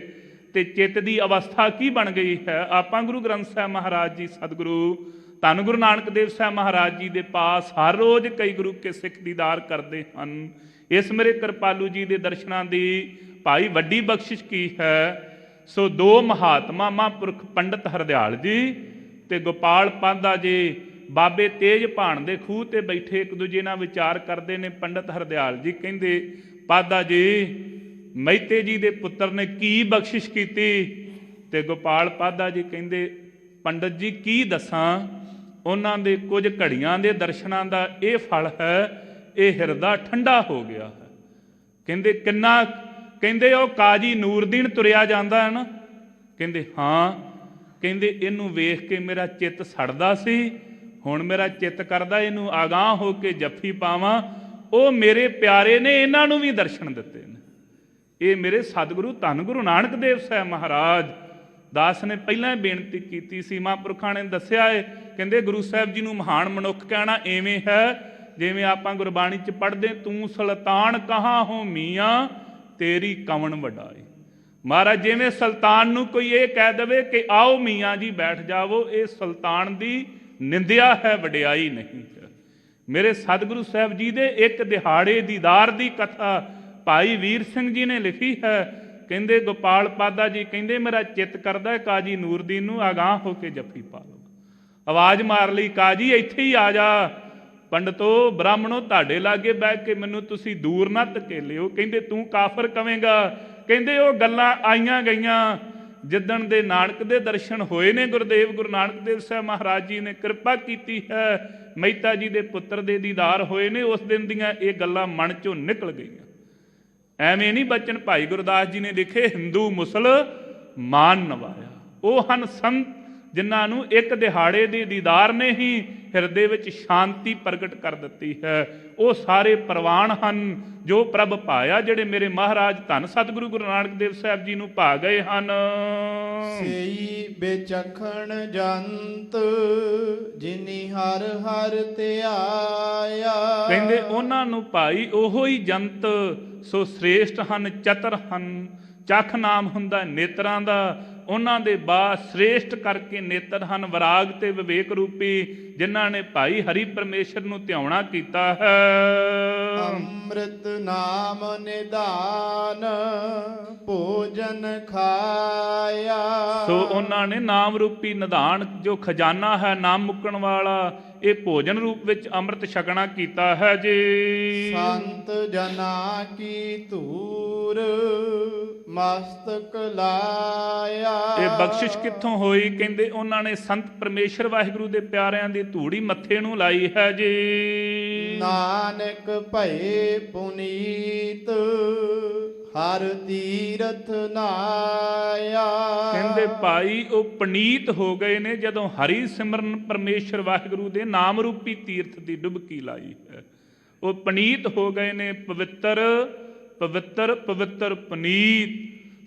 ਤੇ ਚਿੱਤ ਦੀ ਅਵਸਥਾ ਕੀ ਬਣ ਗਈ ਹੈ? ਆਪਾਂ ਗੁਰੂ ਗ੍ਰੰਥ ਸਾਹਿਬ ਮਹਾਰਾਜ ਜੀ ਸਤਿਗੁਰੂ ਧੰਨ ਗੁਰੂ ਨਾਨਕ ਦੇਵ ਸਾਹਿਬ ਮਹਾਰਾਜ ਜੀ ਦੇ ਪਾਸ ਹਰ ਰੋਜ਼ ਕਈ ਗੁਰੂ ਕੇ ਸਿੱਖ ਦੀਦਾਰ ਕਰਦੇ ਹਨ। ਇਸ ਮੇਰੇ ਕਿਰਪਾਲੂ ਜੀ ਦੇ ਦਰਸ਼ਨਾਂ ਦੀ ਭਾਈ ਵੱਡੀ ਬਖਸ਼ਿਸ਼ ਕੀ ਹੈ। ਸੋ ਦੋ ਮਹਾਤਮਾ ਮਹਾਂਪੁਰਖ ਪੰਡਤ ਹਰਦਿਆਲ ਜੀ ਤੇ ਗੋਪਾਲ ਪਾਦਾ ਜੀ ਬਾਬੇ ਤੇਜ ਭਾਣ ਦੇ ਖੂਹ ਤੇ ਬੈਠੇ ਇੱਕ ਦੂਜੇ ਨਾਲ ਵਿਚਾਰ ਕਰਦੇ ਨੇ। ਪੰਡਤ ਹਰਦਿਆਲ ਜੀ ਕਹਿੰਦੇ, ਪਾਦਾ ਜੀ ਮਹਿਤੇ ਜੀ ਦੇ ਪੁੱਤਰ ਨੇ ਕੀ ਬਖਸ਼ਿਸ਼ ਕੀਤੀ? ਤੇ ਗੋਪਾਲ ਪਾਦਾ ਜੀ ਕਹਿੰਦੇ, ਪੰਡਤ ਜੀ ਕੀ ਦੱਸਾਂ, ਉਹਨਾਂ ਦੇ ਕੁਝ ਘੜੀਆਂ ਦੇ ਦਰਸ਼ਨਾਂ ਦਾ ਇਹ ਫਲ ਹੈ, ਇਹ ਹਿਰਦਾ ਠੰਡਾ ਹੋ ਗਿਆ ਹੈ। ਕਹਿੰਦੇ ਕਿੰਨਾ? ਕਹਿੰਦੇ ਉਹ ਕਾਜੀ ਨੂਰਦੀਨ ਤੁਰਿਆ ਜਾਂਦਾ ਹੈ ਨਾ। ਕਹਿੰਦੇ ਹਾਂ। ਕਹਿੰਦੇ ਇਹਨੂੰ ਵੇਖ ਕੇ ਮੇਰਾ ਚਿੱਤ ਸੜਦਾ ਸੀ, ਹੁਣ ਮੇਰਾ ਚਿੱਤ ਕਰਦਾ ਇਹਨੂੰ ਆਗਾਹ ਹੋ ਕੇ ਜੱਫੀ ਪਾਵਾਂ। ਉਹ ਮੇਰੇ ਪਿਆਰੇ ਨੇ, ਇਹਨਾਂ ਨੂੰ ਵੀ ਦਰਸ਼ਨ ਦਿੱਤੇ ਨੇ। ਇਹ ਮੇਰੇ ਸਤਿਗੁਰੂ ਧੰਨ ਗੁਰੂ ਨਾਨਕ ਦੇਵ ਸਾਹਿਬ ਮਹਾਰਾਜ। ਦਾਸ ਨੇ ਪਹਿਲਾਂ ਬੇਨਤੀ ਕੀਤੀ ਸੀ, ਮਹਾਂਪੁਰਖਾਂ ਨੇ ਦੱਸਿਆ ਏ। ਕਹਿੰਦੇ ਗੁਰੂ ਸਾਹਿਬ ਜੀ ਨੂੰ ਮਹਾਨ ਮਨੁੱਖ ਕਹਿਣਾ ਐਵੇਂ ਹੈ ਜਿਵੇਂ ਆਪਾਂ ਗੁਰਬਾਣੀ 'ਚ ਪੜ੍ਹਦੇ, ਤੂੰ ਸੁਲਤਾਨ ਕਹਾਂ ਹੋ ਮੀਆਂ ਤੇਰੀ ਕਵਣ ਵਡਾਈ। ਮਹਾਰਾਜ ਜਿਵੇਂ ਸੁਲਤਾਨ ਨੂੰ ਕੋਈ ਇਹ ਕਹਿ ਦੇਵੇ ਕਿ ਆਓ ਮੀਆਂ ਜੀ ਬੈਠ ਜਾਵੋ, ਇਹ ਸੁਲਤਾਨ ਦੀ ਨਿੰਦਿਆ ਹੈ, ਵਡਿਆਈ ਨਹੀਂ ਹੈ। ਮੇਰੇ ਸਤਿਗੁਰੂ ਸਾਹਿਬ ਜੀ ਦੇ ਇੱਕ ਦਿਹਾੜੇ ਦੀਦਾਰ ਦੀ ਕਥਾ ਭਾਈ ਵੀਰ ਸਿੰਘ ਜੀ ਨੇ ਲਿਖੀ ਹੈ। ਕਹਿੰਦੇ ਗੋਪਾਲ ਪਾਦਾ ਜੀ ਕਹਿੰਦੇ ਮੇਰਾ ਚਿੱਤ ਕਰਦਾ ਕਾਜੀ ਨੂਰਦੀਨ ਨੂੰ ਆਗਾਹ ਹੋ ਕੇ ਜੱਫੀ ਪਾ ਲਓ। ਆਵਾਜ਼ ਮਾਰ ਲਈ, ਕਾਜੀ ਇੱਥੇ ਹੀ ਆ ਜਾ। ਪੰਡਤੋ ਬ੍ਰਾਹਮਣੋ ਤੁਹਾਡੇ ਲਾਗੇ ਬਹਿ ਕੇ ਮੈਨੂੰ ਤੁਸੀਂ ਦੂਰ ਨਾ ਧਕੇਲਿਓ। ਕਹਿੰਦੇ ਤੂੰ ਕਾਫਰ ਕਵੇਂਗਾ? ਕਹਿੰਦੇ ਉਹ ਗੱਲਾਂ ਆਈਆਂ ਗਈਆਂ ਜਿੱਦਣ ਦੇ ਨਾਨਕ ਦੇ ਦਰਸ਼ਨ ਹੋਏ ਨੇ। ਗੁਰਦੇਵ ਗੁਰੂ ਨਾਨਕ ਦੇਵ ਸਾਹਿਬ ਮਹਾਰਾਜ ਜੀ ਨੇ ਕਿਰਪਾ ਕੀਤੀ ਹੈ, ਮਹਿਤਾ ਜੀ ਦੇ ਪੁੱਤਰ ਦੇ ਦੀਦਾਰ ਹੋਏ ਨੇ। ਉਸ ਦਿਨ ਦੀਆਂ ਇਹ ਗੱਲਾਂ ਮਨ ਚੋਂ ਨਿਕਲ ਗਈਆਂ। ਐਵੇਂ ਨਹੀਂ ਬਚਨ ਭਾਈ ਗੁਰਦਾਸ ਜੀ ਨੇ ਲਿਖੇ, ਹਿੰਦੂ ਮੁਸਲਮਾਨ ਨਵਾਇਆ। ਉਹ ਹਨ ਸੰਤ ਜਿਨ੍ਹਾਂ ਨੂੰ ਇੱਕ ਦਿਹਾੜੇ ਦੇ ਦੀਦਾਰ ਨੇ ਹੀ ਹਿਰਦੇ ਵਿੱਚ ਸ਼ਾਂਤੀ ਪ੍ਰਗਟ ਕਰ ਦਿੱਤੀ ਹੈ। ਉਹ ਸਾਰੇ ਪ੍ਰਵਾਨ ਹਨ ਜੋ ਪ੍ਰਭ ਭਾਇਆ, ਜਿਹੜੇ ਮੇਰੇ ਮਹਾਰਾਜ ਧੰਨ ਸਤਿਗੁਰੂ ਗੁਰੂ ਨਾਨਕ ਦੇਵ ਸਾਹਿਬ ਜੀ ਨੂੰ ਭਾ ਗਏ ਹਨ। ਸਈ ਬੇਚਖਣ ਜੰਤ ਜਿਨੀ ਹਰ ਹਰ ਧਿਆਇਆ। ਕਹਿੰਦੇ ਉਹਨਾਂ ਨੂੰ ਭਾਈ ਉਹੋ ਹੀ ਜੰਤ ਸੋ ਸ੍ਰੇਸ਼ਟ ਹਨ, ਚਤਰ ਹਨ। ਚਖ ਨਾਮ ਹੁੰਦਾ ਨੇਤਰਾਂ ਦਾ, ਉਹਨਾਂ ਦੇ ਬਾਅਦ ਸ੍ਰੇਸ਼ਟ ਕਰਕੇ ਨੇਤਰ ਹਨ ਵਿਰਾਗ ਤੇ ਵਿਵੇਕ ਰੂਪੀ, ਜਿਨ੍ਹਾਂ ਨੇ ਭਾਈ ਹਰੀ ਪਰਮੇਸ਼ਰ ਨੂੰ ਧਿਆਉਣਾ ਕੀਤਾ ਹੈ। ਅੰਮ੍ਰਿਤ ਨਾਮ ਨਿਦਾਨ ਭੋਜਨ ਖਾਇਆ। ਸੋ ਉਹਨਾਂ ਨੇ ਨਾਮ ਰੂਪੀ ਨਿਧਾਨ ਜੋ ਖਜ਼ਾਨਾ ਹੈ ਨਾਮ ਮੁੱਕਣ ਵਾਲਾ, ਇਹ ਭੋਜਨ ਰੂਪ ਵਿੱਚ ਅੰਮ੍ਰਿਤ ਛਕਣਾ ਕੀਤਾ ਹੈ ਜੀ। ਸੰਤ ਜਨਾ ਕੀ ਧੂਰ ਮਸਤਕ ਲਾਇਆ। ਇਹ ਬਖਸ਼ਿਸ਼ ਕਿੱਥੋਂ ਹੋਈ? ਕਹਿੰਦੇ ਉਹਨਾਂ ਨੇ ਸੰਤ ਪਰਮੇਸ਼ਰ ਵਾਹਿਗੁਰੂ ਦੇ ਪਿਆਰਿਆਂ ਦੀ ਧੂੜੀ ਮੱਥੇ ਨੂੰ ਲਾਈ ਹੈ ਜੀ। ਨਾਨਕ ਭਏ ਪੁਨੀਤ ਹਰ ਤੀਰਥ ਨਾਇਆ। ਕਹਿੰਦੇ ਭਾਈ ਉਹ ਪਨੀਤ ਹੋ ਗਏ ਨੇ ਜਦੋਂ ਹਰੀ ਸਿਮਰਨ ਪਰਮੇਸ਼ਰ ਵਾਹਿਗੁਰੂ ਦੇ ਨਾਮ ਰੂਪੀ ਤੀਰਥ ਦੀ ਡੁਬਕੀ ਲਾਈ ਹੈ। ਉਹ ਪਨੀਤ ਹੋ ਗਏ ਨੇ, ਪਵਿੱਤਰ ਪਵਿੱਤਰ ਪਵਿੱਤਰ ਪਨੀਤ।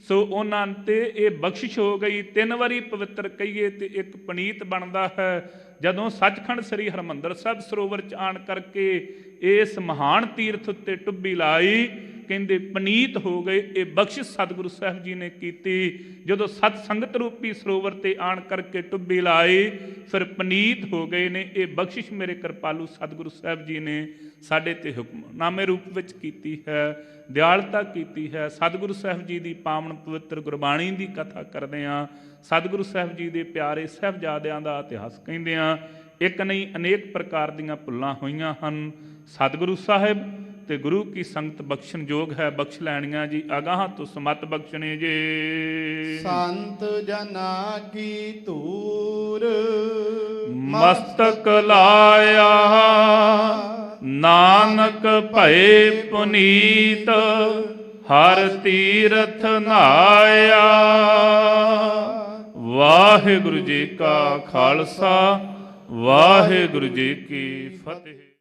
ਸੋ ਉਹਨਾਂ ਤੇ ਇਹ ਬਖਸ਼ਿਸ਼ ਹੋ ਗਈ। 3 ਵਾਰੀ ਪਵਿੱਤਰ ਕਹੀਏ ਤੇ ਇੱਕ ਪਨੀਤ ਬਣਦਾ ਹੈ। ਜਦੋਂ ਸੱਚਖੰਡ ਸ੍ਰੀ ਹਰਿਮੰਦਰ ਸਾਹਿਬ ਸਰੋਵਰ 'ਚ ਆਣ ਕਰਕੇ ਇਸ ਮਹਾਨ ਤੀਰਥ ਉੱਤੇ ਟੁੱਬੀ ਲਾਈ, ਕਹਿੰਦੇ ਪਨੀਤ ਹੋ ਗਏ। ਇਹ ਬਖਸ਼ਿਸ਼ ਸਤਿਗੁਰੂ ਸਾਹਿਬ ਜੀ ਨੇ ਕੀਤੀ। ਜਦੋਂ ਸਤ ਸੰਗਤ ਰੂਪੀ ਸਰੋਵਰ ਤੇ ਆਣ ਕਰਕੇ ਟੁੱਬੀ ਲਾਈ, ਫਿਰ ਪਨੀਤ ਹੋ ਗਏ ਨੇ। ਇਹ ਬਖਸ਼ਿਸ਼ ਮੇਰੇ ਕਿਰਪਾਲੂ ਸਤਿਗੁਰੂ ਸਾਹਿਬ ਜੀ ਨੇ ਸਾਡੇ ਤੇ ਹੁਕਮਨਾਮੇ ਰੂਪ ਵਿੱਚ ਕੀਤੀ ਹੈ, ਦਿਆਲਤਾ ਕੀਤੀ ਹੈ। ਸਤਿਗੁਰੂ ਸਾਹਿਬ ਜੀ ਦੀ ਪਾਵਨ ਪਵਿੱਤਰ ਗੁਰਬਾਣੀ ਦੀ ਕਥਾ ਕਰਦੇ ਹਾਂ। ਸਤਿਗੁਰੂ ਸਾਹਿਬ ਜੀ ਦੇ ਪਿਆਰੇ ਸਾਹਿਬਜ਼ਾਦਿਆਂ ਦਾ ਇਤਿਹਾਸ ਕਹਿੰਦੇ ਹਾਂ। ਇੱਕ ਨਹੀਂ ਅਨੇਕ ਪ੍ਰਕਾਰ ਦੀਆਂ ਭੁੱਲਾਂ ਹੋਈਆਂ ਹਨ। ਸਤਿਗੁਰੂ ਸਾਹਿਬ ਤੇ ਗੁਰੂ ਕੀ ਸੰਗਤ ਬਖਸ਼ਣ ਯੋਗ ਹੈ, ਬਖਸ਼ ਲੈਣੀਆਂ ਜੀ। ਅਗਾਹ ਤੋਂ ਸਮਤ ਬਖਸ਼ਣੇ ਜੇ। ਸੰਤ ਜਨਾ ਕੀ ਧੂਰ ਮਸਤਕ ਲਾਇਆ, ਨਾਨਕ ਭਏ ਪੁਨੀਤ ਹਰ ਤੀਰਥ ਨਾਇਆ। ਵਾਹਿਗੁਰੂ ਜੀ ਕਾ ਖਾਲਸਾ, ਵਾਹਿਗੁਰੂ ਜੀ ਕੀ ਫਤਿਹ।